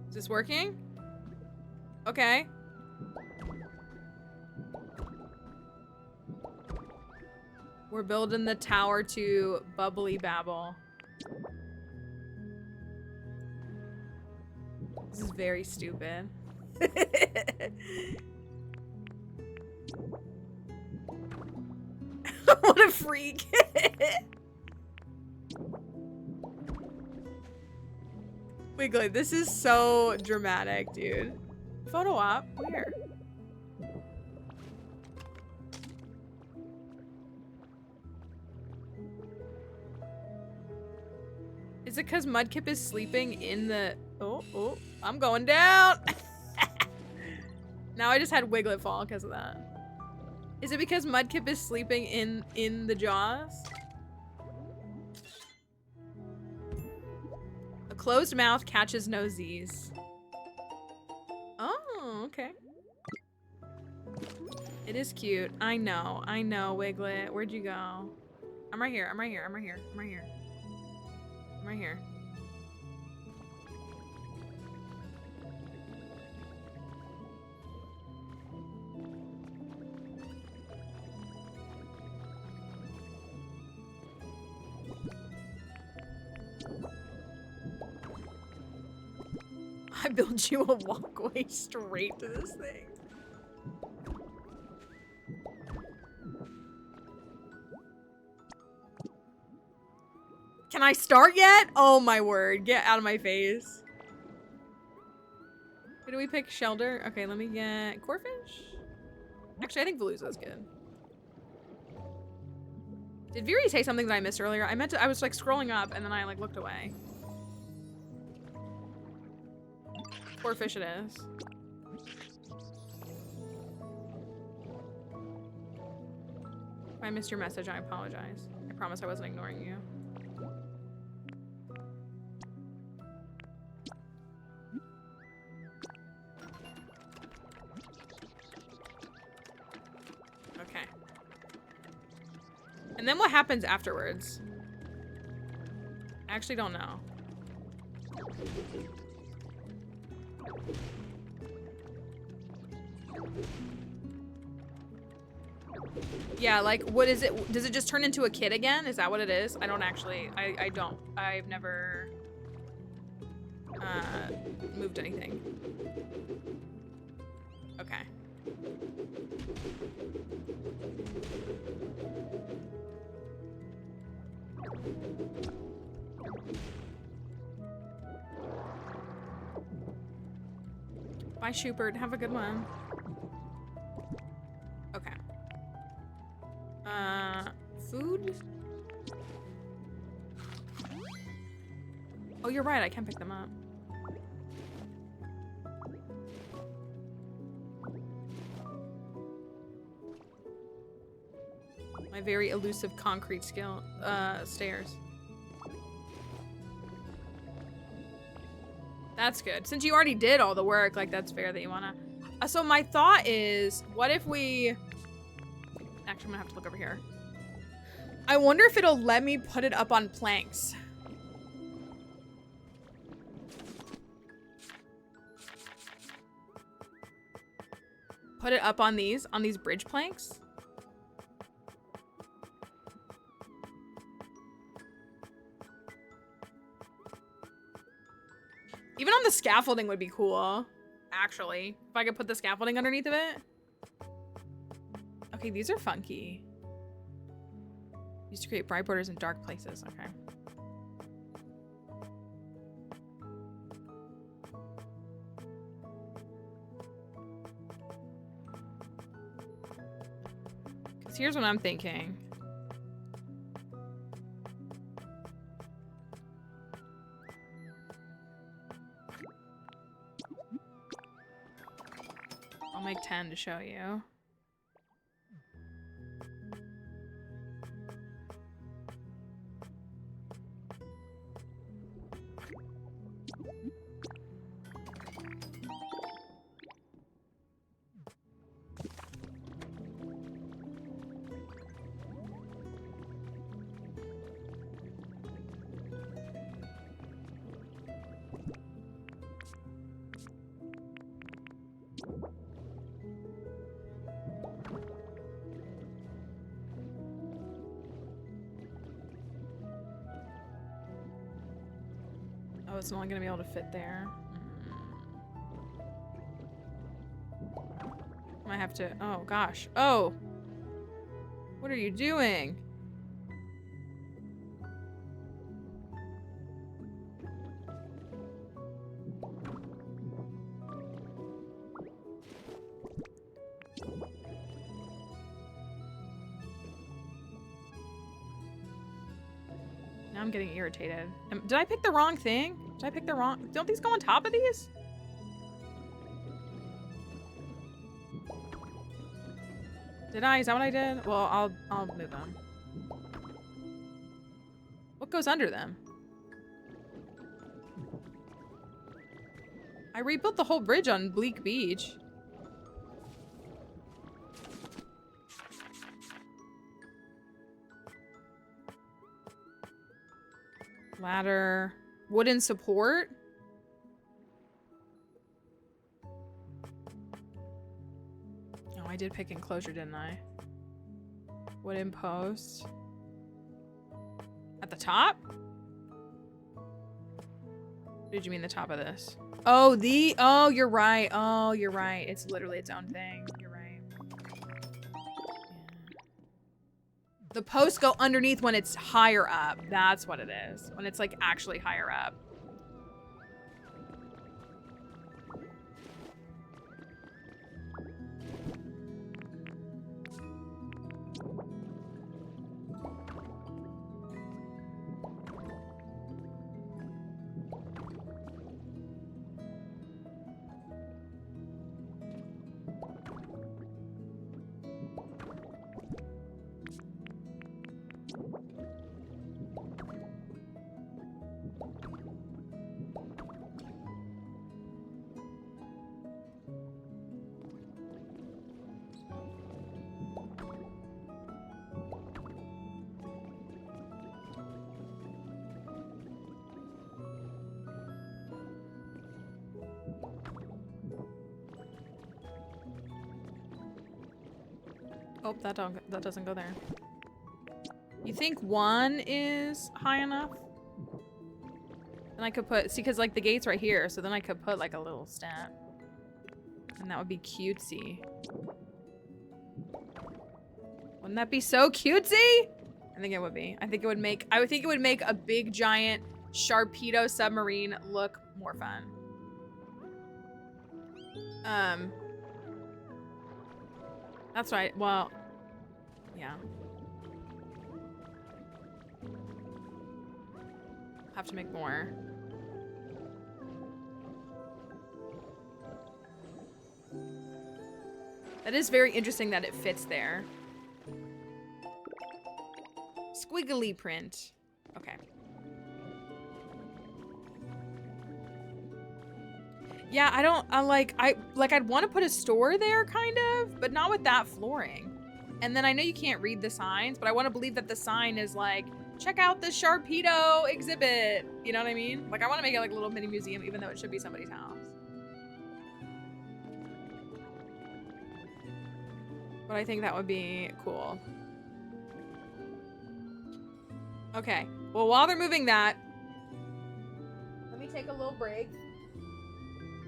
Is this working? Okay. We're building the tower to Bubbly Babble. This is very stupid. What a freak. Wiggly, this is so dramatic, dude. Photo op? Where? Is it because Mudkip is sleeping in the... Oh, I'm going down. Now I just had Wiglet fall because of that. Is it because Mudkip is sleeping in the jaws? A closed mouth catches no Z's. Oh, okay. It is cute. I know, Wiglet. Where'd you go? I'm right here, I'm right here, I'm right here, I'm right here. I'm right here. I built you a walkway straight to this thing. Can I start yet? Oh my word. Get out of my face. Who do we pick? Shelter? Okay, let me get Corefish. Actually, I think Veluza's good. Did Viri say something that I missed earlier? I was like scrolling up and then I like looked away. Corefish it is. If I missed your message, I apologize. I promise I wasn't ignoring you. Okay. And then what happens afterwards? I actually don't know. Yeah, like, what is it? Does it just turn into a kid again? Is that what it is? I don't actually, I don't. I've never moved anything. Okay. Bye, Schubert. Have a good one. Okay. Food? Oh, you're right. I can pick them up. My very elusive concrete skill, stairs. That's good. Since you already did all the work, like, that's fair that you wanna... so my thought is, what if we... Actually, I'm gonna have to look over here. I wonder if it'll let me put it up on planks. Put it up on these bridge planks? Even on the scaffolding would be cool, actually. If I could put the scaffolding underneath of it. Okay, these are funky. Used to create bright borders in dark places. Okay. Because here's what I'm thinking. I'll make 10 to show you. Oh, it's only gonna be able to fit there. I have to, oh gosh. Oh! What are you doing? Now I'm getting irritated. Did I pick the wrong thing? Did I pick the wrong? Don't these go on top of these? Did I? Is that what I did? Well, I'll move them. What goes under them? I rebuilt the whole bridge on Bleak Beach. Ladder. Wooden support? Oh, I did pick enclosure, didn't I? Wooden post. At the top? What did you mean the top of this? Oh, oh, you're right. Oh, you're right. It's literally its own thing. You're right. Yeah. The posts go underneath when it's higher up. That's what it is. When it's like actually higher up. Oh, that doesn't go there. You think one is high enough? Then I could put, see, because like the gate's right here, so then I could put like a little stat. And that would be cutesy. Wouldn't that be so cutesy? I think it would be. I think it would make a big giant Sharpedo submarine look more fun. That's right. Well, yeah. Have to make more. That is very interesting that it fits there. Squiggly print. Okay. Yeah, I'd want to put a store there, kind of, but not with that flooring. And then I know you can't read the signs, but I want to believe that the sign is like, check out the Sharpedo exhibit. You know what I mean? Like, I want to make it like a little mini museum, even though it should be somebody's house. But I think that would be cool. Okay, well, while they're moving that, let me take a little break.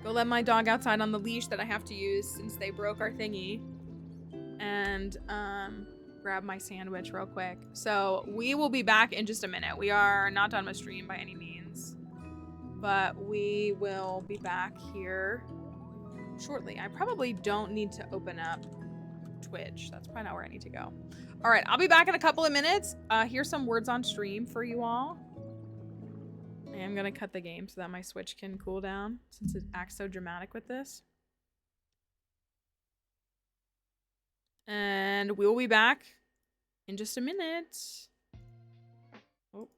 Go let my dog outside on the leash that I have to use since they broke our thingy. And grab my sandwich real quick. So we will be back in just a minute. We are not done with stream by any means. But we will be back here shortly. I probably don't need to open up Twitch. That's probably not where I need to go. All right, I'll be back in a couple of minutes. Here's some words on stream for you all. I am gonna cut the game so that my Switch can cool down since it acts so dramatic with this. And we will be back in just a minute. Oh.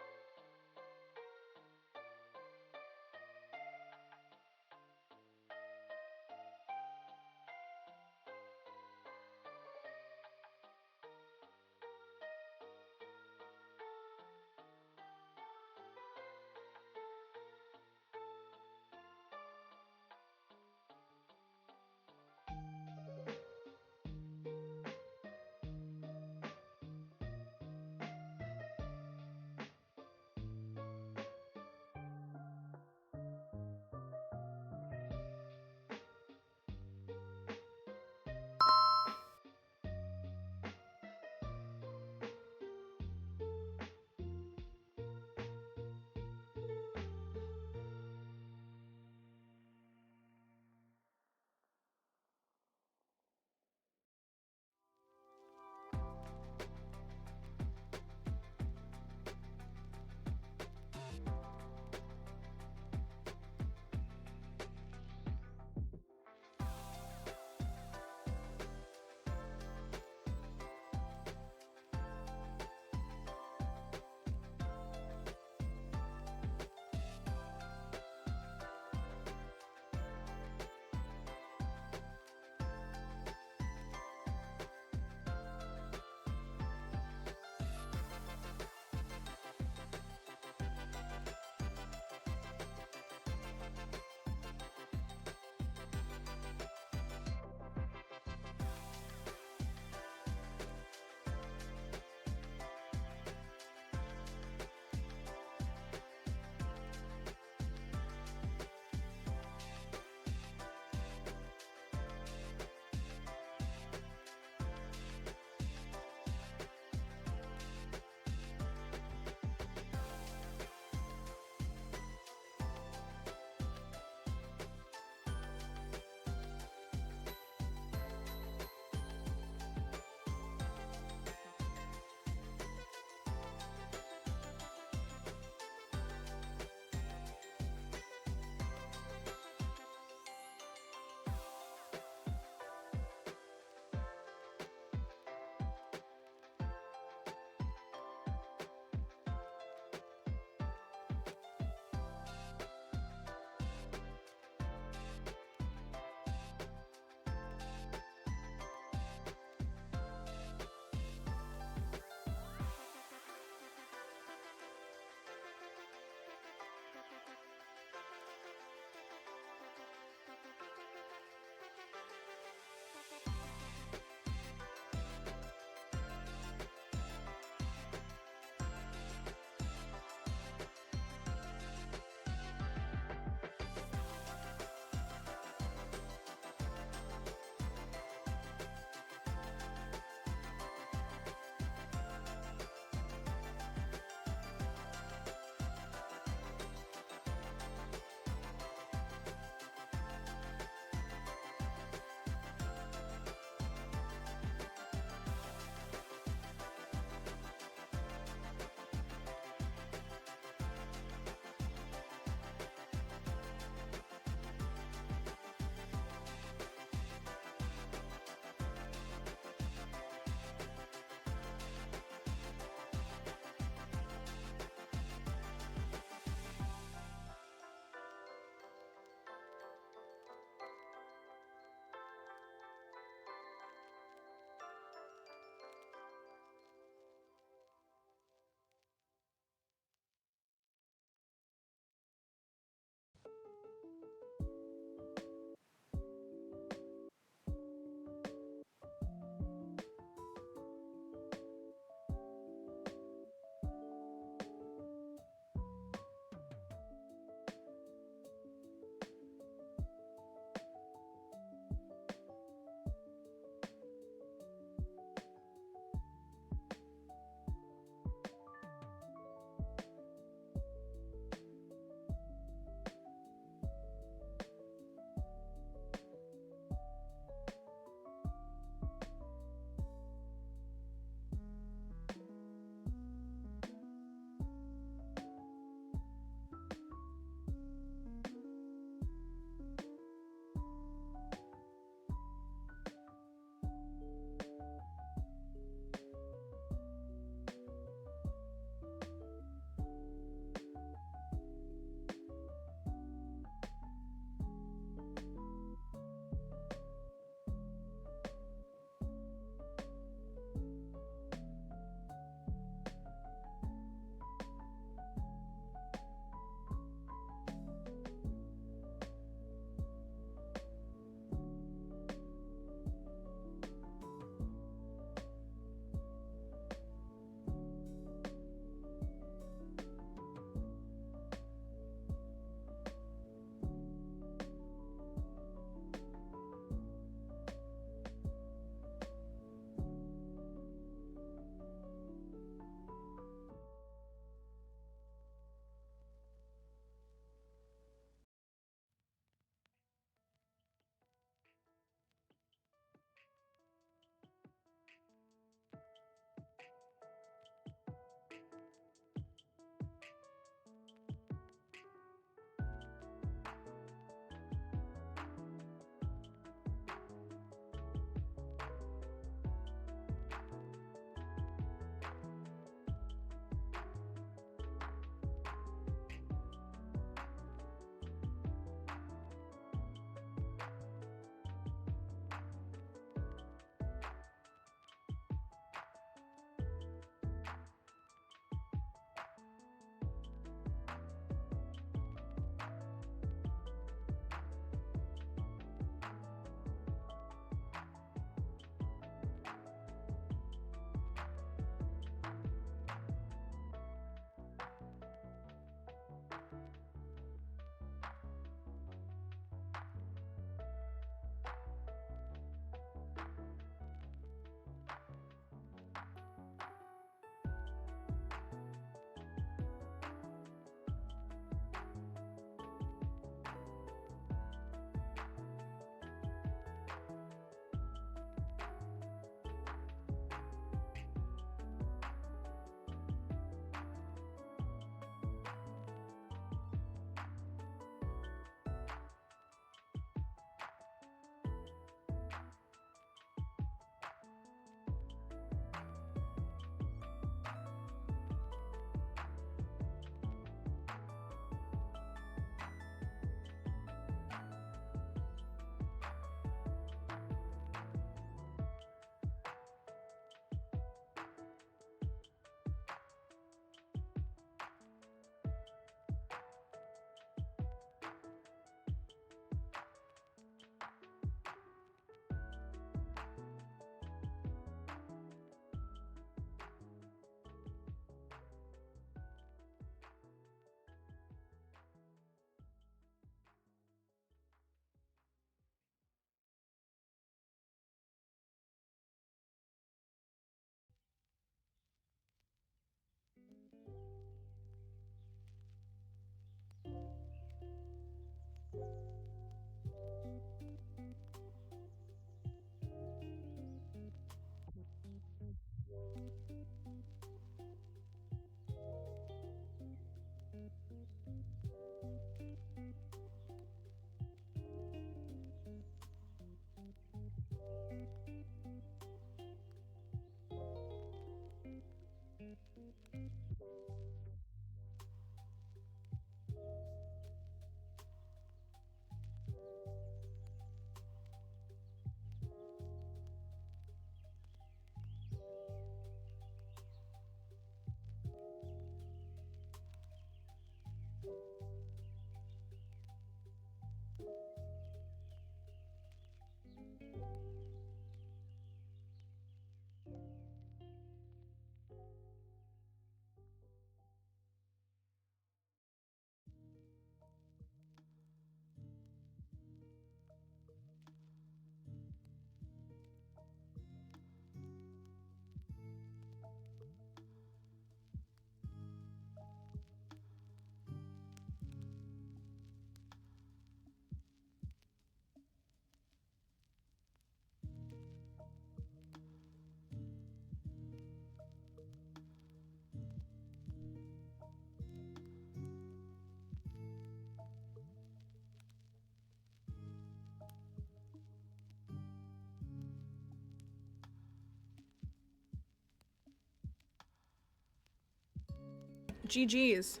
GG's.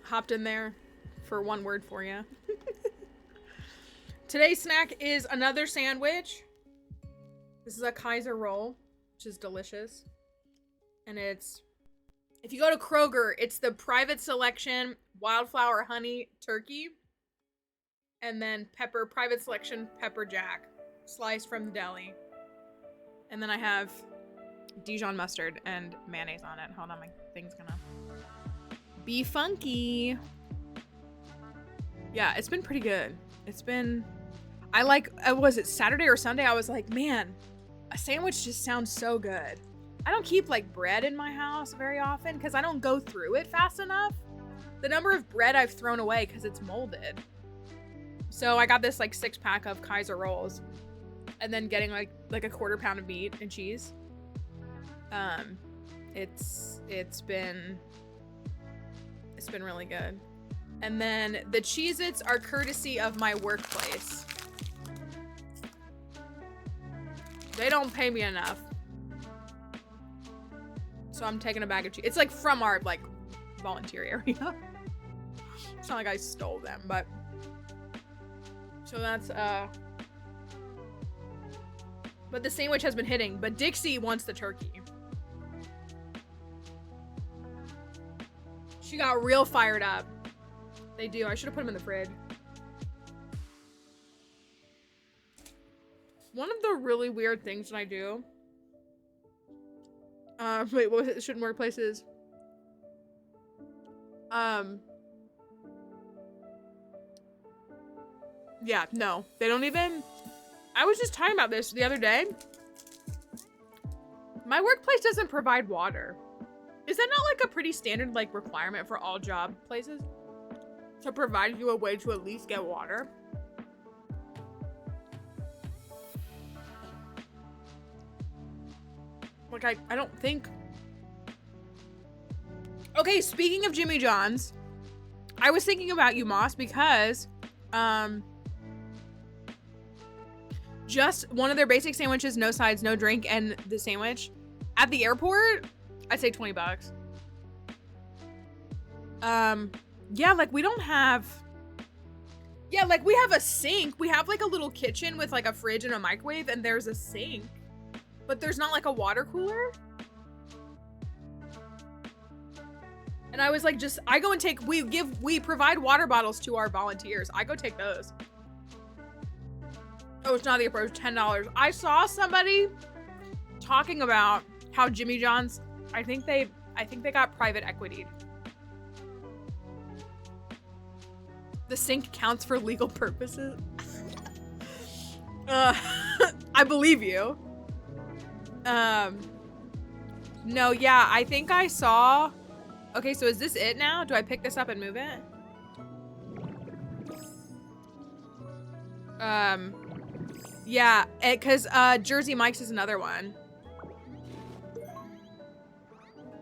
Hopped in there for one word for you. Today's snack is another sandwich. This is a Kaiser roll, which is delicious. And it's, if you go to Kroger, it's the private selection wildflower honey turkey. And then private selection pepper jack, sliced from the deli. And then I have Dijon mustard and mayonnaise on it. Hold on, my thing's gonna be funky. Yeah, it's been pretty good. It's been, was it Saturday or Sunday? I was like, man, a sandwich just sounds so good. I don't keep like bread in my house very often because I don't go through it fast enough. The number of bread I've thrown away because it's molded. So I got this like 6-pack of Kaiser rolls and then getting like a quarter pound of meat and cheese. It's been really good. And then the Cheez-Its are courtesy of my workplace. They don't pay me enough. So I'm taking a bag of cheese. It's like from our like volunteer area. It's not like I stole them, but so that's but the sandwich has been hitting, but Dixie wants the turkey. She got real fired up. They do. I should have put them in the fridge. One of the really weird things that I do. Wait, what was it? Shouldn't workplaces. Yeah, no. They don't even. I was just talking about this the other day. My workplace doesn't provide water. Is that not like a pretty standard like requirement for all job places? To provide you a way to at least get water? Like I don't think. Okay, speaking of Jimmy John's, I was thinking about you, Moss, because just one of their basic sandwiches, no sides, no drink, and the sandwich at the airport, I'd say $20. Yeah, like we don't have. Yeah, like we have a sink. We have like a little kitchen with like a fridge and a microwave, and there's a sink. But there's not like a water cooler. And I was like, I go and take, we provide water bottles to our volunteers. I go take those. Oh, it's not the approach, $10. I saw somebody talking about how Jimmy John's, I think they got private equity. The sink counts for legal purposes. I believe you. No, yeah, I think I saw. Okay, so is this it now? Do I pick this up and move it? Yeah, because Jersey Mike's is another one.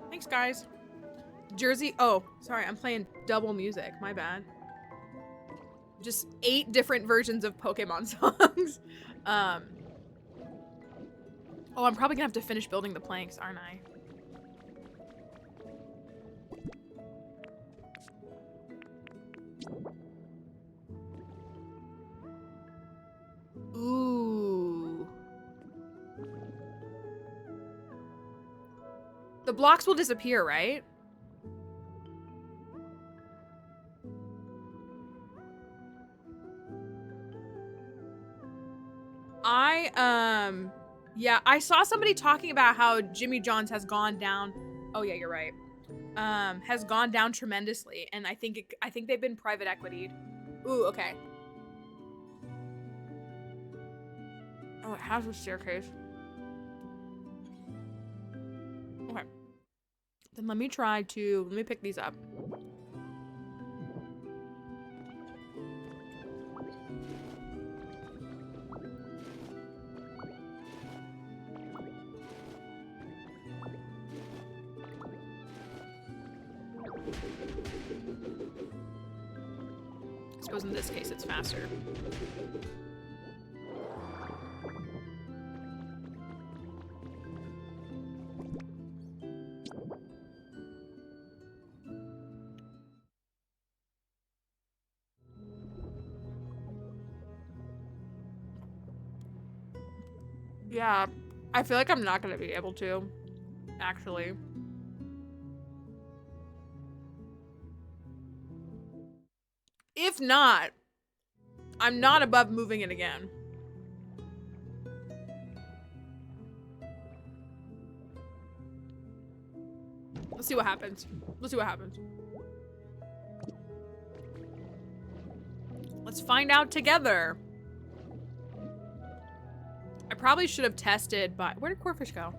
Thanks, guys. Oh, sorry, I'm playing double music. My bad. Just 8 different versions of Pokemon songs. Oh, I'm probably gonna have to finish building the planks, aren't I? Ooh. The blocks will disappear, right? Yeah, I saw somebody talking about how Jimmy John's has gone down. Oh yeah, you're right. Has gone down tremendously, and I think they've been private equitied. Ooh, okay. Oh, it has a staircase. Okay. Then let me pick these up. I suppose in this case it's faster. Yeah, I feel like I'm not gonna be able to, actually. If not, I'm not above moving it again. Let's see what happens. Let's see what happens. Let's find out together. I probably should have tested, but where did Corfish go?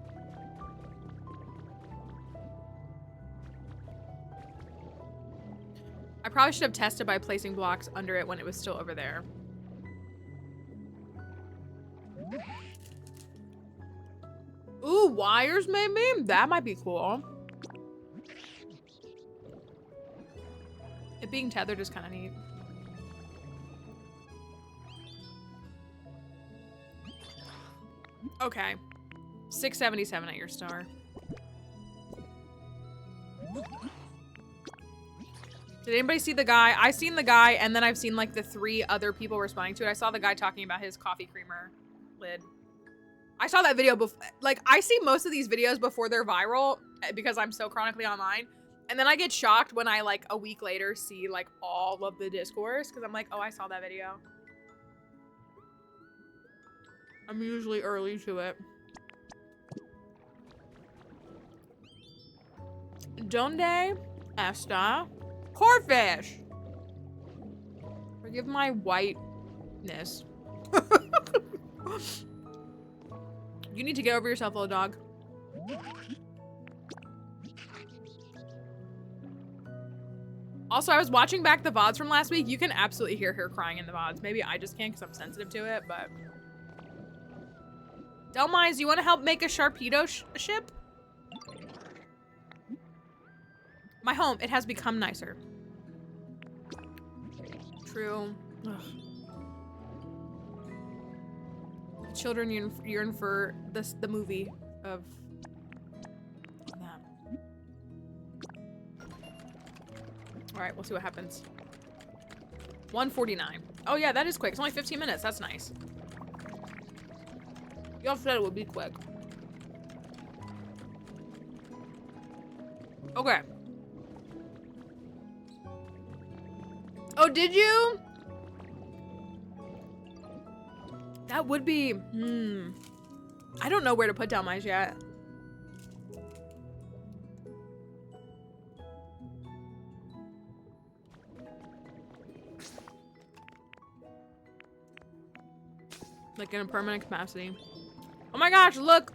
I probably should have tested by placing blocks under it when it was still over there. Ooh, wires maybe? That might be cool. It being tethered is kind of neat. Okay. 677 at your star. Did anybody see the guy? I seen the guy, and then I've seen like the 3 other people responding to it. I saw the guy talking about his coffee creamer lid. I saw that video before. Like, I see most of these videos before they're viral because I'm so chronically online. And then I get shocked when I, like, a week later see, like, all of the discourse. Because I'm like, oh, I saw that video. I'm usually early to it. Donde esta Corfish? Forgive my whiteness. You need to get over yourself, little dog. Also, I was watching back the VODs from last week. You can absolutely hear her crying in the VODs. Maybe I just can't because I'm sensitive to it, but... Delmise, you want to help make a Sharpedo ship? My home, it has become nicer. True. Ugh. Children yearn for the movie of that. All right, we'll see what happens. 1:49. Oh yeah, that is quick. It's only 15 minutes. That's nice. Y'all said it would be quick. Okay. Oh, did you? That would be, I don't know where to put down mine yet. Like in a permanent capacity. Oh my gosh, look!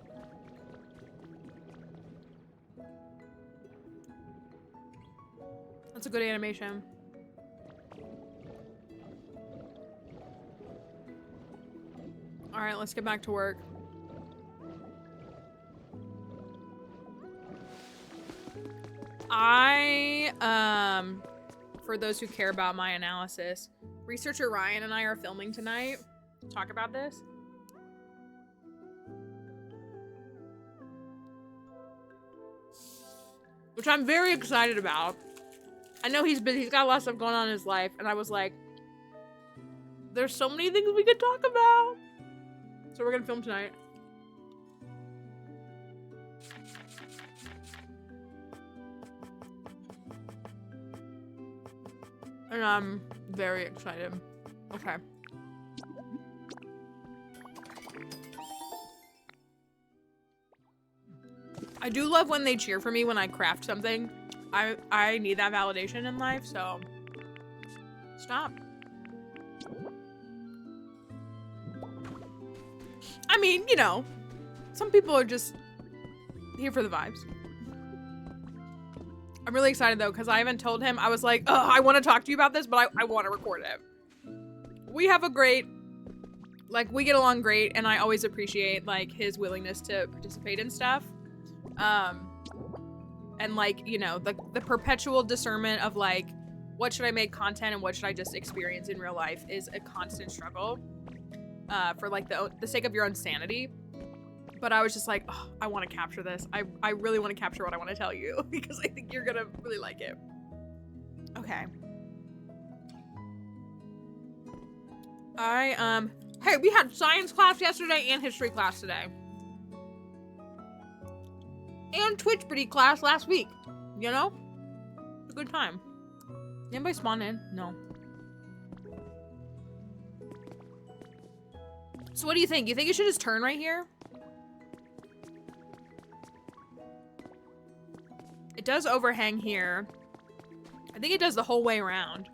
That's a good animation. All right, let's get back to work. For those who care about my analysis, researcher Ryan and I are filming tonight to talk about this. Which I'm very excited about. I know he's got a lot of stuff going on in his life, and I was like, there's so many things we could talk about. So we're gonna film tonight. And I'm very excited. Okay. I do love when they cheer for me when I craft something. I need that validation in life, so stop. I mean, you know, some people are just here for the vibes. I'm really excited though, because I haven't told him. I was like, oh, I want to talk to you about this, but I want to record it. We have a great, like, we get along great, and I always appreciate, like, his willingness to participate in stuff. And, like, you know, the perpetual discernment of, like, what should I make content and what should I just experience in real life is a constant struggle. For like the sake of your own sanity. But I was just like, oh, I want to capture this. I really want to capture what I want to tell you because I think you're gonna really like it. Okay. Hey, we had science class yesterday and history class today. And Twitch Pretty class last week. You know? It's a good time. Anybody spawn in? No. So what do you think? You think you should just turn right here? It does overhang here. I think it does the whole way around.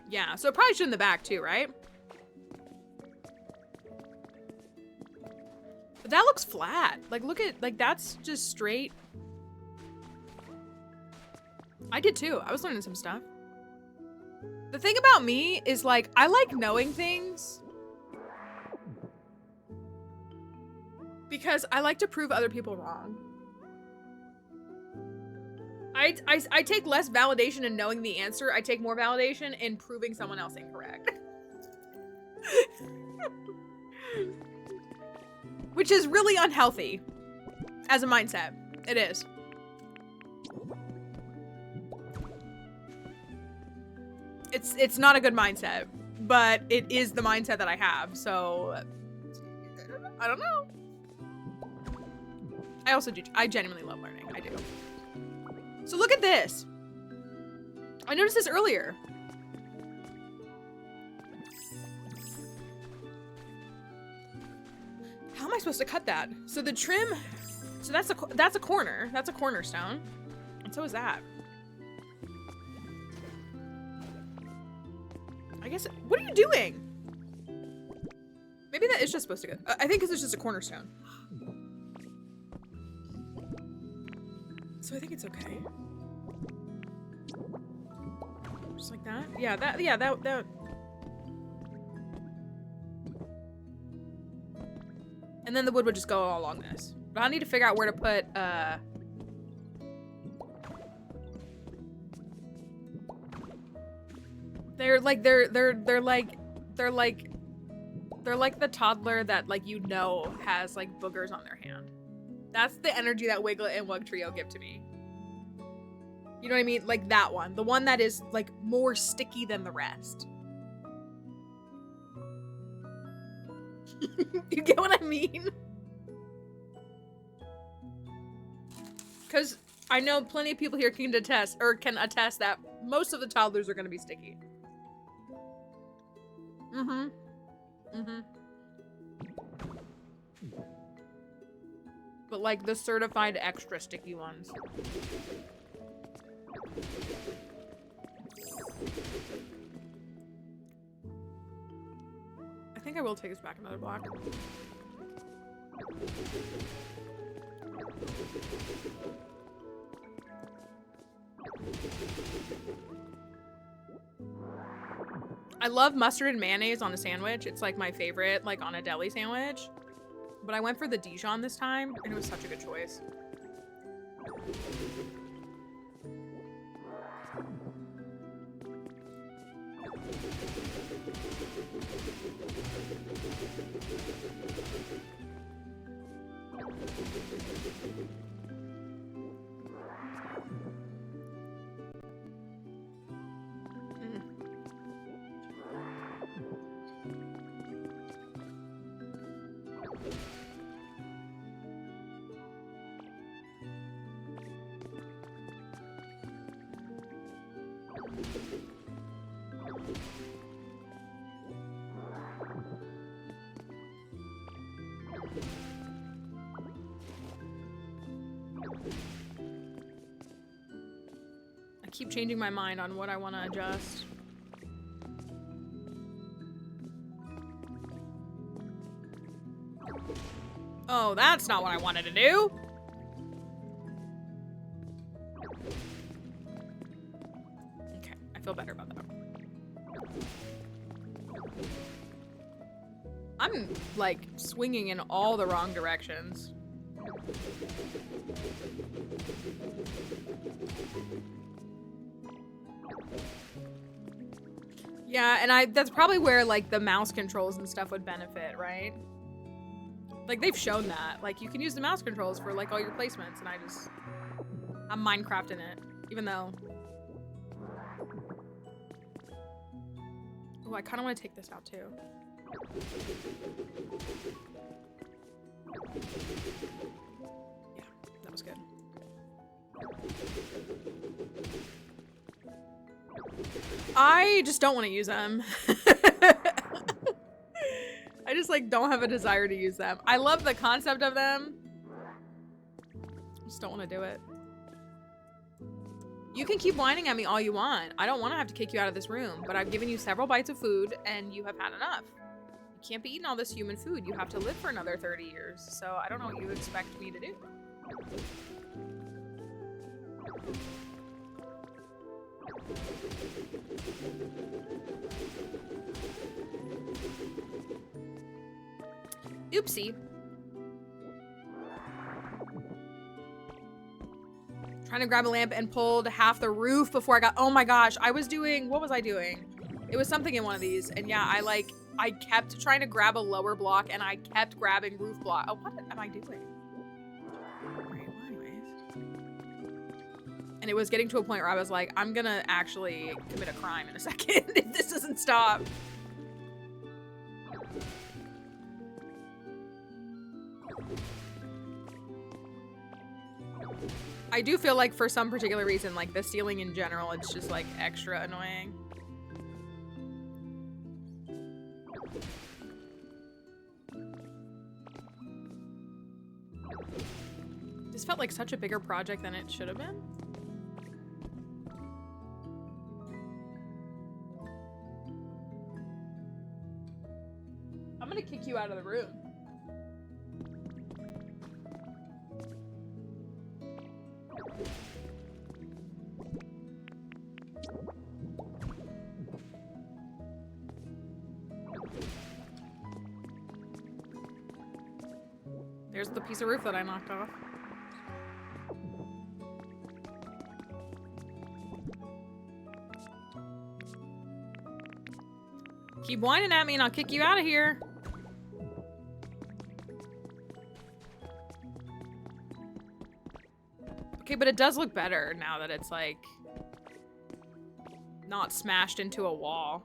Yeah, so it probably should in the back too, right? But that looks flat. Like, look at, like, that's just straight. I did too. I was learning some stuff. The thing about me is, like, I like knowing things because I like to prove other people wrong. I take less validation in knowing the answer. I take more validation in proving someone else incorrect. Which is really unhealthy as a mindset. It is. It's not a good mindset, but it is the mindset that I have, so I don't know. I also do, I genuinely love learning, I do. So look at this. I noticed this earlier. How am I supposed to cut that? So the trim, so that's a corner. That's a cornerstone. And so is that. I guess, what are you doing? Maybe that is just supposed to go. I think because it's just a cornerstone. So I think it's okay. Just like that? Yeah, that. And then the wood would just go all along this. But I need to figure out where to put, they're like the toddler that, like, you know has, like, boogers on their hand. That's the energy that Wiglet and Wug Trio give to me. You know what I mean? Like that one. The one that is, like, more sticky than the rest. You get what I mean? Because I know plenty of people here can attest that most of the toddlers are going to be sticky. But, like, the certified extra sticky ones. I think I will take us back another block. I love mustard and mayonnaise on a sandwich. It's, like, my favorite, like, on a deli sandwich. But I went for the Dijon this time, and it was such a good choice. I keep changing my mind on what I want to adjust. Oh, that's not what I wanted to do. Okay, I feel better about that. I'm, like, swinging in all the wrong directions. Yeah, and that's probably where, like, the mouse controls and stuff would benefit, right? Like, they've shown that. Like, you can use the mouse controls for, like, all your placements, and I'm Minecrafting it, even though... Oh, I kind of want to take this out too. Yeah, that was good. I just don't want to use them. I just like don't have a desire to use them. I love the concept of them. I just don't want to do it. You can keep whining at me all you want. I don't want to have to kick you out of this room, but I've given you several bites of food and you have had enough. You can't be eating all this human food. You have to live for another 30 years. So I don't know what you expect me to do. Oopsie. Trying to grab a lamp and pulled half the roof before I got— oh my gosh, I was doing— what was I doing? It was something in one of these, and yeah, I kept trying to grab a lower block and I kept grabbing roof block. Oh, what am I doing? Alright, well anyways. And it was getting to a point where I was like, I'm gonna actually commit a crime in a second if this doesn't stop. I do feel like for some particular reason, like the ceiling in general, it's just like extra annoying. This felt like such a bigger project than it should have been. I'm gonna kick you out of the room. There's the piece of roof that I knocked off. Keep whining at me and I'll kick you out of here. Okay, but it does look better now that it's like not smashed into a wall.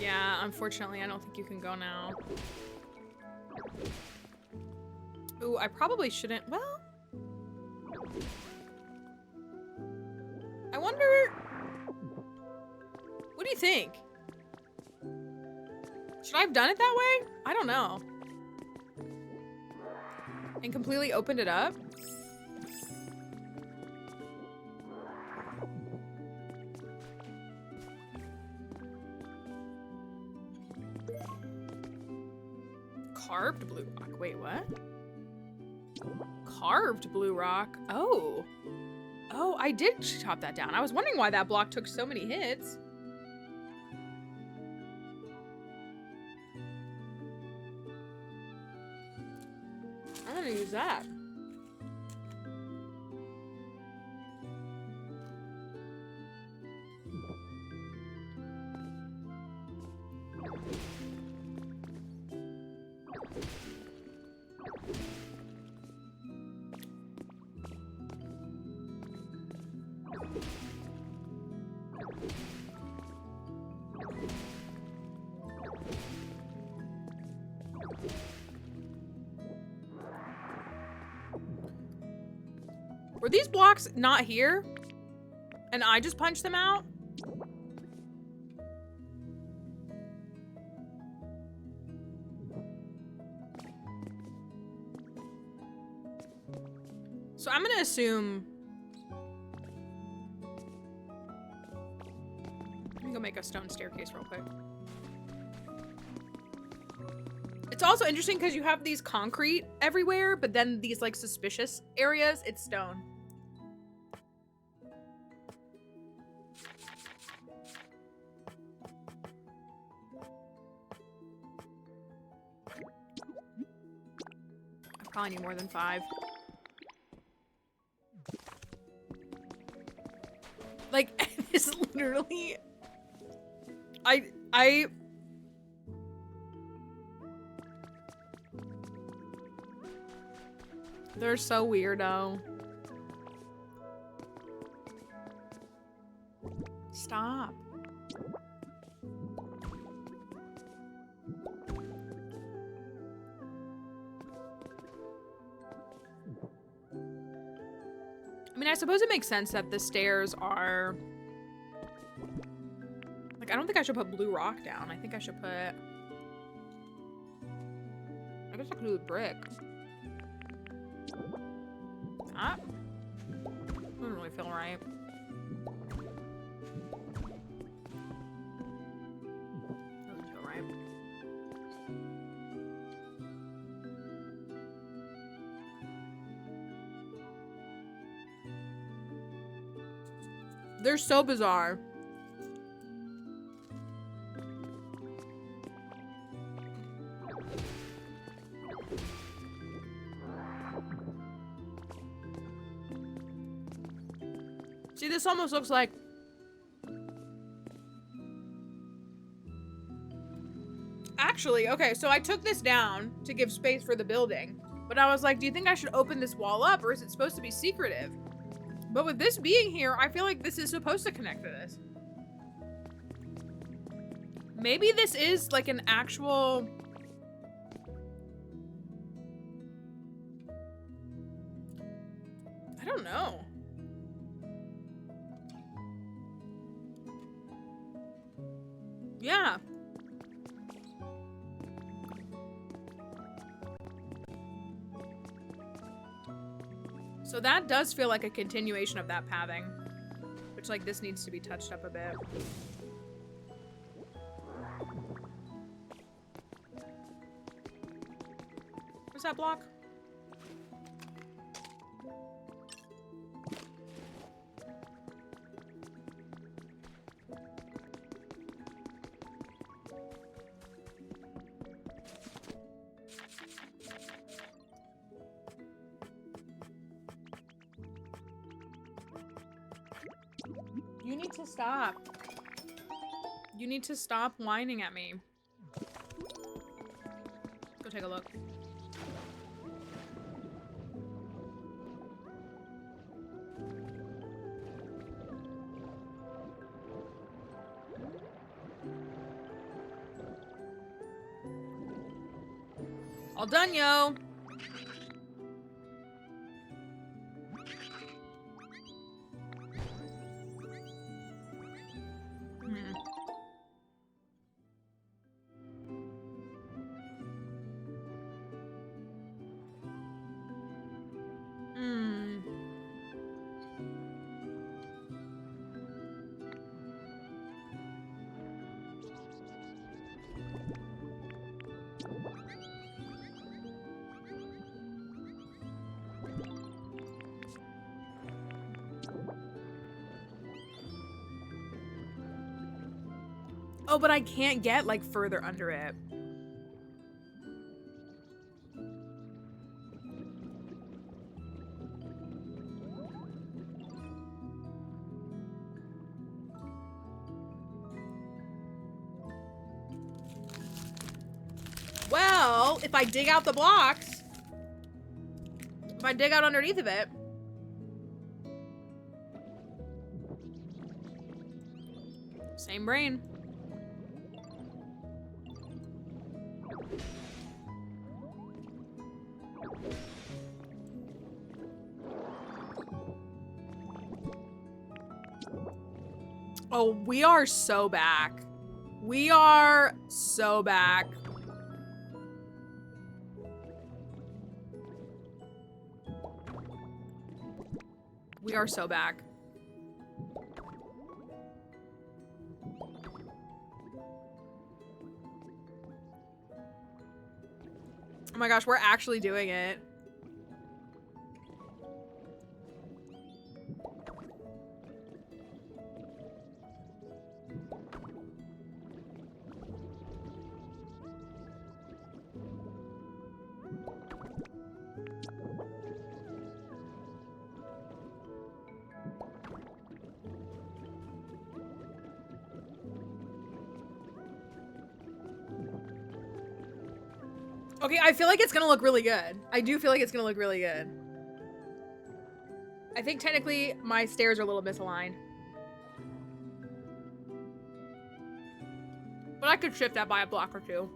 Yeah, unfortunately, I don't think you can go now. Ooh, I probably shouldn't. Well, I wonder. What do you think? Should I have done it that way? I don't know. And completely opened it up? Carved blue rock. Wait, what? Carved blue rock. Oh. Oh, I did chop that down. I was wondering why that block took so many hits. I'm gonna use that. Were these blocks not here? And I just punched them out? So I'm gonna assume... Let me go make a stone staircase real quick. It's also interesting because you have these concrete everywhere, but then these like suspicious areas, it's stone. I probably need more than 5. Like, it's literally... They're so weirdo. Stop. I mean, I suppose it makes sense that the stairs are... Like, I don't think I should put blue rock down. I think I should put... I guess I could do with brick. That doesn't really feel right. Doesn't feel right. They're so bizarre. See, this almost looks like... Actually, okay, so I took this down to give space for the building. But I was like, do you think I should open this wall up, or is it supposed to be secretive? But with this being here, I feel like this is supposed to connect to this. Maybe this is like an actual... I don't know. Yeah. So that does feel like a continuation of that pathing. Which, like, this needs to be touched up a bit. Where's that block? You need to stop. You need to stop whining at me. Go take a look. All done, yo. Oh, but I can't get, like, further under it. Well, if I dig out the blocks, if I dig out underneath of it, same brain. Oh, we are so back. We are so back. We are so back. Oh my gosh, we're actually doing it. Okay, I feel like it's gonna look really good. I do feel like it's gonna look really good. I think technically my stairs are a little misaligned. But I could shift that by a block or two.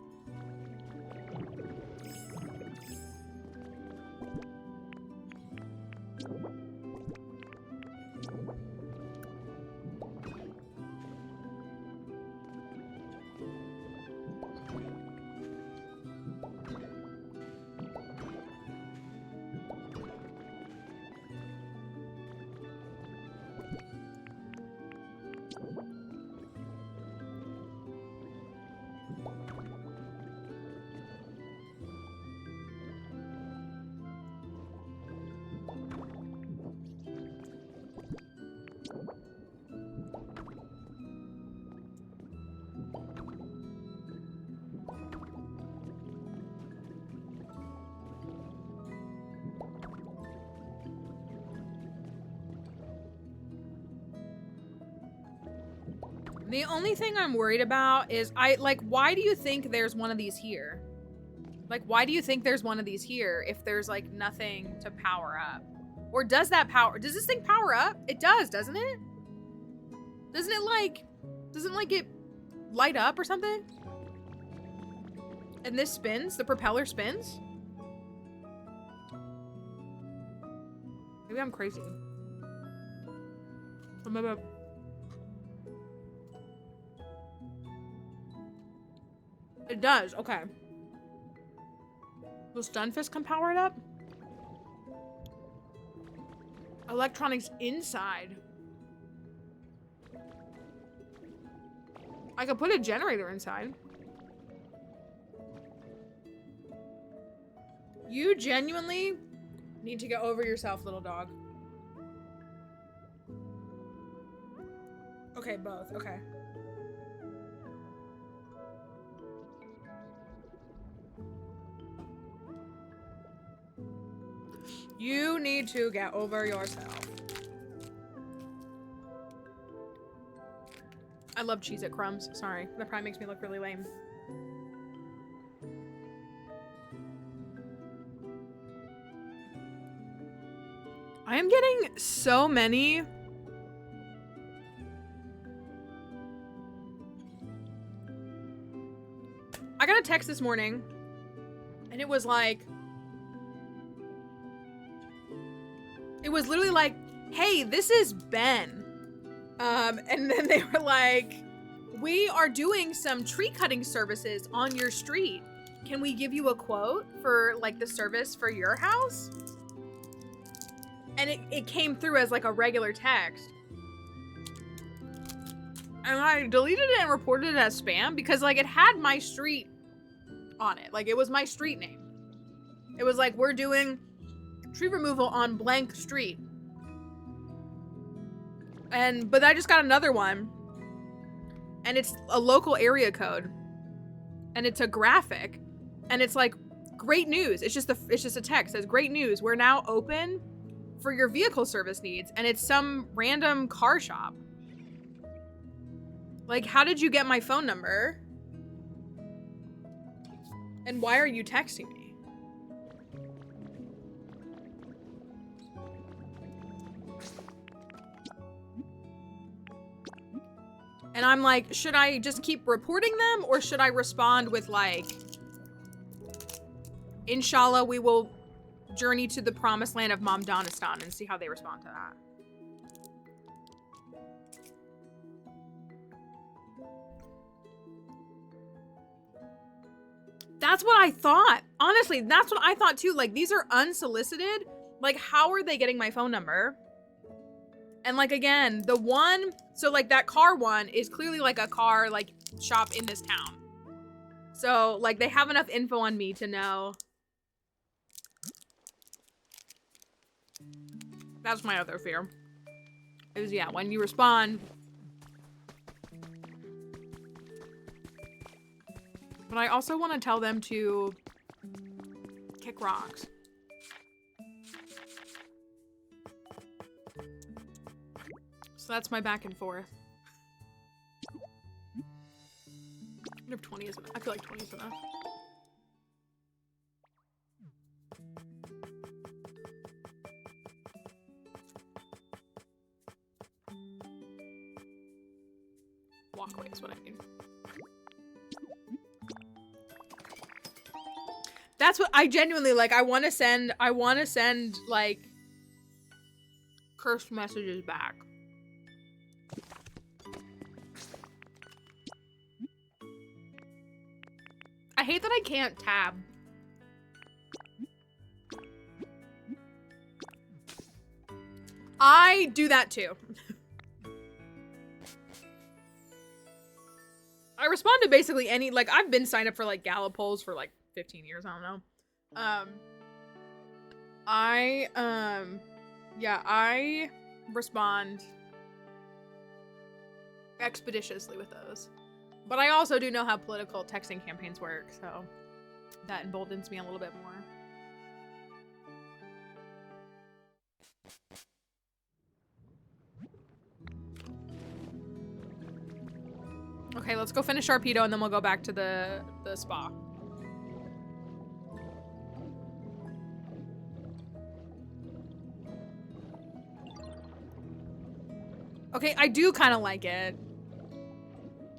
The only thing I'm worried about is why do you think there's one of these here? Like, why do you think there's one of these here if there's like nothing to power up? Or does this thing power up? It does, doesn't it? Doesn't it light up or something? And this spins, the propeller spins? Maybe I'm crazy. It does, okay. Will Stunfisk can power it up? Electronics inside. I could put a generator inside. You genuinely need to get over yourself, little dog. Okay, both, okay. You need to get over yourself. I love Cheez-It crumbs. Sorry, that probably makes me look really lame. I am getting so many. I got a text this morning and it was like, it was literally like, hey, this is Ben. And then they were like, we are doing some tree cutting services on your street. Can we give you a quote for like the service for your house? And it came through as like a regular text. And I deleted it and reported it as spam because like it had my street on it. Like it was my street name. It was like, we're doing tree removal on blank street. But I just got another one and it's a local area code and it's a graphic and it's like, great news. It's just a text. It says, great news. We're now open for your vehicle service needs. And it's some random car shop. Like, how did you get my phone number? And why are you texting me? And I'm like, should I just keep reporting them or should I respond with like, inshallah, we will journey to the promised land of Mamdanistan and see how they respond to that. That's what I thought. Honestly, that's what I thought too. Like, these are unsolicited. Like, how are they getting my phone number? And like, again, the one, so like that car one is clearly like a car like shop in this town. So like they have enough info on me to know. That's my other fear. Is yeah, when you respond. But I also want to tell them to kick rocks. So that's my back and forth. I wonder if 20 is enough. I feel like 20 is enough. walkway is what I mean. That's what I genuinely like. I want to send like cursed messages back. I hate that I can't tab. I do that too. I respond to basically any, like, I've been signed up for like Gallup polls for like 15 years, I don't know. Yeah, I respond expeditiously with those. But I also do know how political texting campaigns work, so that emboldens me a little bit more. Okay, let's go finish Sharpedo and then we'll go back to the spa. Okay, I do kind of like it.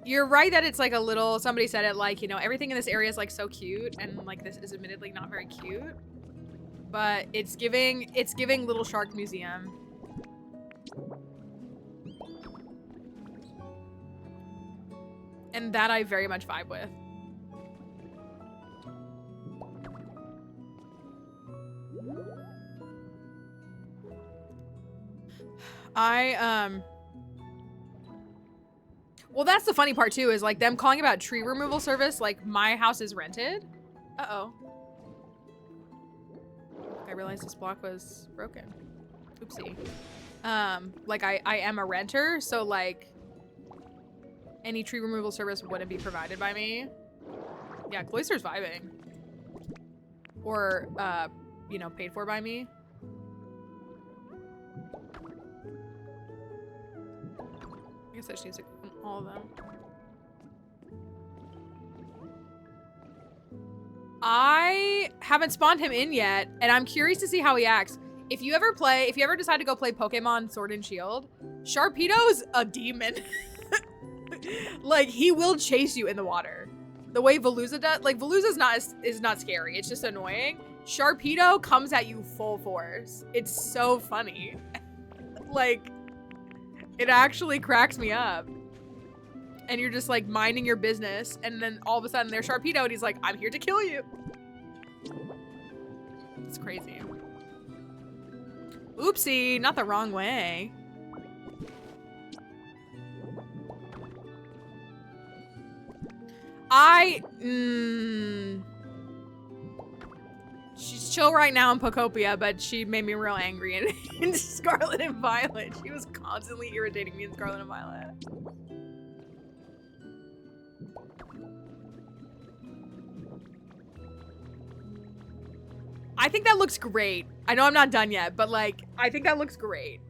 You're right that it's like a little, somebody said it like, you know, everything in this area is like so cute and like this is admittedly not very cute. But it's giving Little Shark Museum. And that I very much vibe with. Well, that's the funny part too, is like them calling about tree removal service, like my house is rented. Uh-oh. I realized this block was broken. Oopsie. Like I am a renter, so like any tree removal service wouldn't be provided by me. Yeah, Cloister's vibing. Or, you know, paid for by me. I guess I just need to go on all of them. I haven't spawned him in yet, and I'm curious to see how he acts. If you ever decide to go play Pokemon Sword and Shield, Sharpedo's a demon. Like, he will chase you in the water. The way Veluza does, like, Veluza's is not scary, it's just annoying. Sharpedo comes at you full force. It's so funny. Like, it actually cracks me up. And you're just like minding your business, and then all of a sudden there's Sharpedo and he's like, I'm here to kill you. It's crazy. Oopsie, not the wrong way. She's chill right now in Pokopia, but she made me real angry in Scarlet and Violet. She was constantly irritating me in Scarlet and Violet. I think that looks great. I know I'm not done yet, but like, I think that looks great.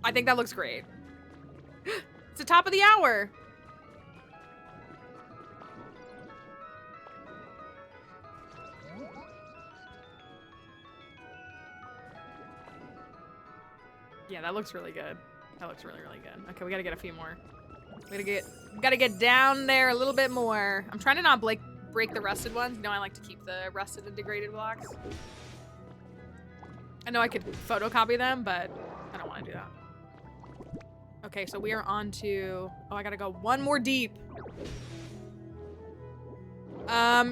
I think that looks great. It's the top of the hour. Yeah, that looks really good. That looks really, really good. Okay, we gotta get a few more. We gotta get down there a little bit more. I'm trying to not break the rusted ones. You know, I like to keep the rusted and degraded blocks. I know I could photocopy them, but I don't want to do that. Okay, so we are on to... Oh, I gotta go one more deep.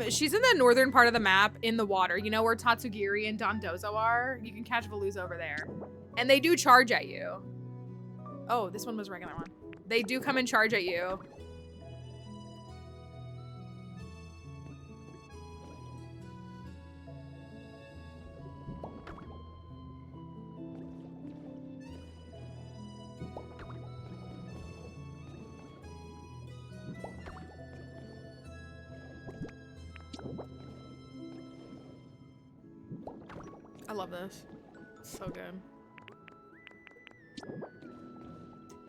She's in the northern part of the map in the water. You know where Tatsugiri and Dondozo are? You can catch Veluza over there. And they do charge at you. Oh, this one was a regular one. They do come and charge at you. I love this. It's so good.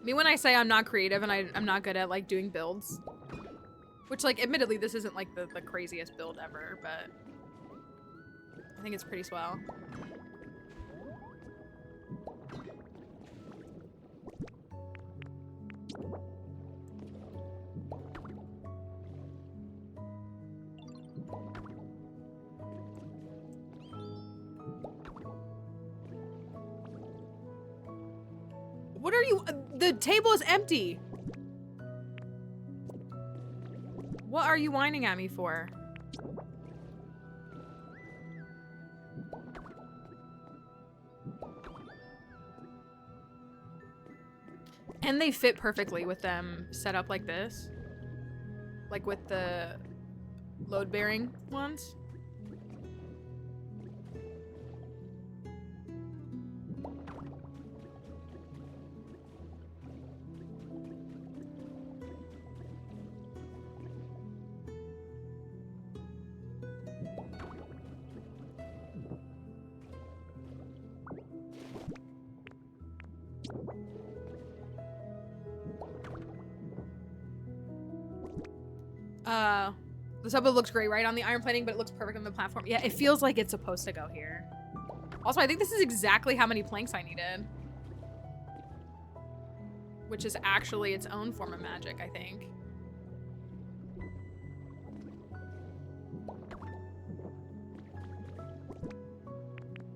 Me when I say I'm not creative and I'm not good at like doing builds. Which like admittedly this isn't like the craziest build ever, but I think it's pretty swell. What are you? The table is empty. What are you whining at me for? And they fit perfectly with them set up like this. Like with the load-bearing ones. The subway looks great right on the iron plating, but it looks perfect on the platform. Yeah, it feels like it's supposed to go here. Also, I think this is exactly how many planks I needed. Which is actually its own form of magic, I think.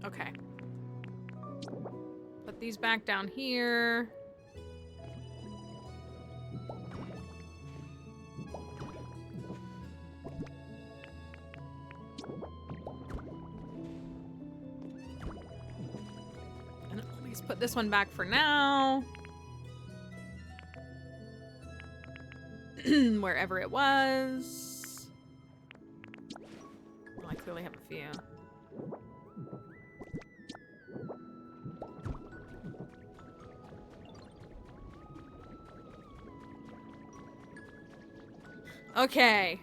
Okay. Put these back down here. Put this one back for now. Wherever it was. Well, I clearly have a few. Okay.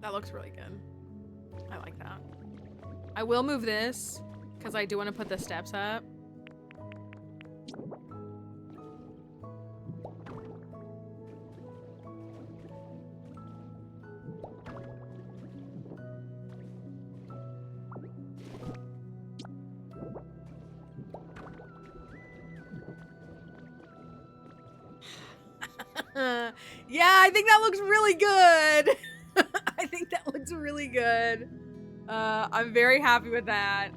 That looks really good. I like that. I will move this because I do want to put the steps up. Yeah, I think that looks really good. I think that looks really good. I'm very happy with that.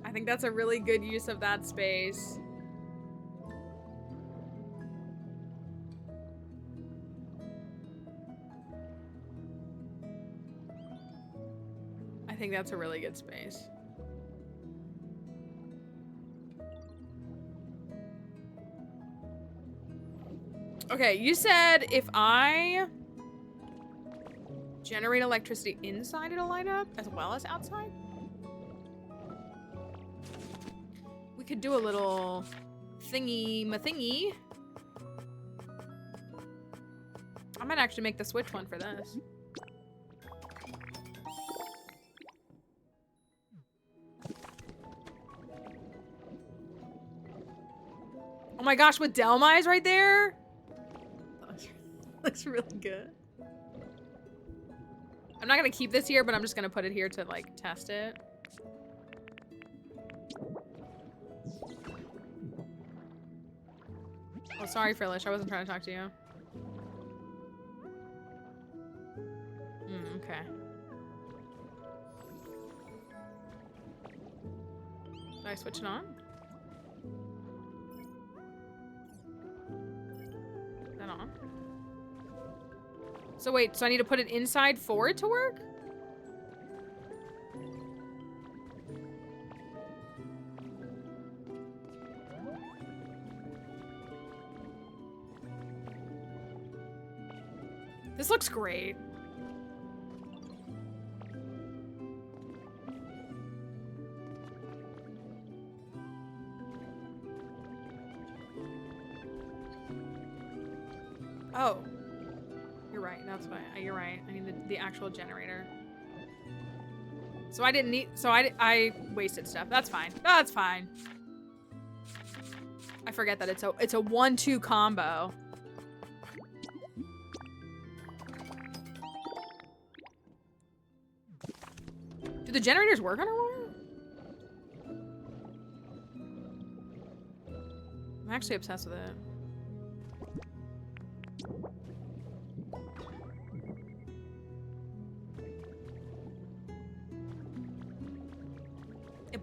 I think that's a really good use of that space. I think that's a really good space. Okay, you said if I generate electricity inside, it'll light up as well as outside? We could do a little thingy-ma-thingy. I might actually make the switch one for this. Oh my gosh, with Delmai's right there? Looks really good. I'm not gonna keep this here, but I'm just gonna put it here to like test it. Oh, sorry, Frillish. I wasn't trying to talk to you. Okay. Do I switch it on? Is that on? So wait, so I need to put it inside for it to work? This looks great. Oh. You're right, that's why. You're right. I need the actual generator. So I didn't need, so I wasted stuff. That's fine. That's fine. I forget that it's a 1-2 combo. Do the generators work underwater? I'm actually obsessed with it.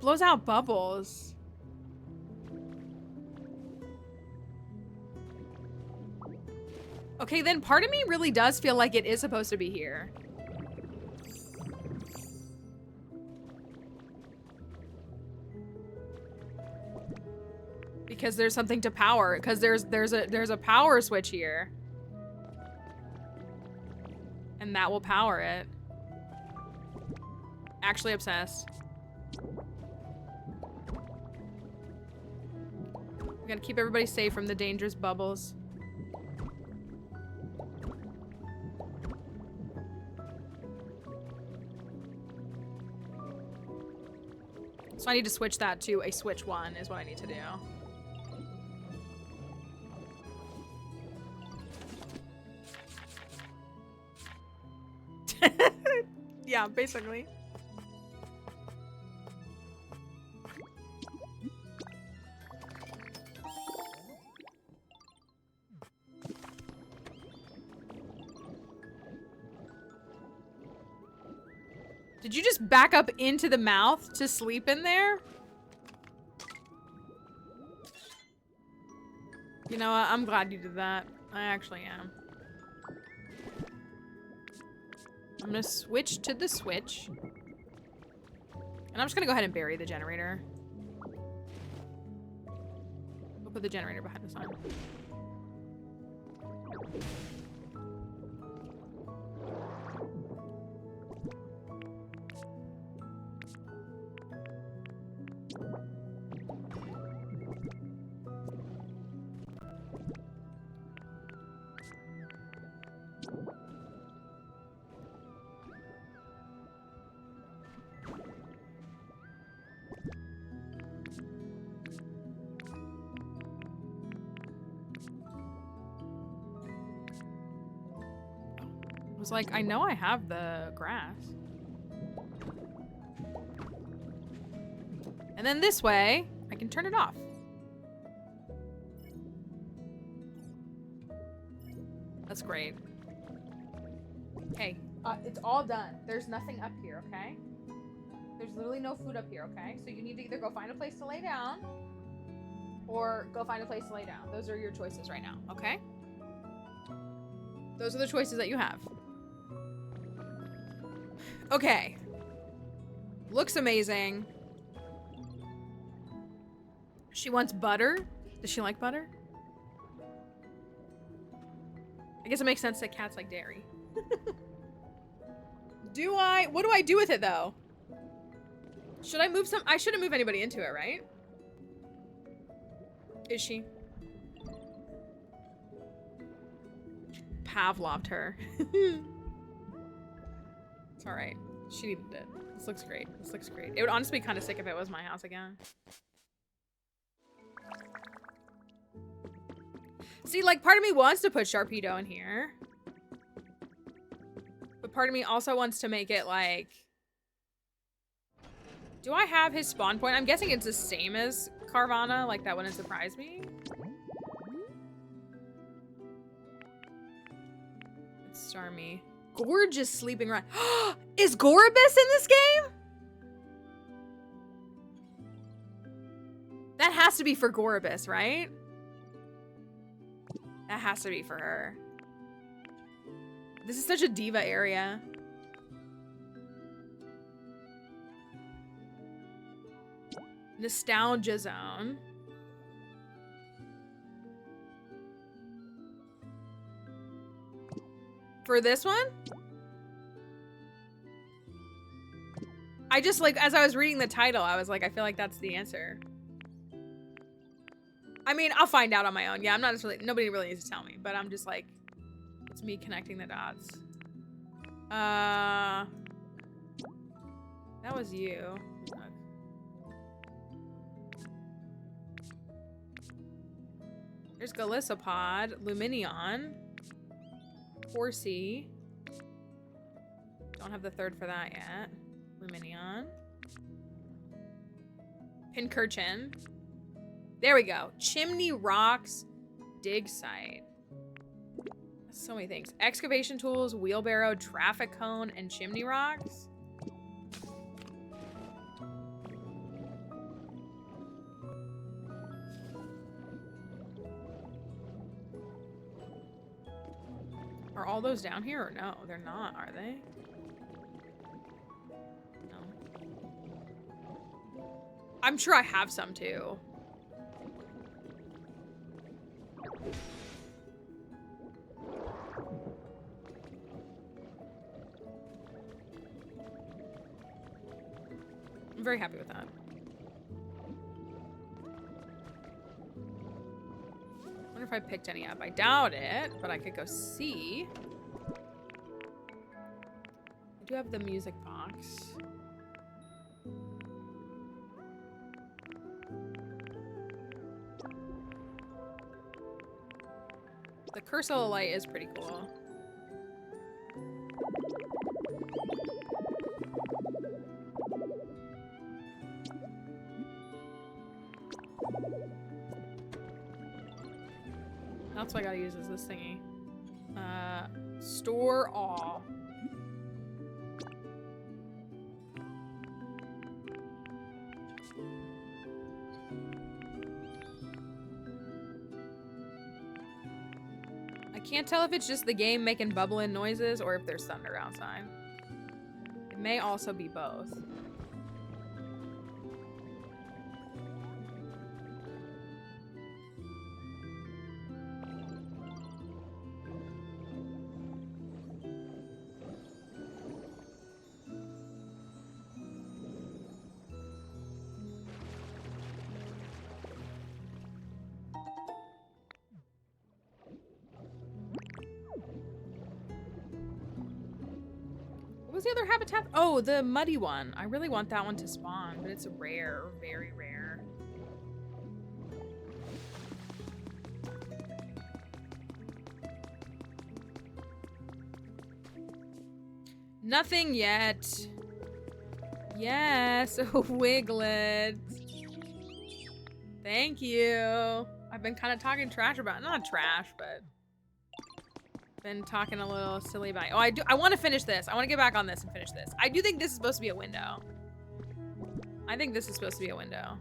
blows out bubbles. Okay, then part of me really does feel like it is supposed to be here. Because there's something to power. Because there's a power switch here. And that will power it. Actually obsessed. We gotta keep everybody safe from the dangerous bubbles. So I need to switch that to a switch 1 is what I need to do. Yeah, basically. Did you just back up into the mouth to sleep in there? You know what? I'm glad you did that. I actually am. I'm gonna switch to the switch. And I'm just gonna go ahead and bury the generator. We'll put the generator behind the sign. I was like, I know I have the grass. And then this way, I can turn it off. That's great. Hey, it's all done. There's nothing up here, okay? There's literally no food up here, okay? So you need to either go find a place to lay down or go find a place to lay down. Those are your choices right now, okay? Those are the choices that you have. Okay. Looks amazing. She wants butter. Does she like butter? I guess it makes sense that cats like dairy. What do I do with it though? Should I move some? I shouldn't move anybody into it, right? Is she? Pavloved her. It's all right. She needed it. This looks great. This looks great. It would honestly be kind of sick if it was my house again. See, like, part of me wants to put Sharpedo in here. But part of me also wants to make it, like... Do I have his spawn point? I'm guessing it's the same as Carvana. Like, that wouldn't surprise me. It's Starmie. Gorgeous sleeping around. Is Gorobus in this game? That has to be for Gorobus, right? That has to be for her. This is such a diva area. Nostalgia zone. For this one? I just, like, as I was reading the title, I was like, I feel like that's the answer. I mean, I'll find out on my own. Yeah, I'm not necessarily, nobody really needs to tell me, but I'm just like, it's me connecting the dots. That was you. There's Galissapod, Luminion, Horsey. Don't have the third for that yet. Luminion. Pincurchin. There we go. Chimney Rocks dig site. So many things. Excavation tools, wheelbarrow, traffic cone, and chimney rocks. Are all those down here or no? They're not, are they? No. I'm sure I have some too. I'm very happy with that. I wonder if I picked any up. I doubt it, but I could go see. I do have the music box. The Curse of the Light is pretty cool. That's what I gotta use is this thingy. Store awe. I can't tell if it's just the game making bubbling noises or if there's thunder outside. It may also be both. What was the other habitat? Oh, the muddy one. I really want that one to spawn, but it's rare, very rare. Nothing yet. Yes, Wiglet. Thank you. I've been kind of talking trash about, not trash, but been talking a little silly about it. Oh, I want to finish this. I want to get back on this and finish this. I do think this is supposed to be a window. I think this is supposed to be a window.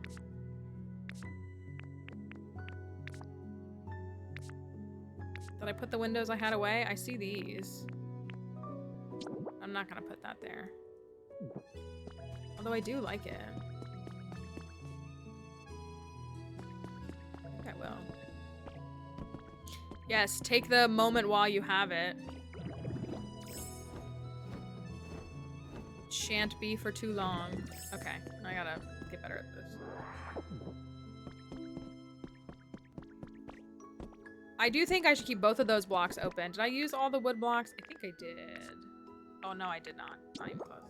Did I put the windows I had away? I see these. I'm not gonna put that there. Although I do like it. I think I will. Yes, take the moment while you have it. Shan't be for too long. Okay, I gotta get better at this. I do think I should keep both of those blocks open. Did I use all the wood blocks? I think I did. Oh no, I did not. Not even close.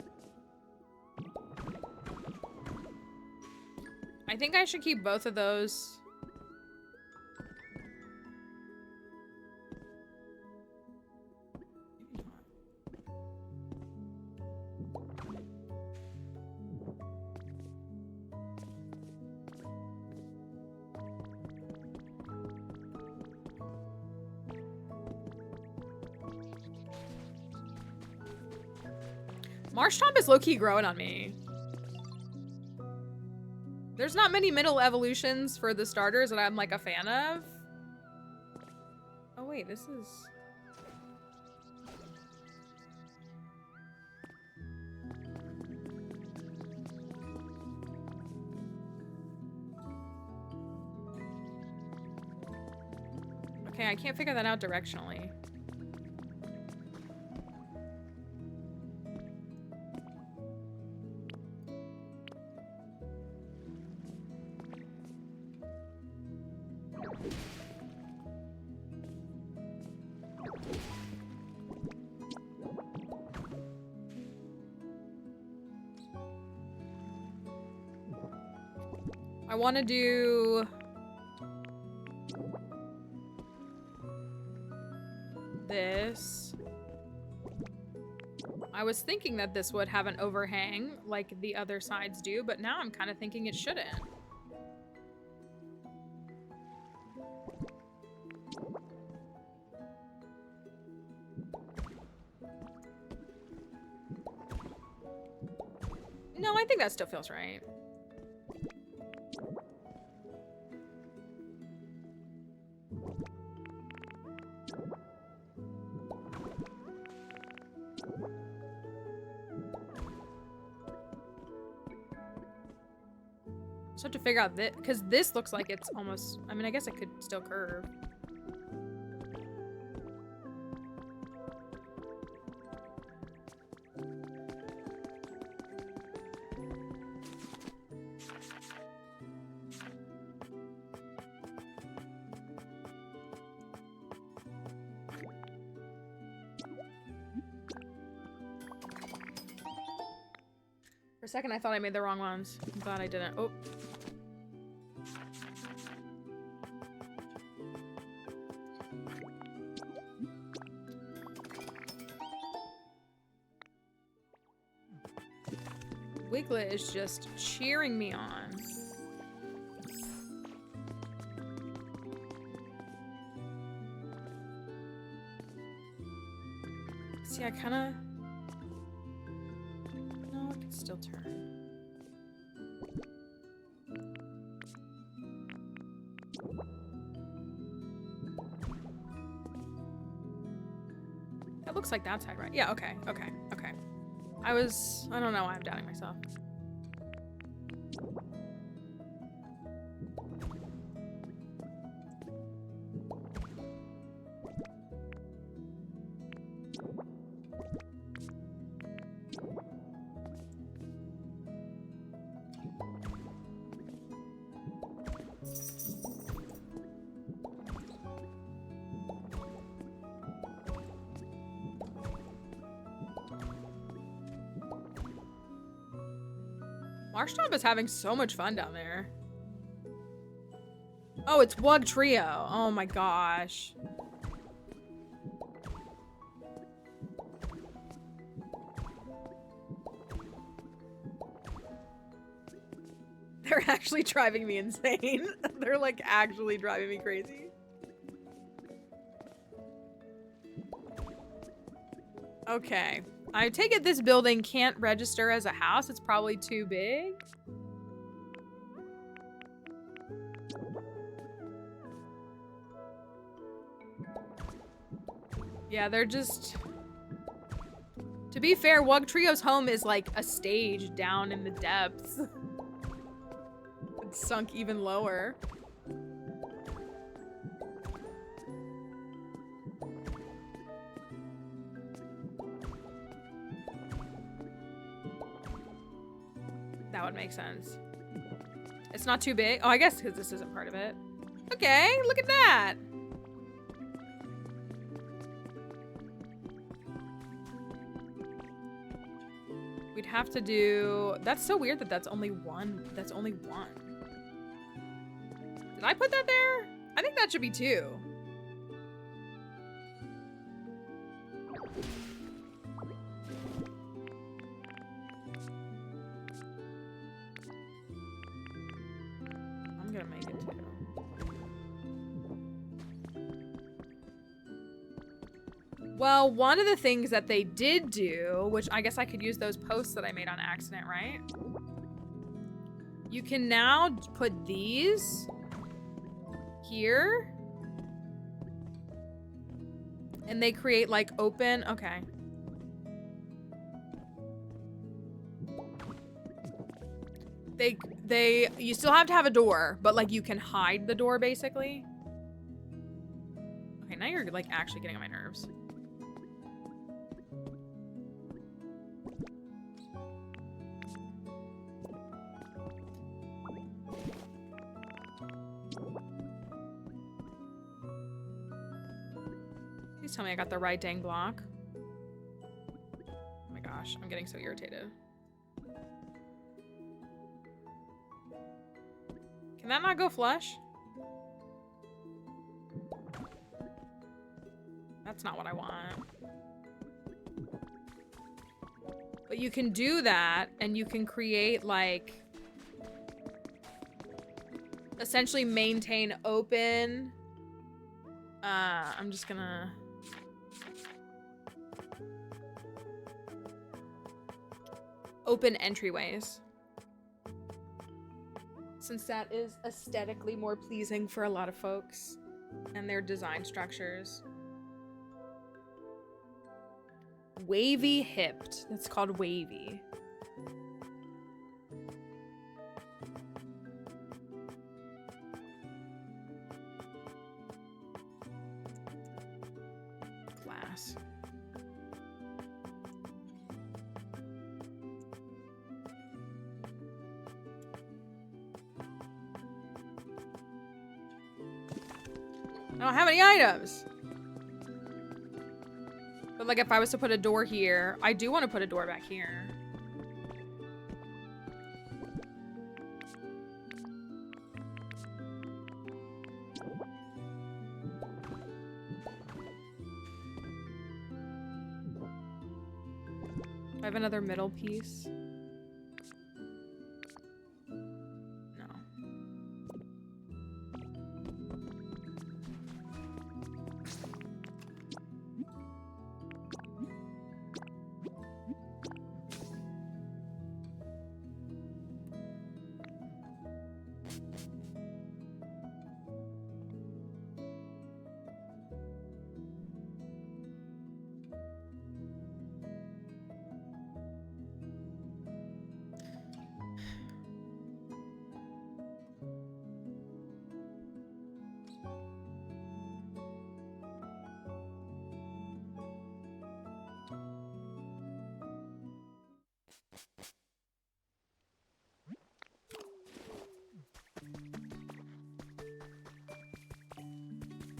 I think I should keep both of those. Marshtomp is low-key growing on me. There's not many middle evolutions for the starters that I'm like a fan of. Oh wait, this is... Okay, I can't figure that out directionally. I want to do this. I was thinking that this would have an overhang like the other sides do, but now I'm kind of thinking it shouldn't. No, I think that still feels right. So I have to figure out this, because this looks like it's almost, I mean, I guess it could still curve. For a second, I thought I made the wrong ones. I'm glad I didn't. Oh. Wiglet is just cheering me on. See, I kind of... No, I can still turn. It looks like that side, right? Yeah, okay, okay, okay. I don't know why I'm doubting myself. Marshtomp is having so much fun down there. Oh, it's Wug Trio. Oh my gosh. They're actually driving me insane. They're like actually driving me crazy. Okay. I take it this building can't register as a house. It's probably too big. Yeah, they're just... To be fair, Wug Trio's home is like a stage down in the depths. It's sunk even lower. That would make sense. It's not too big. Oh, I guess because this isn't part of it. Okay, look at that. We'd have to do... That's so weird that that's only one. That's only one. Did I put that there? I think that should be two. I'm gonna make it two. Well, one of the things that they did do, which I guess I could use those posts that I made on accident, right? You can now put these here. And they create like open, okay. You still have to have a door, but like you can hide the door basically. Okay, now you're like actually getting on my nerves. Please tell me I got the right dang block. Oh my gosh, I'm getting so irritated. Can that not go flush? That's not what I want. But you can do that, and you can create, like... essentially maintain open... I'm just gonna... open entryways. Since that is aesthetically more pleasing for a lot of folks and their design structures. Wavy hipped. That's called wavy. house. I don't have any items. But like if I was to put a door here, I do want to put a door back here. I have another middle piece. No.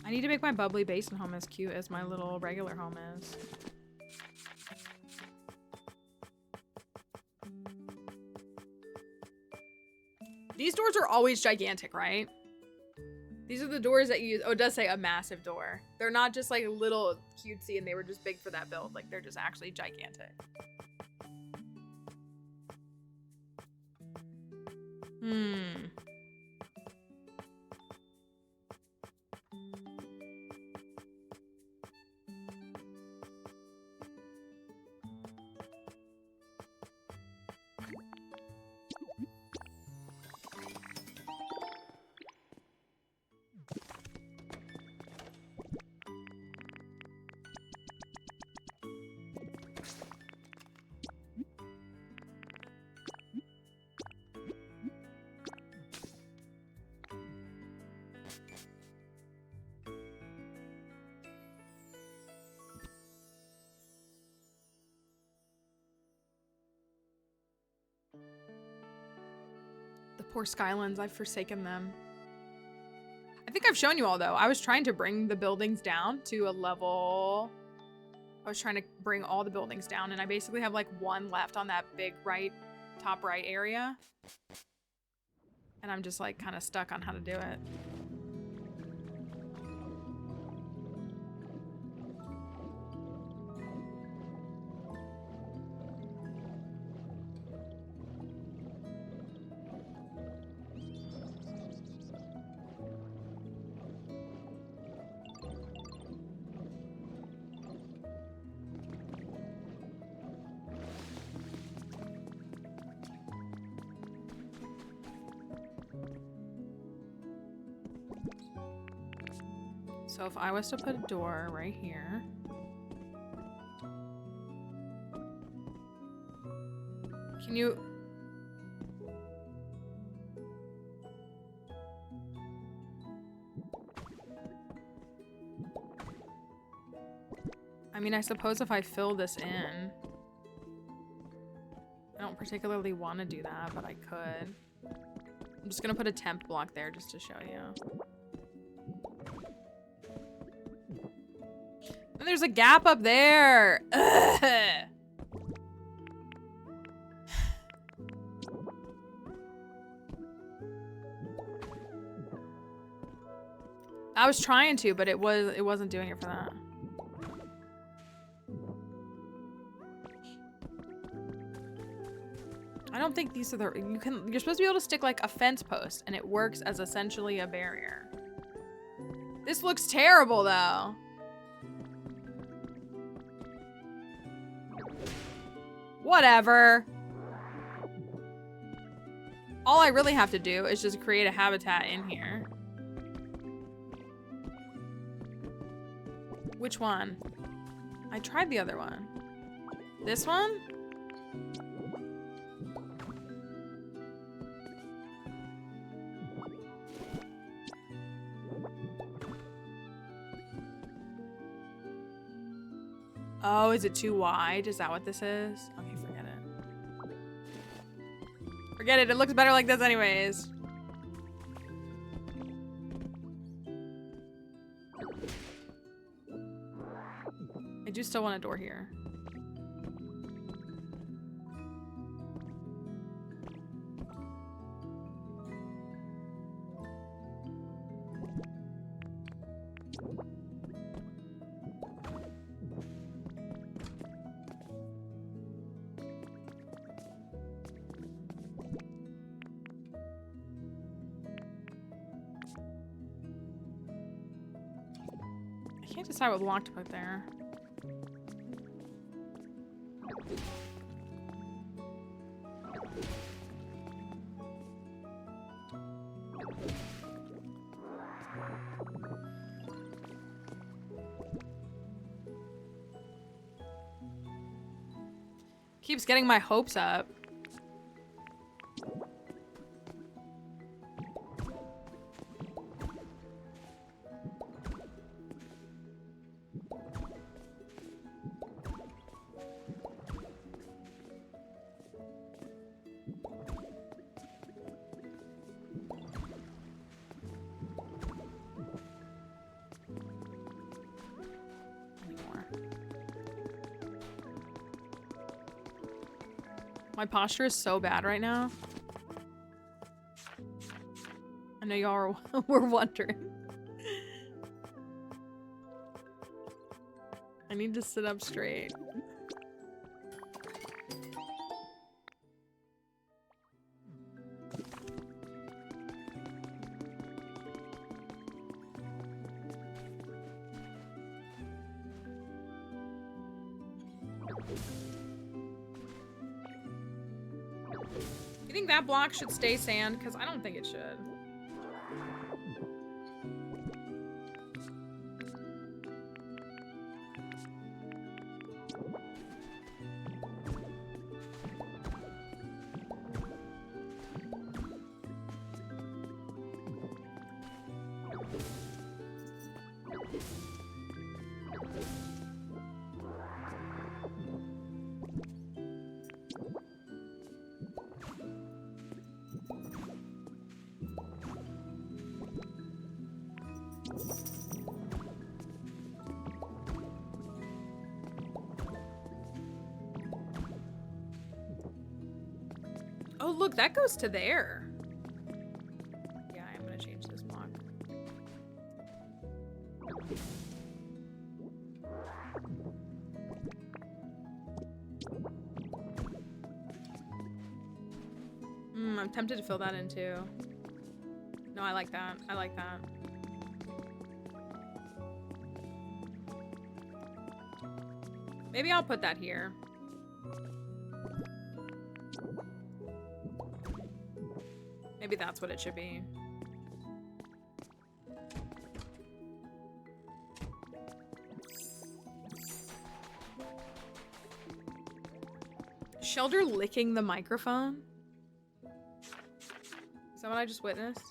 I need to make my bubbly basin home as cute as my little regular home is. These doors are always gigantic, right? These are the doors that you use. Oh, it does say a massive door. They're not just like little cutesy and they were just big for that build. Like they're just actually gigantic. The poor Skylands, I've forsaken them. I think I've shown you all though. I was trying to bring the buildings down to a level. I was trying to bring all the buildings down and I basically have like one left on that big right, top right area. And I'm just like kind of stuck on how to do it. So if I was to put a door right here. Can you... I mean, I suppose if I fill this in... I don't particularly want to do that, but I could. I'm just gonna put a temp block there just to show you. And there's a gap up there. Ugh. I was trying to, but it wasn't doing it for that. I don't think these are the you're supposed to be able to stick like a fence post and it works as essentially a barrier. This looks terrible though. Whatever. All I really have to do is just create a habitat in here. Which one? I tried the other one. This one? Oh, is it too wide? Is that what this is? Okay, forget it. Forget it. It looks better like this anyways. I do still want a door here. I can't decide what block to put there. Keeps getting my hopes up. My posture is so bad right now. I know y'all were wondering. I need to sit up straight. You think that block should stay sand? Because I don't think it should. Oh, look, that goes to there. Yeah, I'm gonna change this block. I'm tempted to fill that in too. No, I like that. I like that. Maybe I'll put that here. Maybe that's what it should be. Shelter licking the microphone? Is that what I just witnessed?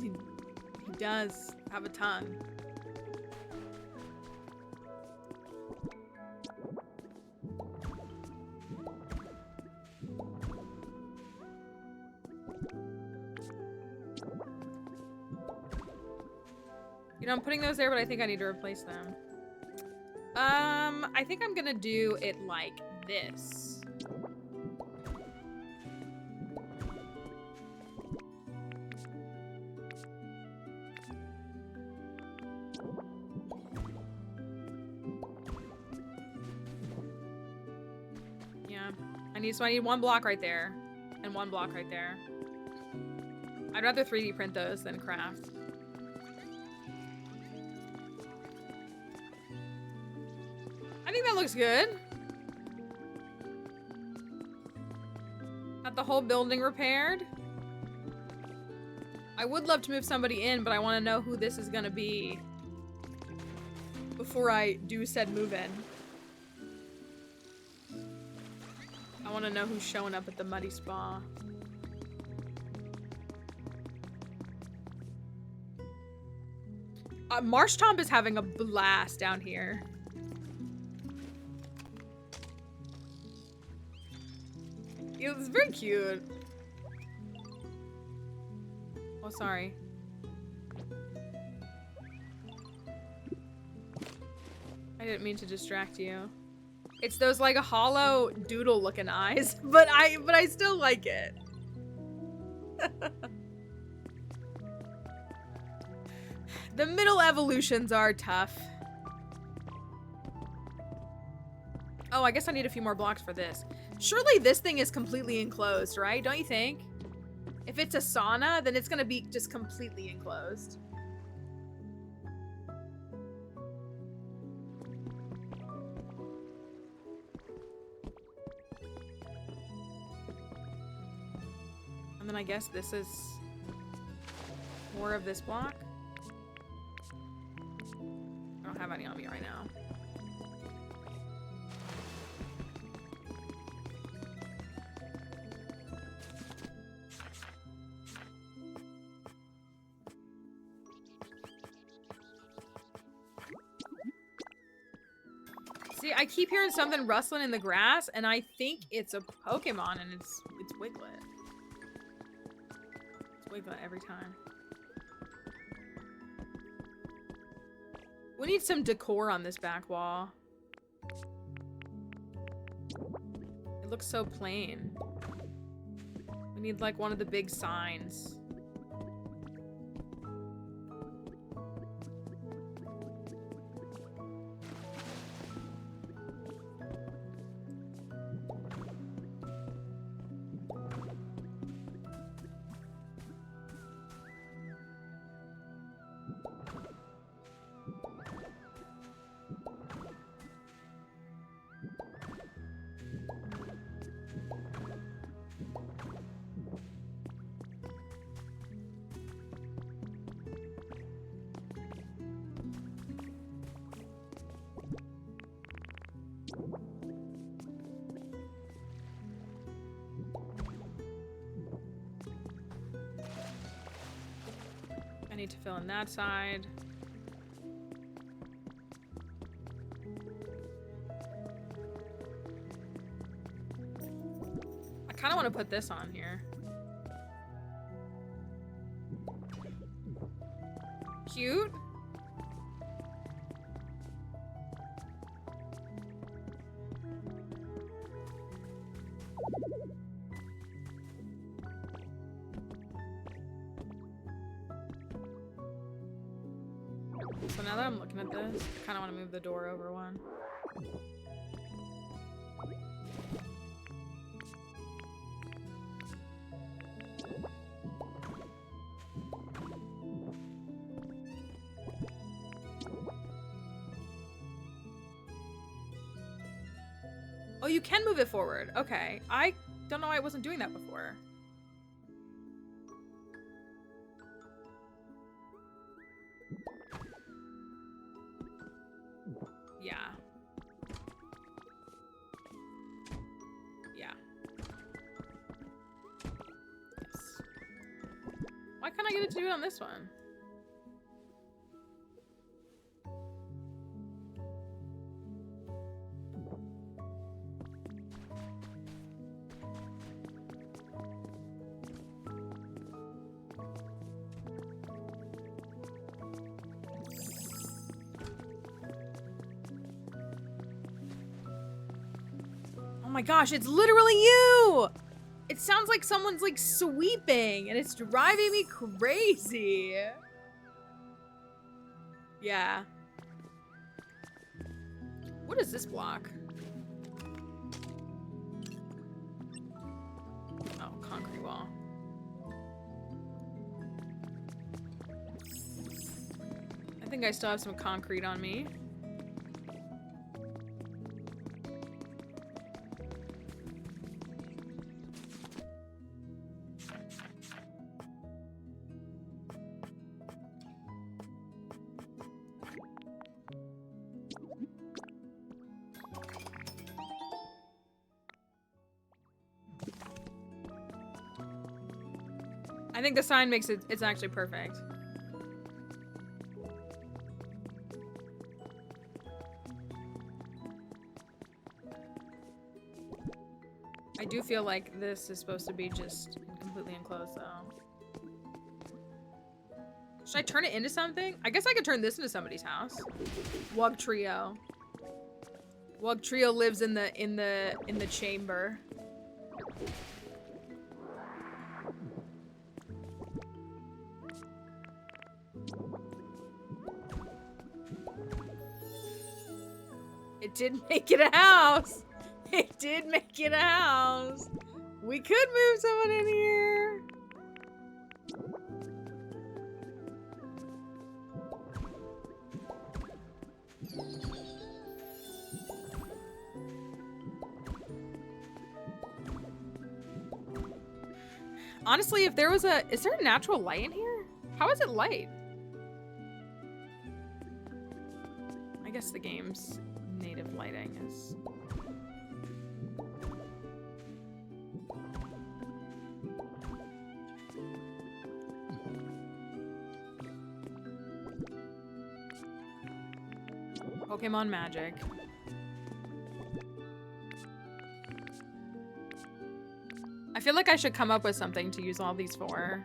He does have a tongue. You know, I'm putting those there, but I think I need to replace them. I think I'm gonna do it like this. Yeah, so I need one block right there, and one block right there. I'd rather 3D print those than craft. I think that looks good. Got the whole building repaired. I would love to move somebody in, but I want to know who this is gonna be before I do said move in. I want to know who's showing up at the Muddy Spa. Marshtomp is having a blast down here. It's very cute. Oh, sorry. I didn't mean to distract you. It's those like hollow doodle looking eyes, but I still like it. The middle evolutions are tough. Oh, I guess I need a few more blocks for this. Surely this thing is completely enclosed, right? Don't you think? If it's a sauna, then it's gonna be just completely enclosed. And then I guess this is more of this block. I don't have any on me right now. See, I keep hearing something rustling in the grass, and I think it's a Pokemon, and it's Wiglet. It's Wiglet every time. We need some decor on this back wall. It looks so plain. We need like one of the big signs. Need to fill in that side. I kind of want to put this on here. Cute. So now that I'm looking at this, I kind of want to move the door over one. Oh, you can move it forward. Okay. I don't know why I wasn't doing that before. Yeah. Yeah. Yes. Why can't I get it to do it on this one? Oh my gosh, it's literally you! It sounds like someone's like sweeping and it's driving me crazy. Yeah. What is this block? Oh, concrete wall. I think I still have some concrete on me. I think the sign makes it's actually perfect. I do feel like this is supposed to be just completely enclosed though. Should I turn it into something? I guess I could turn this into somebody's house. Wug Trio. Wug Trio lives in the chamber. It did make it a house. It did make it a house. We could move someone in here. Honestly, if there was is there a natural light in here? How is it light? I guess the game's native lighting is... Pokemon magic. I feel like I should come up with something to use all these for.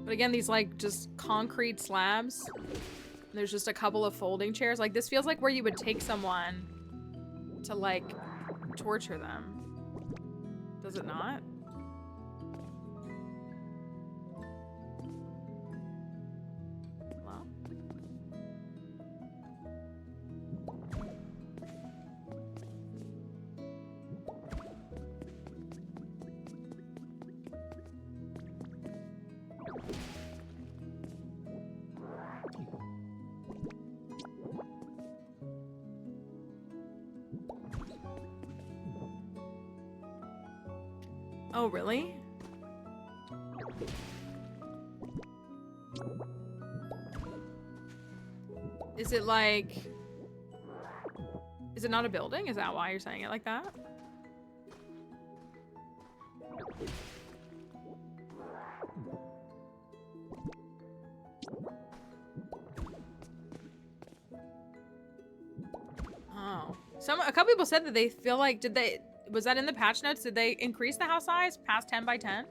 But again, these like just concrete slabs. There's just a couple of folding chairs. Like this feels like where you would take someone to like torture them. Does it not? Oh, really? Is it like... Is it not a building? Is that why you're saying it like that? Oh. A couple people said that they feel like, was that in the patch notes? Did they increase the house size past 10 by 10?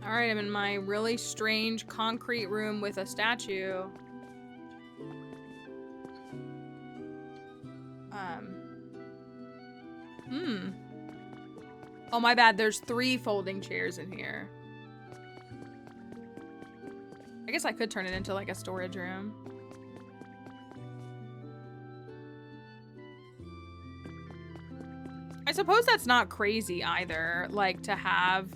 Alright, I'm in my really strange concrete room with a statue. Oh, my bad. There's 3 folding chairs in here. I guess I could turn it into like a storage room. I suppose that's not crazy either, like to have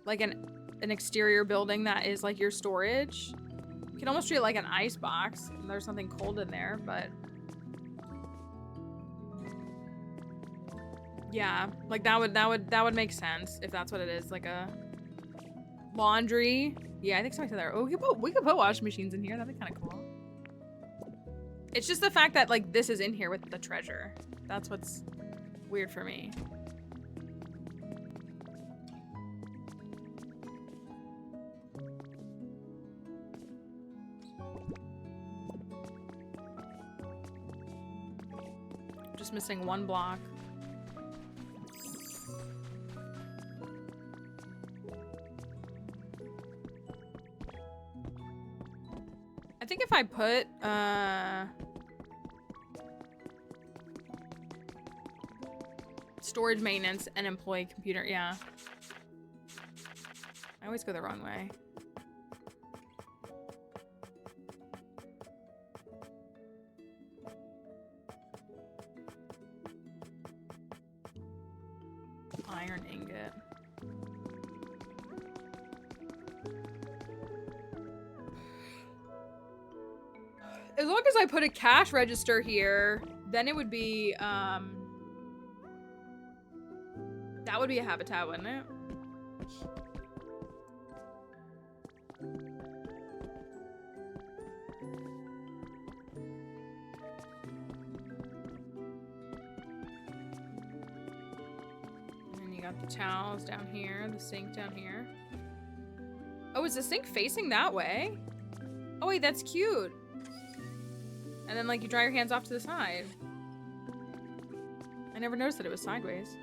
like an exterior building that is like your storage. You can almost treat it like an ice box and there's something cold in there, but yeah, like that would make sense if that's what it is, like a laundry. Yeah, I think somebody said that. Oh, we could put washing machines in here. That'd be kind of cool. It's just the fact that like this is in here with the treasure. That's what's weird for me. Just missing 1 block. I think if I put Storage maintenance and employee computer. Yeah. I always go the wrong way. Iron ingot. As long as I put a cash register here, then it would be, that would be a habitat, wouldn't it? And then you got the towels down here, the sink down here. Oh, is the sink facing that way? Oh wait, that's cute. And then, like, you dry your hands off to the side. I never noticed that it was sideways.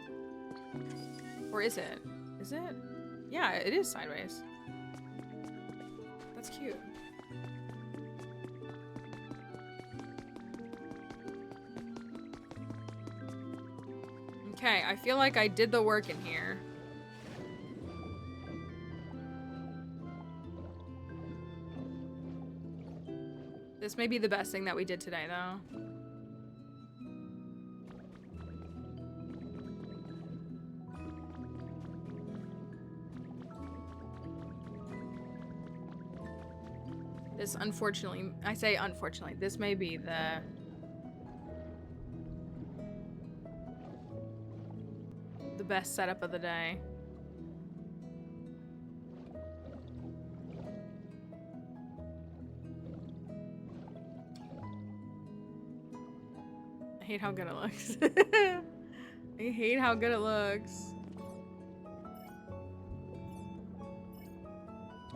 Or is it? Is it? Yeah, it is sideways. That's cute. Okay, I feel like I did the work in here. This may be the best thing that we did today, though. This, unfortunately, I say unfortunately, this may be the best setup of the day. I hate how good it looks. I hate how good it looks.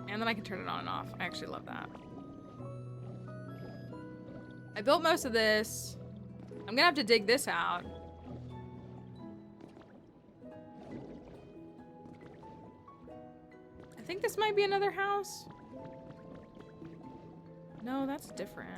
And then I can turn it on and off. I actually love that. I built most of this. I'm gonna have to dig this out. I think this might be another house. No, that's different.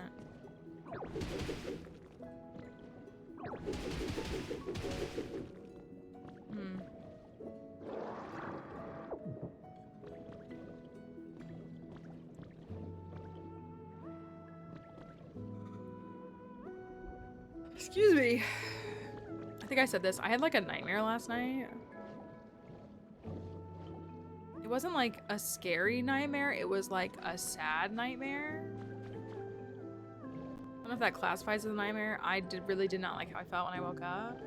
Excuse me. I think I said this. I had like a nightmare last night. It wasn't like a scary nightmare. It was like a sad nightmare. I don't know if that classifies as a nightmare. I really did not like how I felt when I woke up.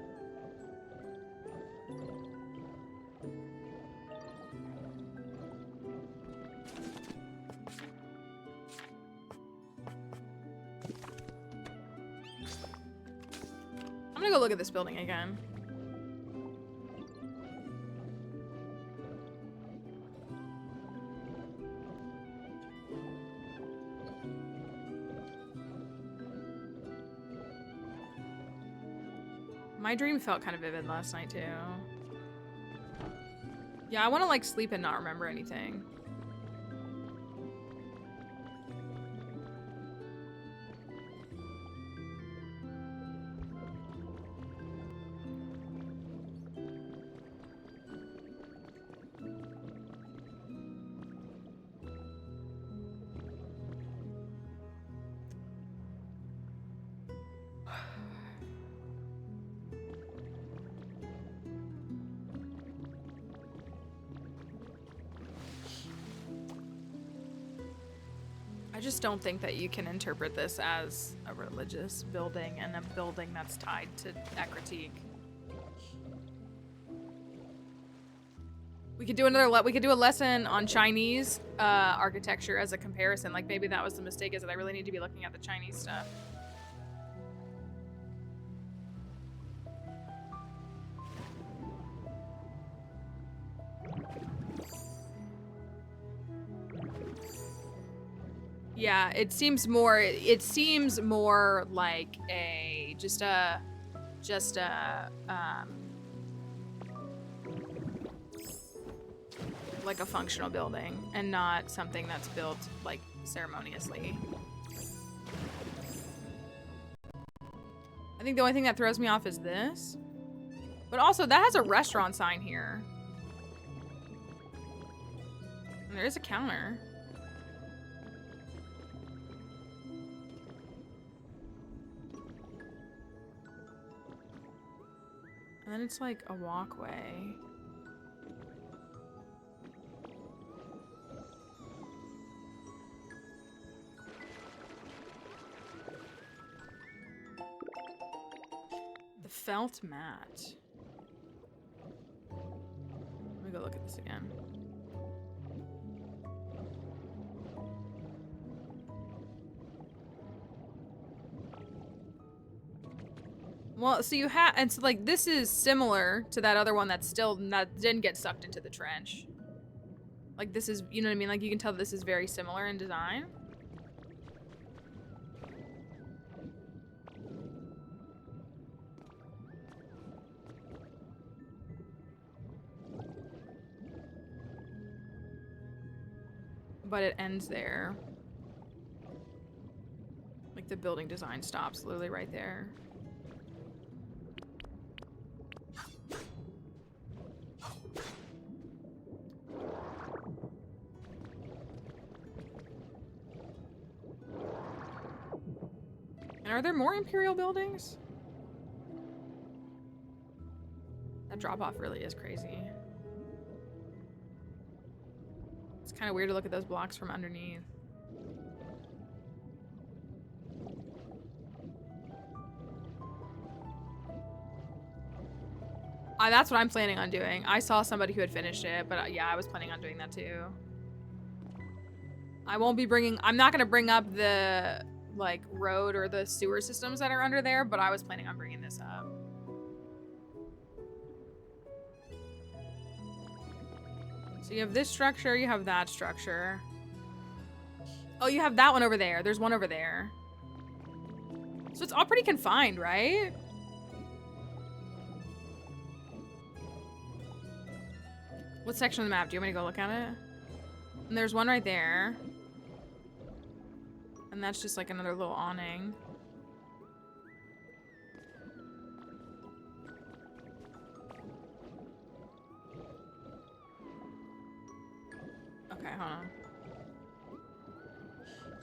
I'm gonna go look at this building again. My dream felt kind of vivid last night too. Yeah, I want to like sleep and not remember anything. I just don't think that you can interpret this as a religious building and a building that's tied to that critique. We could do we could do a lesson on Chinese architecture as a comparison. Like maybe that was the mistake, is that I really need to be looking at the Chinese stuff. Yeah, it seems more like just a like a functional building and not something that's built like ceremoniously. I think the only thing that throws me off is this, But also, that has a restaurant sign here. And there is a counter. And then it's like a walkway. The felt mat. Let me go look at this again. Well, so you have, and so like this is similar to that other one that's still not didn't get sucked into the trench. Like this is, you know what I mean? Like you can tell this is very similar in design. But it ends there. Like the building design stops literally right there. And are there more Imperial buildings? That drop-off really is crazy. It's kind of weird to look at those blocks from underneath. That's what I'm planning on doing. I saw somebody who had finished it, but yeah, I was planning on doing that too. I won't be bringing... I'm not going to bring up the... like road or the sewer systems that are under there, but I was planning on bringing this up. So you have this structure, you have that structure. Oh, you have that one over there. There's one over there. So it's all pretty confined, right? What section of the map? Do you want me to go look at it? And there's one right there. And that's just like another little awning. Okay, hold on.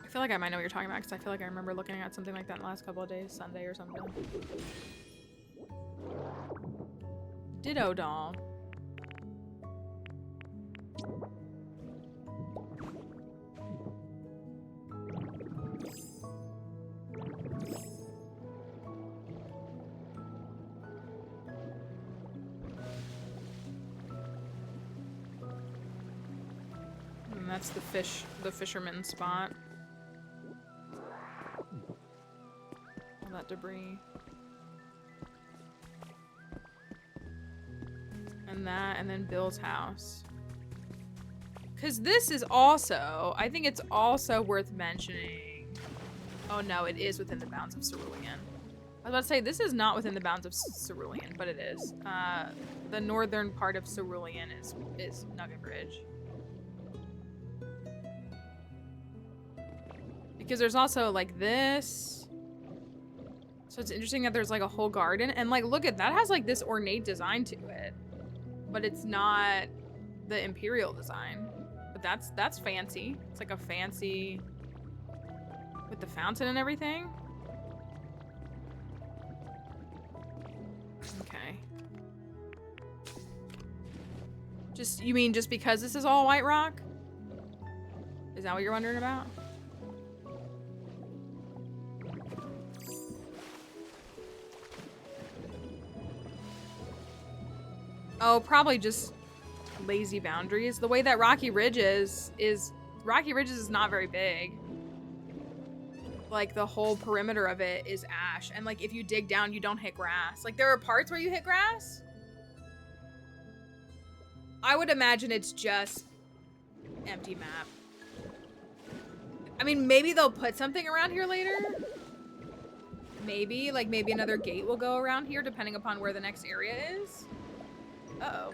I feel like I might know what you're talking about because I feel like I remember looking at something like that in the last couple of days, Sunday or something. Ditto doll. And that's the fisherman spot. All that debris. And that, and then Bill's house. Because this is also, I think it's also worth mentioning. Oh no, it is within the bounds of Cerulean. I was about to say, this is not within the bounds of Cerulean, but it is. The northern part of Cerulean is Nugget Bridge. Because there's also like this. So it's interesting that there's like a whole garden. And like, look at that, has like this ornate design to it. But it's not the Imperial design. But that's fancy. It's like a fancy, with the fountain and everything. Okay. You mean just because this is all white rock? Is that what you're wondering about? Oh, probably just lazy boundaries. The way that Rocky Ridge is Rocky Ridge is not very big. Like the whole perimeter of it is ash. And like if you dig down, you don't hit grass. Like there are parts where you hit grass. I would imagine it's just empty map. I mean, maybe they'll put something around here later. Maybe, like maybe another gate will go around here depending upon where the next area is. Uh-oh.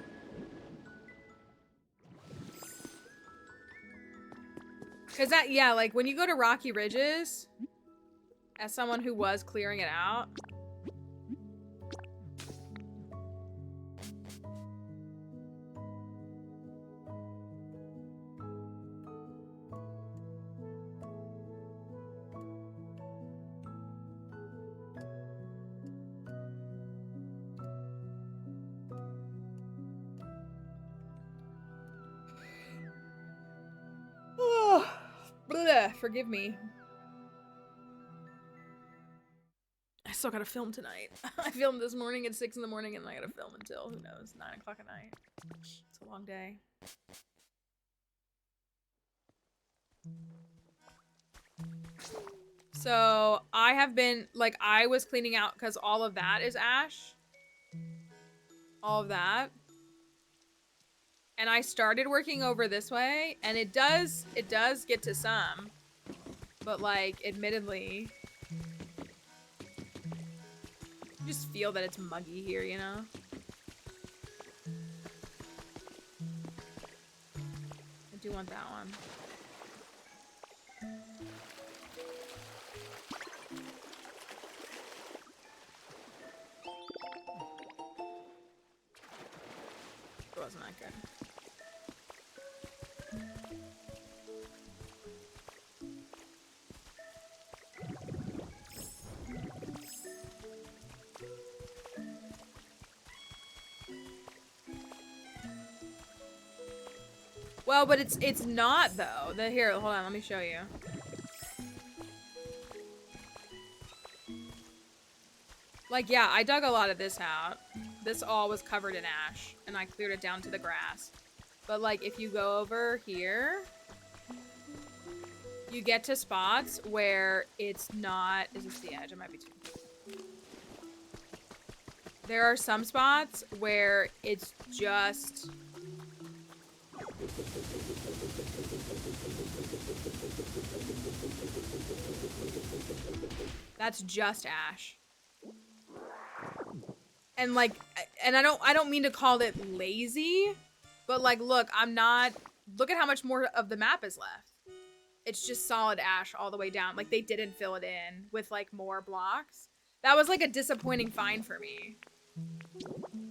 Cause that, yeah, like when you go to Rocky Ridges, as someone who was clearing it out, Bleh, forgive me. I still gotta film tonight. I filmed this morning at 6 in the morning and I gotta film until, who knows, 9 o'clock at night. It's a long day. So I have been, like, I was cleaning out because all of that is ash. All of that. And I started working over this way, and it does get to some. But, like, admittedly, you just feel that it's muggy here, you know? I do want that one. It wasn't that good. Well, but it's not though. Here, hold on, let me show you. Like, yeah, I dug a lot of this out. This all was covered in ash, and I cleared it down to the grass. But like, if you go over here, you get to spots where it's not. Is this the edge? It might be too. There are some spots where it's just. That's just ash. And like, and I don't mean to call it lazy, but like, look, look at how much more of the map is left. It's just solid ash all the way down. Like, they didn't fill it in with like more blocks. That was like a disappointing find for me.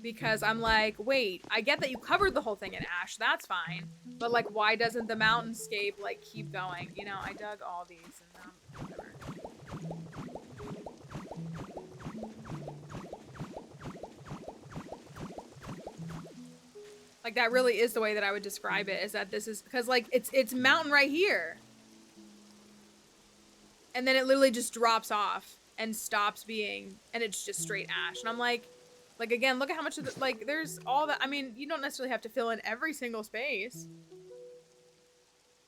Because I'm like, wait, I get that you covered the whole thing in ash, that's fine. But like, why doesn't the mountainscape like keep going? You know, I dug all these and whatever. Like, that really is the way that I would describe it, is that this is, because like, it's mountain right here. And then it literally just drops off and stops being, and it's just straight ash. And I'm like again, look at how much of the, like, there's all that. I mean, you don't necessarily have to fill in every single space.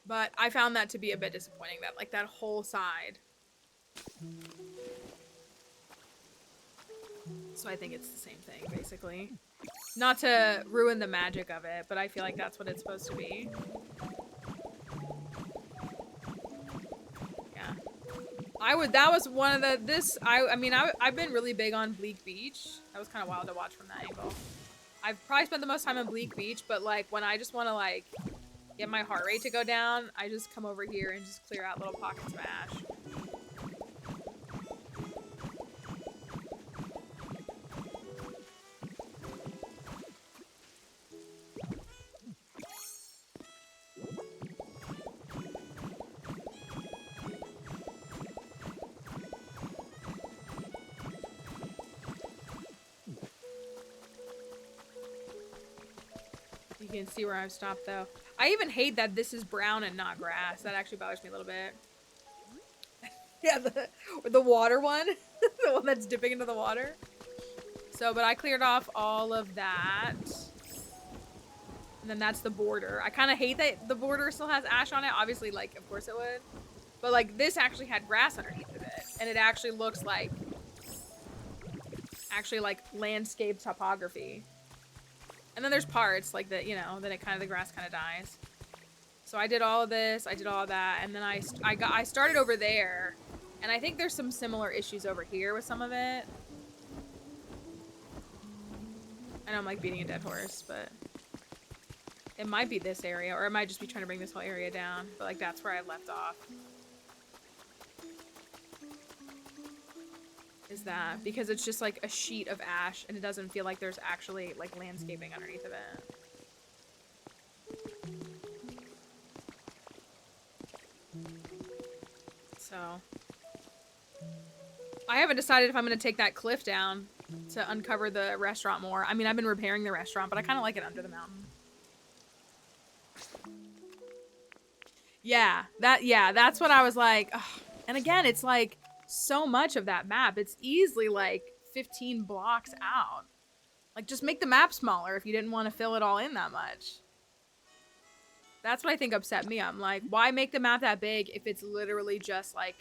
But I found that to be a bit disappointing, that like that whole side. So I think it's the same thing, basically. Not to ruin the magic of it, but I feel like that's what it's supposed to be. Yeah. That was one of the, I've been really big on Bleak Beach. That was kind of wild to watch from that angle. I've probably spent the most time on Bleak Beach, but like when I just want to like get my heart rate to go down, I just come over here and just clear out little pockets of ash. You can see where I've stopped though. I even hate that this is brown and not grass. That actually bothers me a little bit. Yeah, the water one. The one that's dipping into the water. So, but I cleared off all of that. And then that's the border. I kind of hate that the border still has ash on it. Obviously, like, of course it would. But like, this actually had grass underneath of it. And it actually looks like, landscape topography. And then there's parts like that, you know, then the grass kind of dies. So I did all of this, I did all of that, and then I started over there, and I think there's some similar issues over here with some of it. I know I'm like beating a dead horse, but it might be this area, or it might just be trying to bring this whole area down. But like, that's where I left off. Is that because it's just like a sheet of ash and it doesn't feel like there's actually like landscaping underneath of it. So I haven't decided if I'm going to take that cliff down to uncover the restaurant more. I mean, I've been repairing the restaurant, but I kind of like it under the mountain. Yeah, that's what I was like. Ugh. And again, it's like so much of that map. It's easily like 15 blocks out. Like, just make the map smaller if you didn't want to fill it all in that much. That's what I think upset me. I'm like, why make the map that big if it's literally just like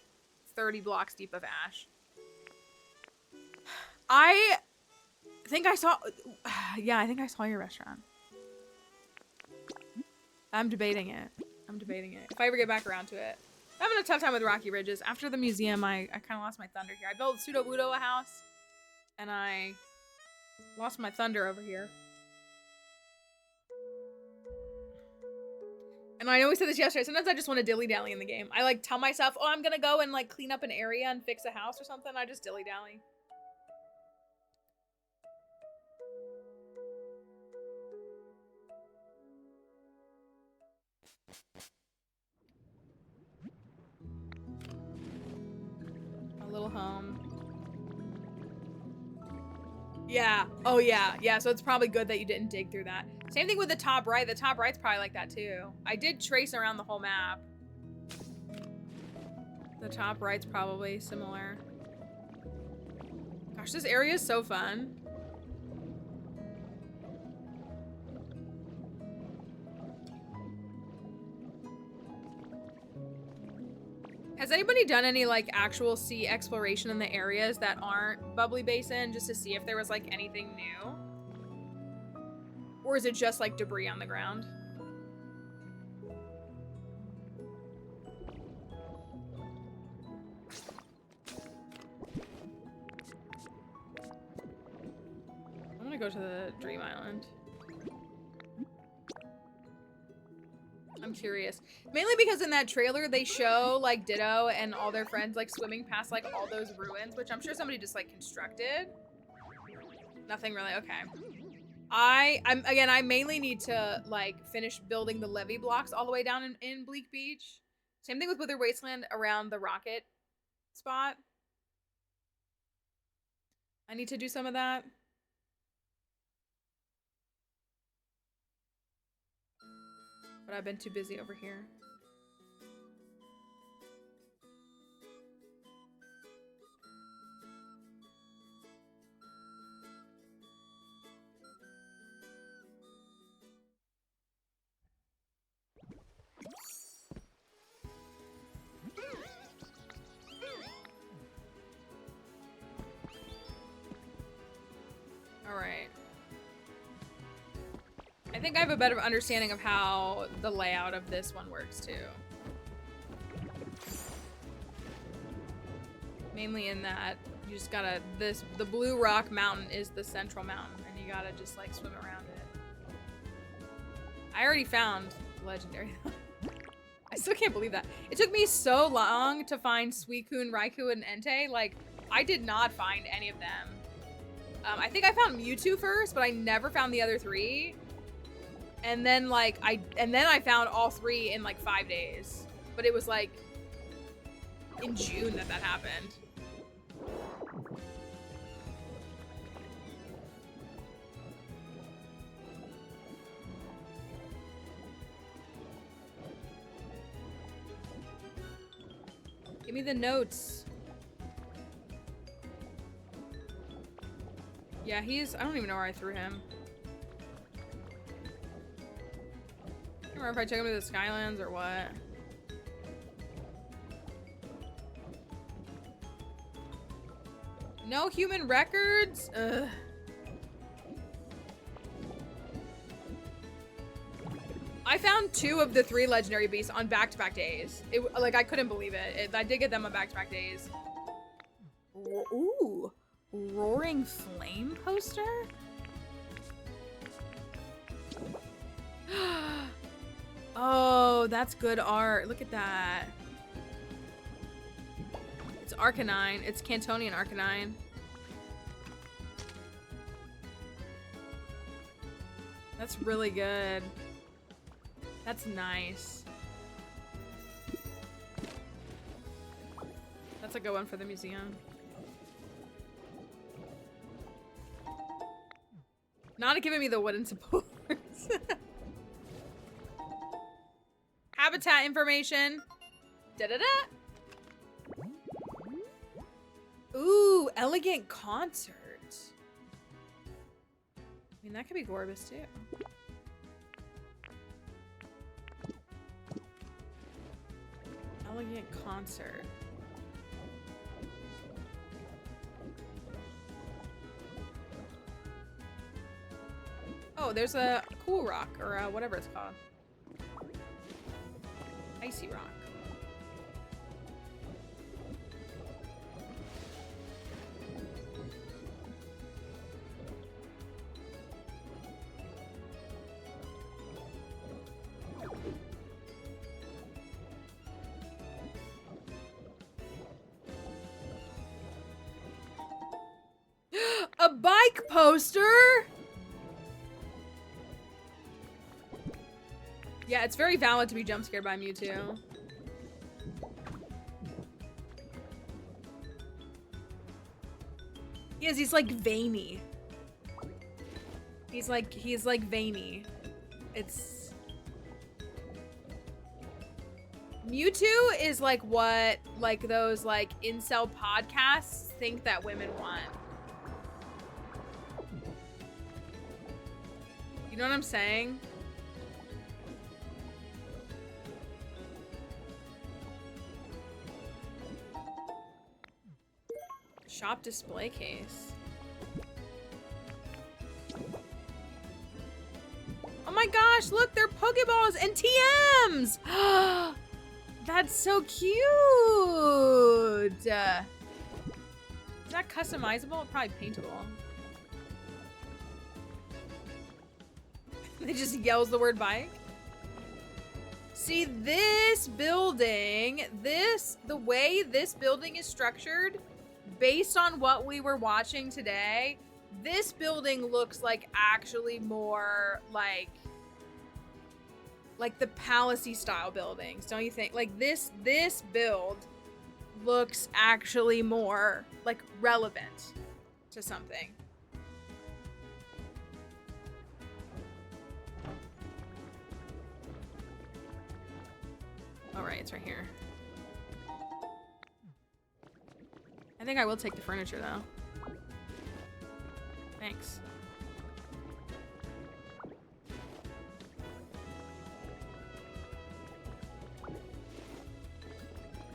30 blocks deep of ash? I think I saw, yeah, I think I saw your restaurant. I'm debating it. If I ever get back around to it. I'm having a tough time with Rocky Ridges. After the museum, I kind of lost my thunder here. I built Pseudo Wudo a house, and I lost my thunder over here. And I know we said this yesterday. Sometimes I just want to dilly-dally in the game. I like tell myself, oh, I'm gonna go and like clean up an area and fix a house or something. I just dilly-dally. A little home. Yeah. Oh, yeah. Yeah, so it's probably good that you didn't dig through that. Same thing with the top right. The top right's probably like that, too. I did trace around the whole map. The top right's probably similar. Gosh, this area is so fun. Has anybody done any like actual sea exploration in the areas that aren't Bubbly Basin just to see if there was like anything new? Or is it just like debris on the ground? I'm gonna go to the Dream Island. I'm curious. Mainly because in that trailer they show like Ditto and all their friends like swimming past like all those ruins, which I'm sure somebody just like constructed. Nothing really, okay. I mainly need to like finish building the levee blocks all the way down in Bleak Beach. Same thing with Wither Wasteland around the rocket spot. I need to do some of that. But I've been too busy over here. All right. I think I have a better understanding of how the layout of this one works too. Mainly in that you just gotta, the blue rock mountain is the central mountain and you gotta just like swim around it. I already found legendary. I still can't believe that. It took me so long to find Suicune, Raikou, and Entei. Like, I did not find any of them. I think I found Mewtwo first, but I never found the other three. And then like I found all three in like 5 days. But it was like in June that happened. Give me the notes. Yeah, I don't even know where I threw him. I don't remember if I took him to the Skylands or what. No human records? Ugh. I found 2 of the 3 legendary beasts on back-to-back days. Like, I couldn't believe it. I did get them on back-to-back days. Ooh. Roaring Flame poster? Oh, that's good art. Look at that. It's Arcanine. It's Cantonian Arcanine. That's really good. That's nice. That's a good one for the museum. Not giving me the wooden supports. habitat information. Da-da-da. Ooh, elegant concert. I mean, that could be Gorbis too. Elegant concert. Oh, there's a cool rock, or whatever it's called. Icy rock. A bike poster? Yeah, it's very valid to be jump scared by Mewtwo. He's like veiny. He's like veiny. It's Mewtwo is like what like those like incel podcasts think that women want. You know what I'm saying? Shop display case. Oh my gosh, look, they're Pokeballs and TMs! That's so cute! Is that customizable? Probably paintable. It just yells the word bike. See, this building, the way this building is structured, based on what we were watching today, this building looks like actually more like the palace-y style buildings, don't you think? Like this build looks actually more like relevant to something. All right, it's right here. I think I will take the furniture though. Thanks.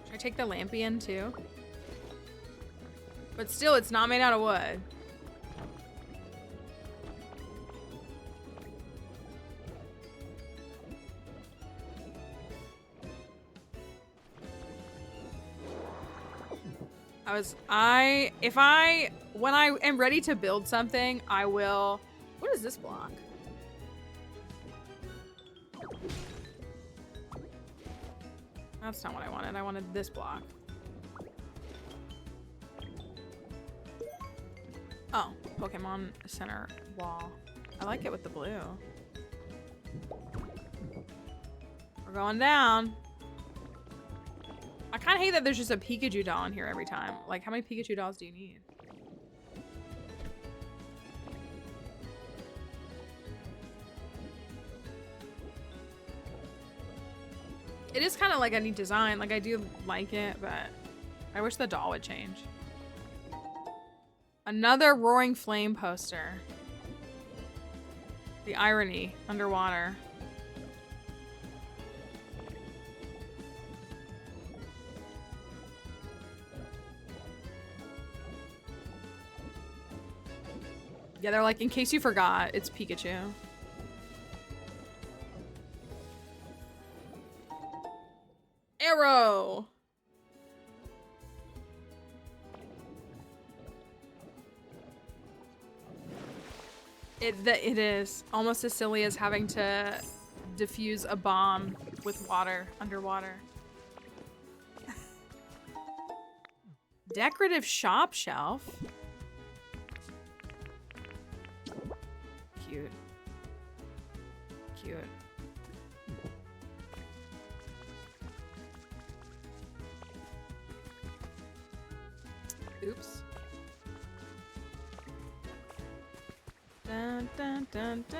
Should I take the lampion too? But still, it's not made out of wood. When I am ready to build something, I will. What is this block? That's not what I wanted. I wanted this block. Oh, Pokemon Center wall. I like it with the blue. We're going down. I kind of hate that there's just a Pikachu doll in here every time. Like, how many Pikachu dolls do you need? It is kind of like a neat design. Like, I do like it, but I wish the doll would change. Another Roaring Flame poster. The irony underwater. Yeah, they're like, in case you forgot, it's Pikachu. Arrow! It is almost as silly as having to defuse a bomb with water underwater. Decorative shop shelf. Cute. Cute. Oops. Dun, dun, dun, dun.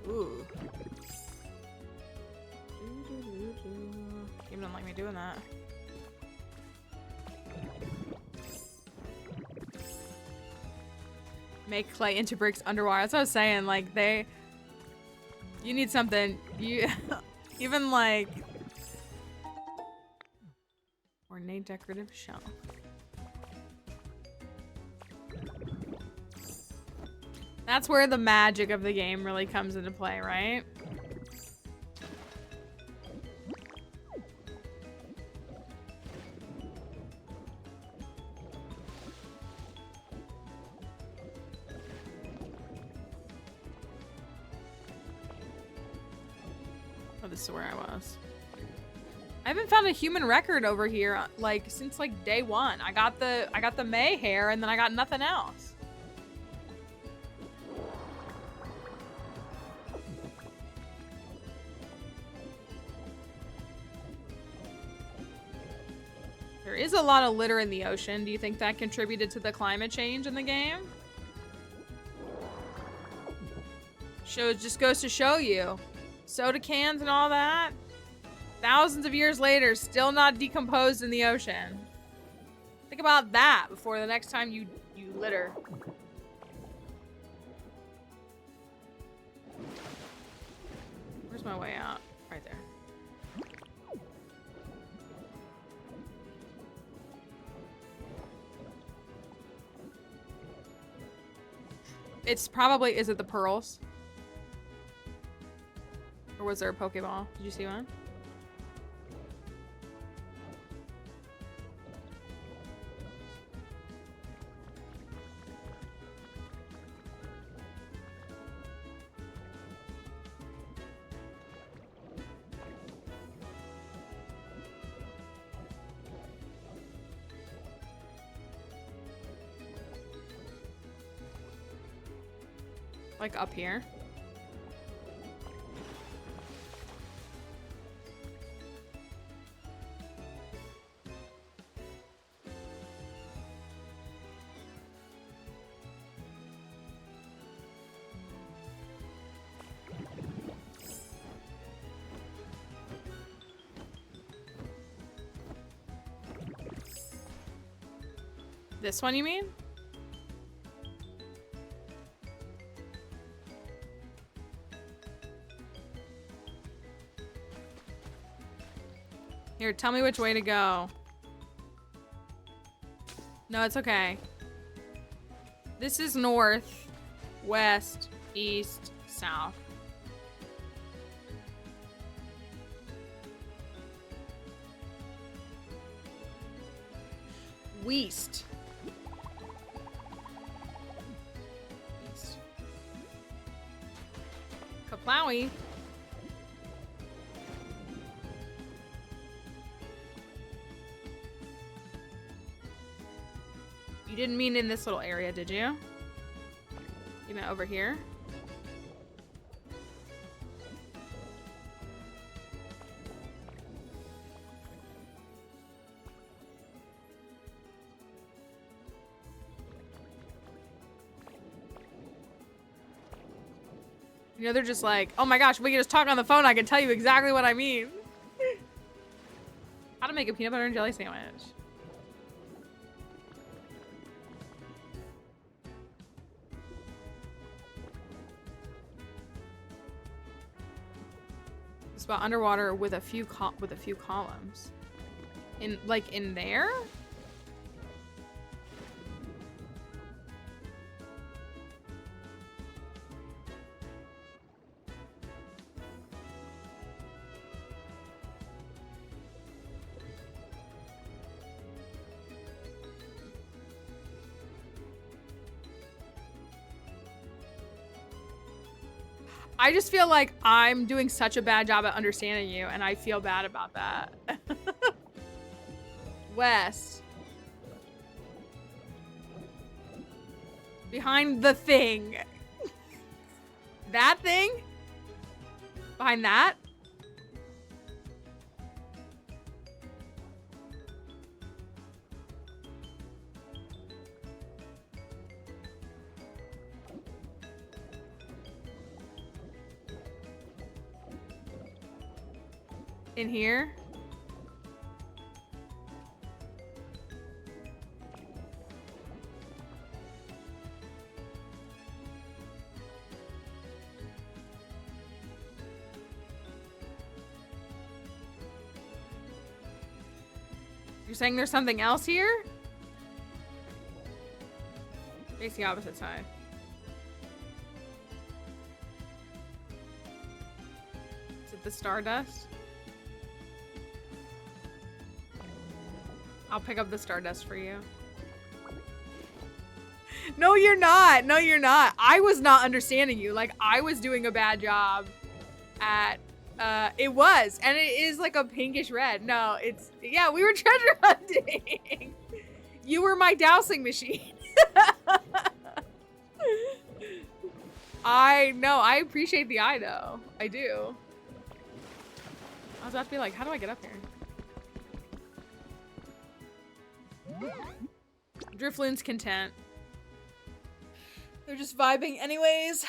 Ooh. Game don't like me doing that. Make clay into bricks underwater. That's what I was saying. Like, you need something. Even like ornate decorative shell. That's where the magic of the game really comes into play, right? Oh, this is where I was. I haven't found a human record over here like since like day one. I got the May hair and then I got nothing else. There is a lot of litter in the ocean. Do you think that contributed to the climate change in the game? Just goes to show you. Soda cans and all that. Thousands of years later, still not decomposed in the ocean. Think about that before the next time you litter. Where's my way out? Right there. It's probably, is it the pearls? Or was there a Pokeball? Did you see one? Like up here. This one, you mean? Here, tell me which way to go. No, it's okay. This is north, west, east, south. West. East. Kaplowy. You didn't mean in this little area, did you? You meant over here? You know, they're just like, oh my gosh, we can just talk on the phone. I can tell you exactly what I mean. How to make a peanut butter and jelly sandwich. Spot underwater with a few columns. In there? I just feel like I'm doing such a bad job at understanding you, and I feel bad about that. West. Behind the thing. That thing? Behind that? In here? You're saying there's something else here? Face the opposite side. Is it the stardust? I'll pick up the stardust for you. No, you're not. No, you're not. I was not understanding you. Like, I was doing a bad job at... it was. And it is like a pinkish red. No, it's... Yeah, we were treasure hunting. You were my dowsing machine. I appreciate the eye, though. I do. I was about to be like, how do I get up here? Drifloon's content. They're just vibing anyways.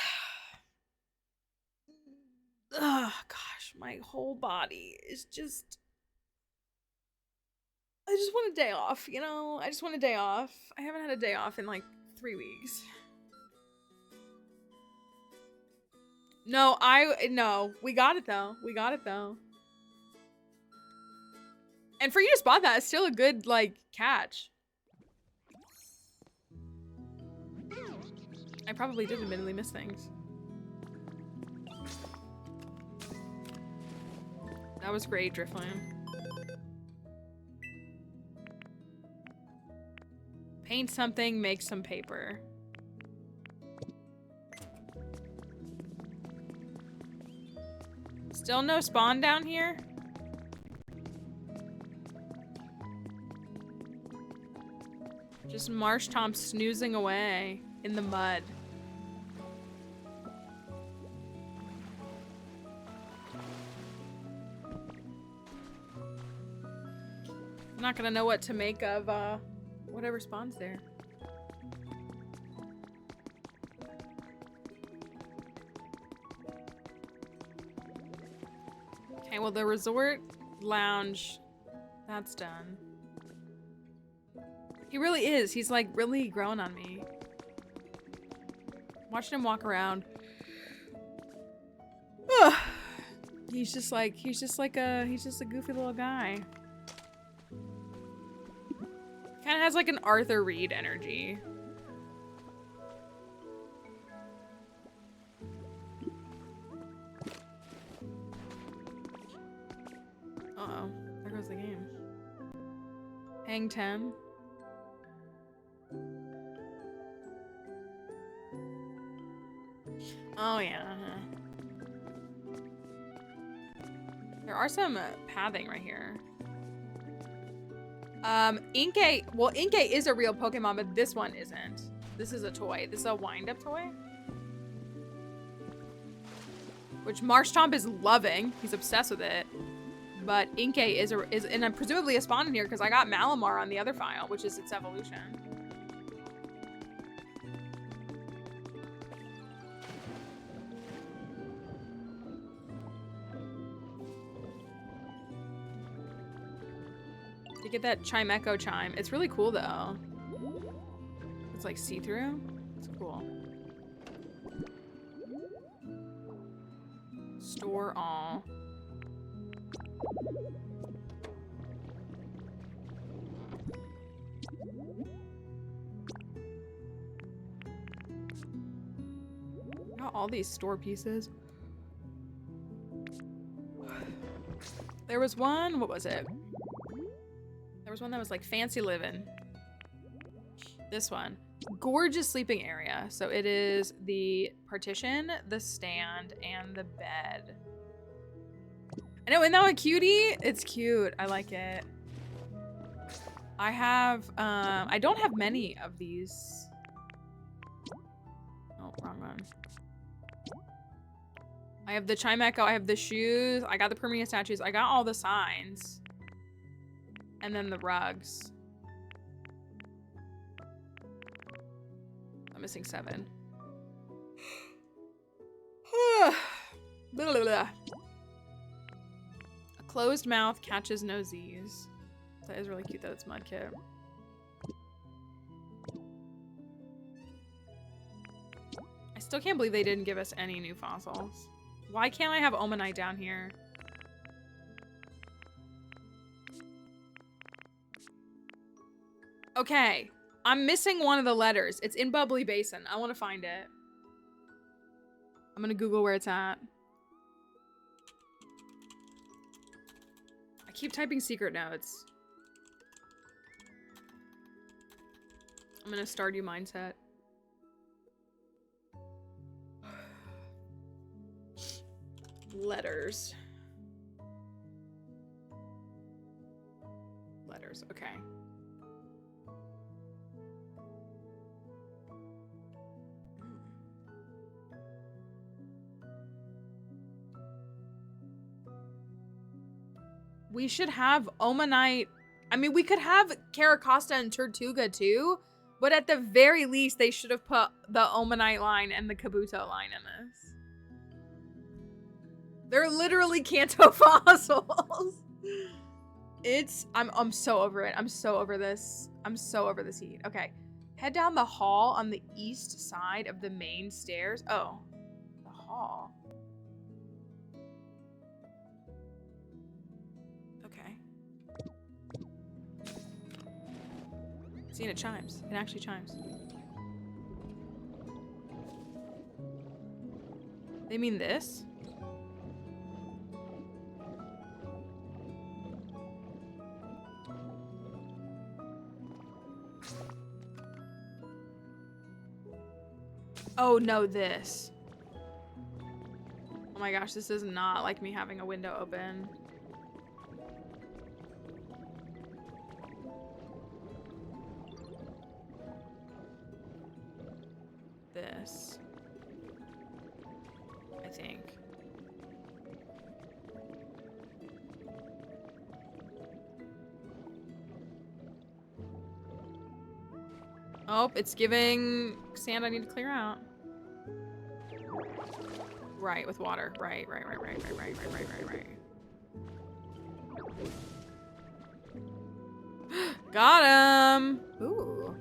Oh, gosh. My whole body is just... I just want a day off, you know? I just want a day off. I haven't had a day off in like 3 weeks. No, we got it though. We got it though. And for you to spot that, it's still a good, like, catch. I probably did admittedly miss things. That was great, Driftland. Paint something, make some paper. Still no spawn down here? Just Marsh Tom snoozing away in the mud. I'm not gonna know what to make of whatever spawns there. Okay, well, the resort lounge, that's done. He really is. He's like really growing on me. Watching him walk around. He's just a goofy little guy. Kind of has like an Arthur Reed energy. Uh-oh, there goes the game. Hang 10. Oh yeah. There are some pathing right here. Inkay, well, Inkay is a real Pokemon, but this one isn't. This is a toy. This is a wind-up toy. Which Marshtomp is loving. He's obsessed with it. But Inkay is and presumably a spawn in here because I got Malamar on the other file, which is its evolution. You get that Chime Echo chime. It's really cool though. It's like see-through. It's cool. Store all. Got all these store pieces. There was one, what was it? There was one that was like fancy living. This one. Gorgeous sleeping area. So it is the partition, the stand, and the bed. I know, isn't that a cutie? It's cute. I like it. I have, I don't have many of these. Oh, wrong one. I have the Chimecho, I have the shoes, I got the Permia statues, I got all the signs. And then the rugs. I'm missing 7. A Closed mouth catches no Z's. That is really cute that it's Mudkip. I still can't believe they didn't give us any new fossils. Why can't I have Omanite down here? Okay, I'm missing one of the letters. It's in Bubbly Basin. I want to find it. I'm gonna Google where it's at. I keep typing secret notes. I'm gonna Stardew mindset. Letters. Letters, okay. We should have Omanite. I mean, we could have Caracosta and Tortuga too, but at the very least, they should have put the Omanite line and the Kabuto line in this. They're literally Kanto fossils. I'm so over it. I'm so over this. I'm so over this heat. Okay. Head down the hall on the east side of the main stairs. Oh, the hall. Okay. See, it chimes. It actually chimes. They mean this? Oh no, this. Oh my gosh, this is not like me having a window open. This. I think. Oh, it's giving sand I need to clear out. Right, with water. Right. Got him! Ooh.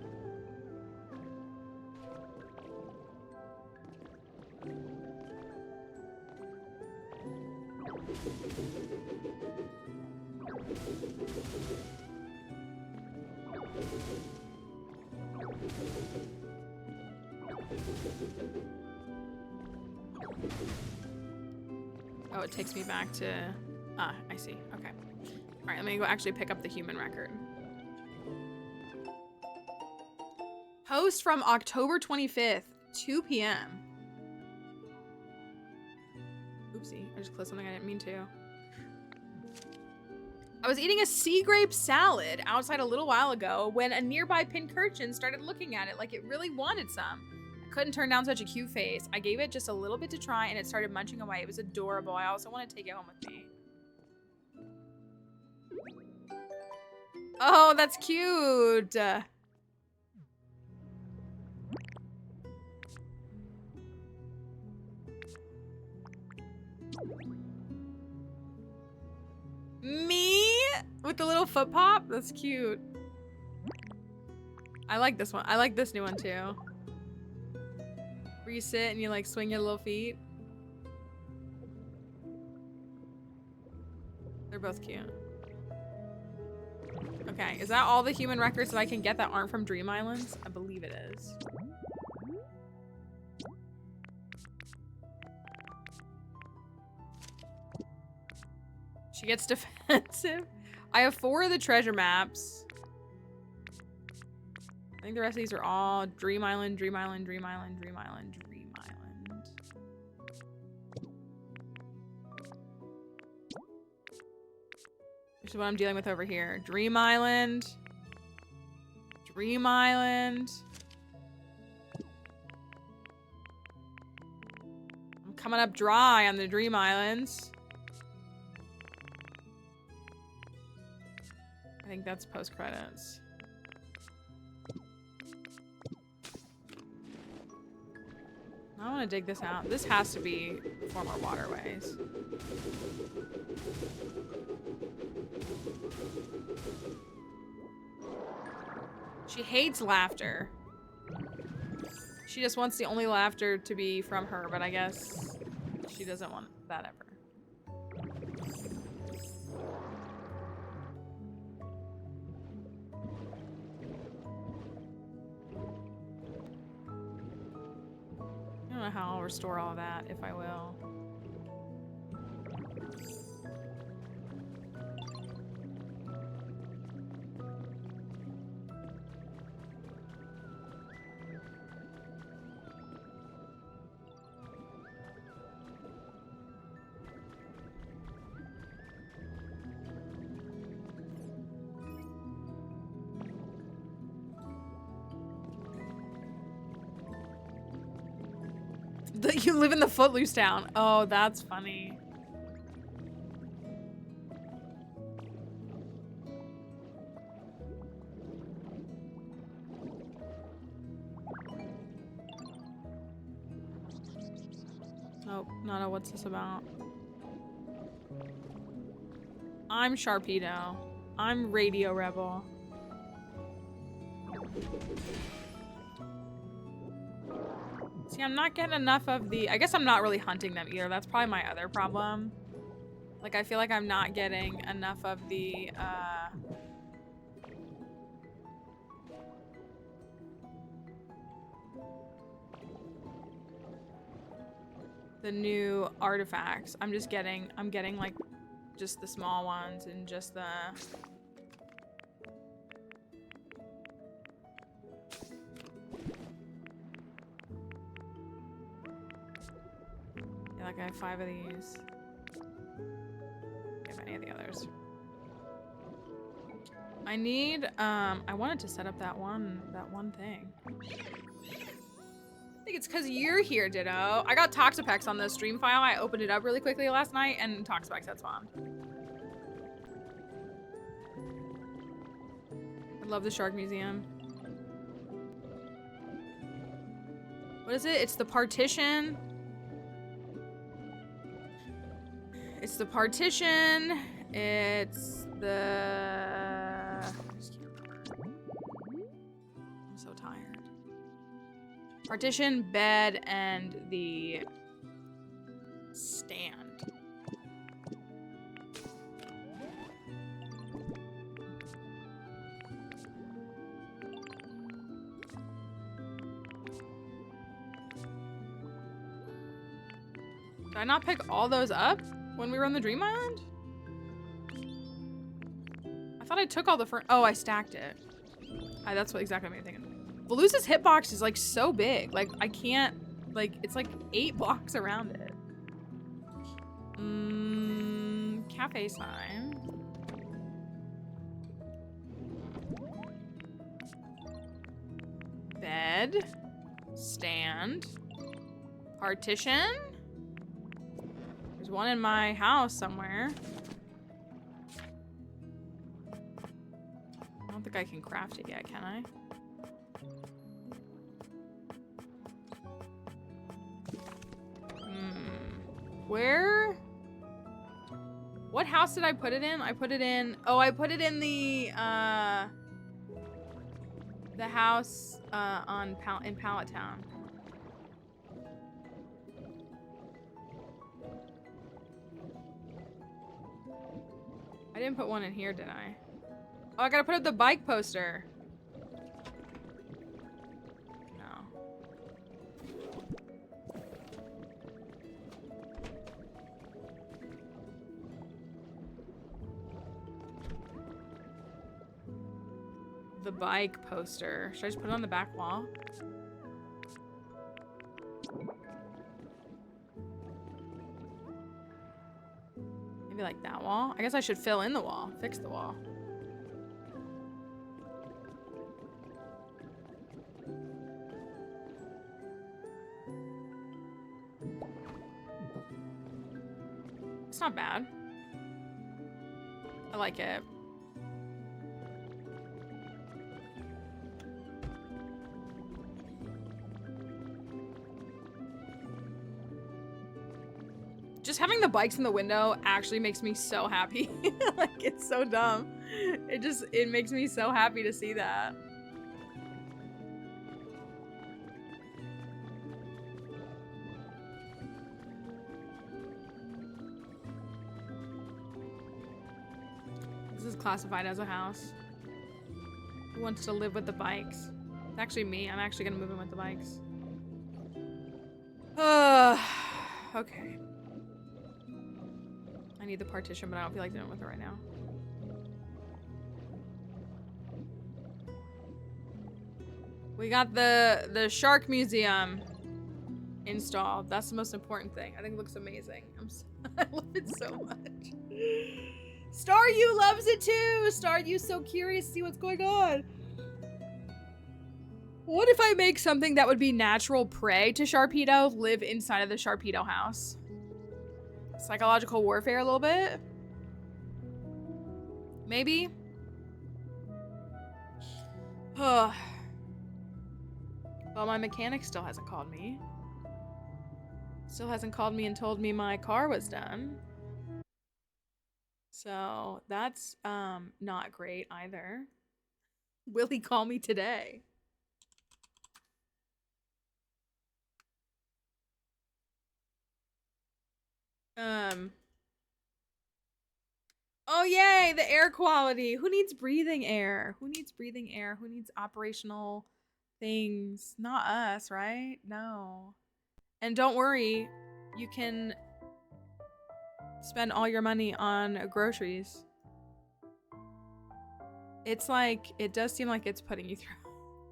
Oh, it takes me back to... Ah, I see. Okay. Alright, let me go actually pick up the human record. Post from October 25th, 2 p.m. Oopsie, I just closed something I didn't mean to. I was eating a sea grape salad outside a little while ago when a nearby pincurchin started looking at it like it really wanted some. Couldn't turn down such a cute face. I gave it just a little bit to try and it started munching away. It was adorable. I also want to take it home with me. Oh, that's cute. Me? With the little foot pop? That's cute. I like this one. I like this new one too. Where you sit and you like swing your little feet. They're both cute. Okay, is that all the human records that I can get that aren't from Dream Islands? I believe it is. She gets defensive. I have 4 of the treasure maps. I think the rest of these are all Dream Island, Dream Island, Dream Island, Dream Island, Dream Island. This is what I'm dealing with over here. Dream Island. Dream Island. I'm coming up dry on the Dream Islands. I think that's post credits. I want to dig this out. This has to be former waterways. She hates laughter. She just wants the only laughter to be from her, but I guess she doesn't want that ever. I don't know how I'll restore all of that, if I will. You live in the Footloose town. Oh, that's funny. Nope, not a what's this about. I'm Sharpedo. I'm Radio Rebel. See, I'm not getting enough of the... I guess I'm not really hunting them either. That's probably my other problem. Like, I feel like I'm not getting enough of the new artifacts. I'm getting like just the small ones and just the... Yeah, like I have 5 of these. If any of the others. I need, I wanted to set up that one thing. I think it's because you're here, Ditto. I got Toxapex on the stream file. I opened it up really quickly last night and Toxapex had spawned. I love the Shark Museum. What is it? It's the partition. It's the partition. It's the... I'm so tired. Partition, bed, and the stand. Did I not pick all those up when we were on the Dream Island? I thought I took all the oh, I stacked it. That's what exactly I'm thinking. Velusa's hitbox is like so big. Like I can't, like it's like 8 blocks around it. Cafe sign. Bed. Stand. Partition. There's one in my house somewhere. I don't think I can craft it yet, can I? Where? What house did I put it in? I put it in... Oh, I put it in the house in Pallet Town. I didn't put one in here, did I? Oh, I gotta put up the bike poster. No. The bike poster. Should I just put it on the back wall? Maybe like that wall? I guess I should fill in the wall. Fix the wall. It's not bad. I like it. Just having the bikes in the window actually makes me so happy. Like, it's so dumb. It makes me so happy to see that. This is classified as a house. Who wants to live with the bikes? It's actually me. I'm actually gonna move in with the bikes. Okay. I need the partition, but I don't feel like doing it with it right now. We got the shark museum installed. That's the most important thing. I think it looks amazing. I love it so much. Staryu loves it too. Staryu's so curious to see what's going on. What if I make something that would be natural prey to Sharpedo live inside of the Sharpedo house? Psychological warfare a little bit? Maybe? Well, my mechanic still hasn't called me. Still hasn't called me and told me my car was done. So that's not great either. Will he call me today? Oh yay, the air quality. Who needs breathing air? Who needs breathing air? Who needs operational things? Not us, right? No. And don't worry, you can spend all your money on groceries. It's like, it does seem like it's putting you through.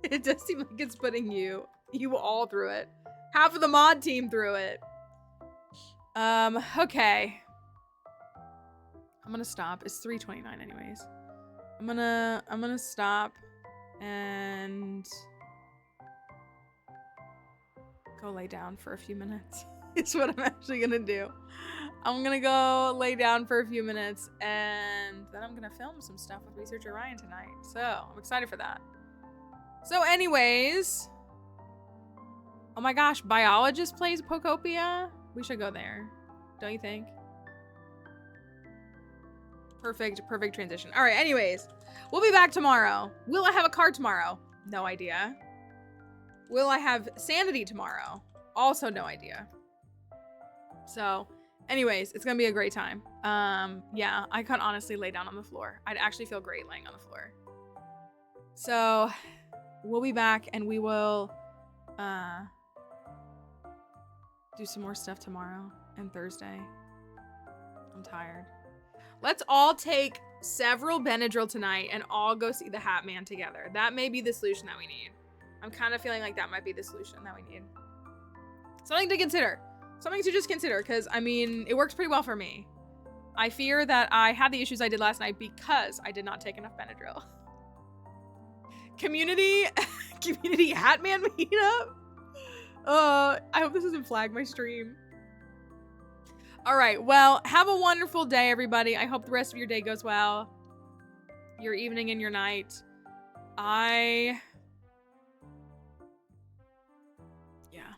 It does seem like it's putting you all through it. Half of the mod team through it. Okay. I'm gonna stop. It's 3:29 anyways. I'm gonna stop and go lay down for a few minutes. It's what I'm actually gonna do. I'm gonna go lay down for a few minutes and then I'm gonna film some stuff with researcher Ryan tonight. So I'm excited for that. So anyways, oh my gosh, biologist plays Pokopia. We should go there, don't you think? Perfect transition. All right, anyways, we'll be back tomorrow. Will I have a car tomorrow? No idea. Will I have sanity tomorrow? Also no idea. So, anyways, it's gonna be a great time. Yeah, I could honestly lay down on the floor. I'd actually feel great laying on the floor. So, we'll be back and we will do some more stuff tomorrow and Thursday. I'm tired. Let's all take several Benadryl tonight and all go see the Hat Man together. That may be the solution that we need. I'm kind of feeling like that might be the solution that we need. Something to consider. Something to just consider, because, I mean, it works pretty well for me. I fear that I had the issues I did last night because I did not take enough Benadryl. Community Hat Man meetup? I hope this doesn't flag my stream. All right, well, have a wonderful day, everybody. I hope the rest of your day goes well. Your evening and your night. Yeah.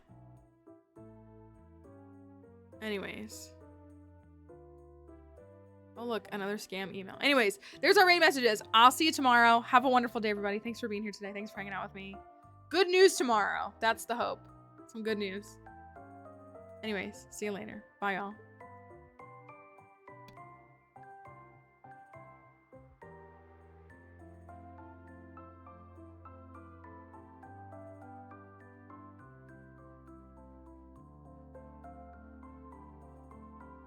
Anyways. Oh, look, another scam email. Anyways, there's our raid messages. I'll see you tomorrow. Have a wonderful day, everybody. Thanks for being here today. Thanks for hanging out with me. Good news tomorrow. That's the hope. Some good news. Anyways, see you later. Bye, y'all.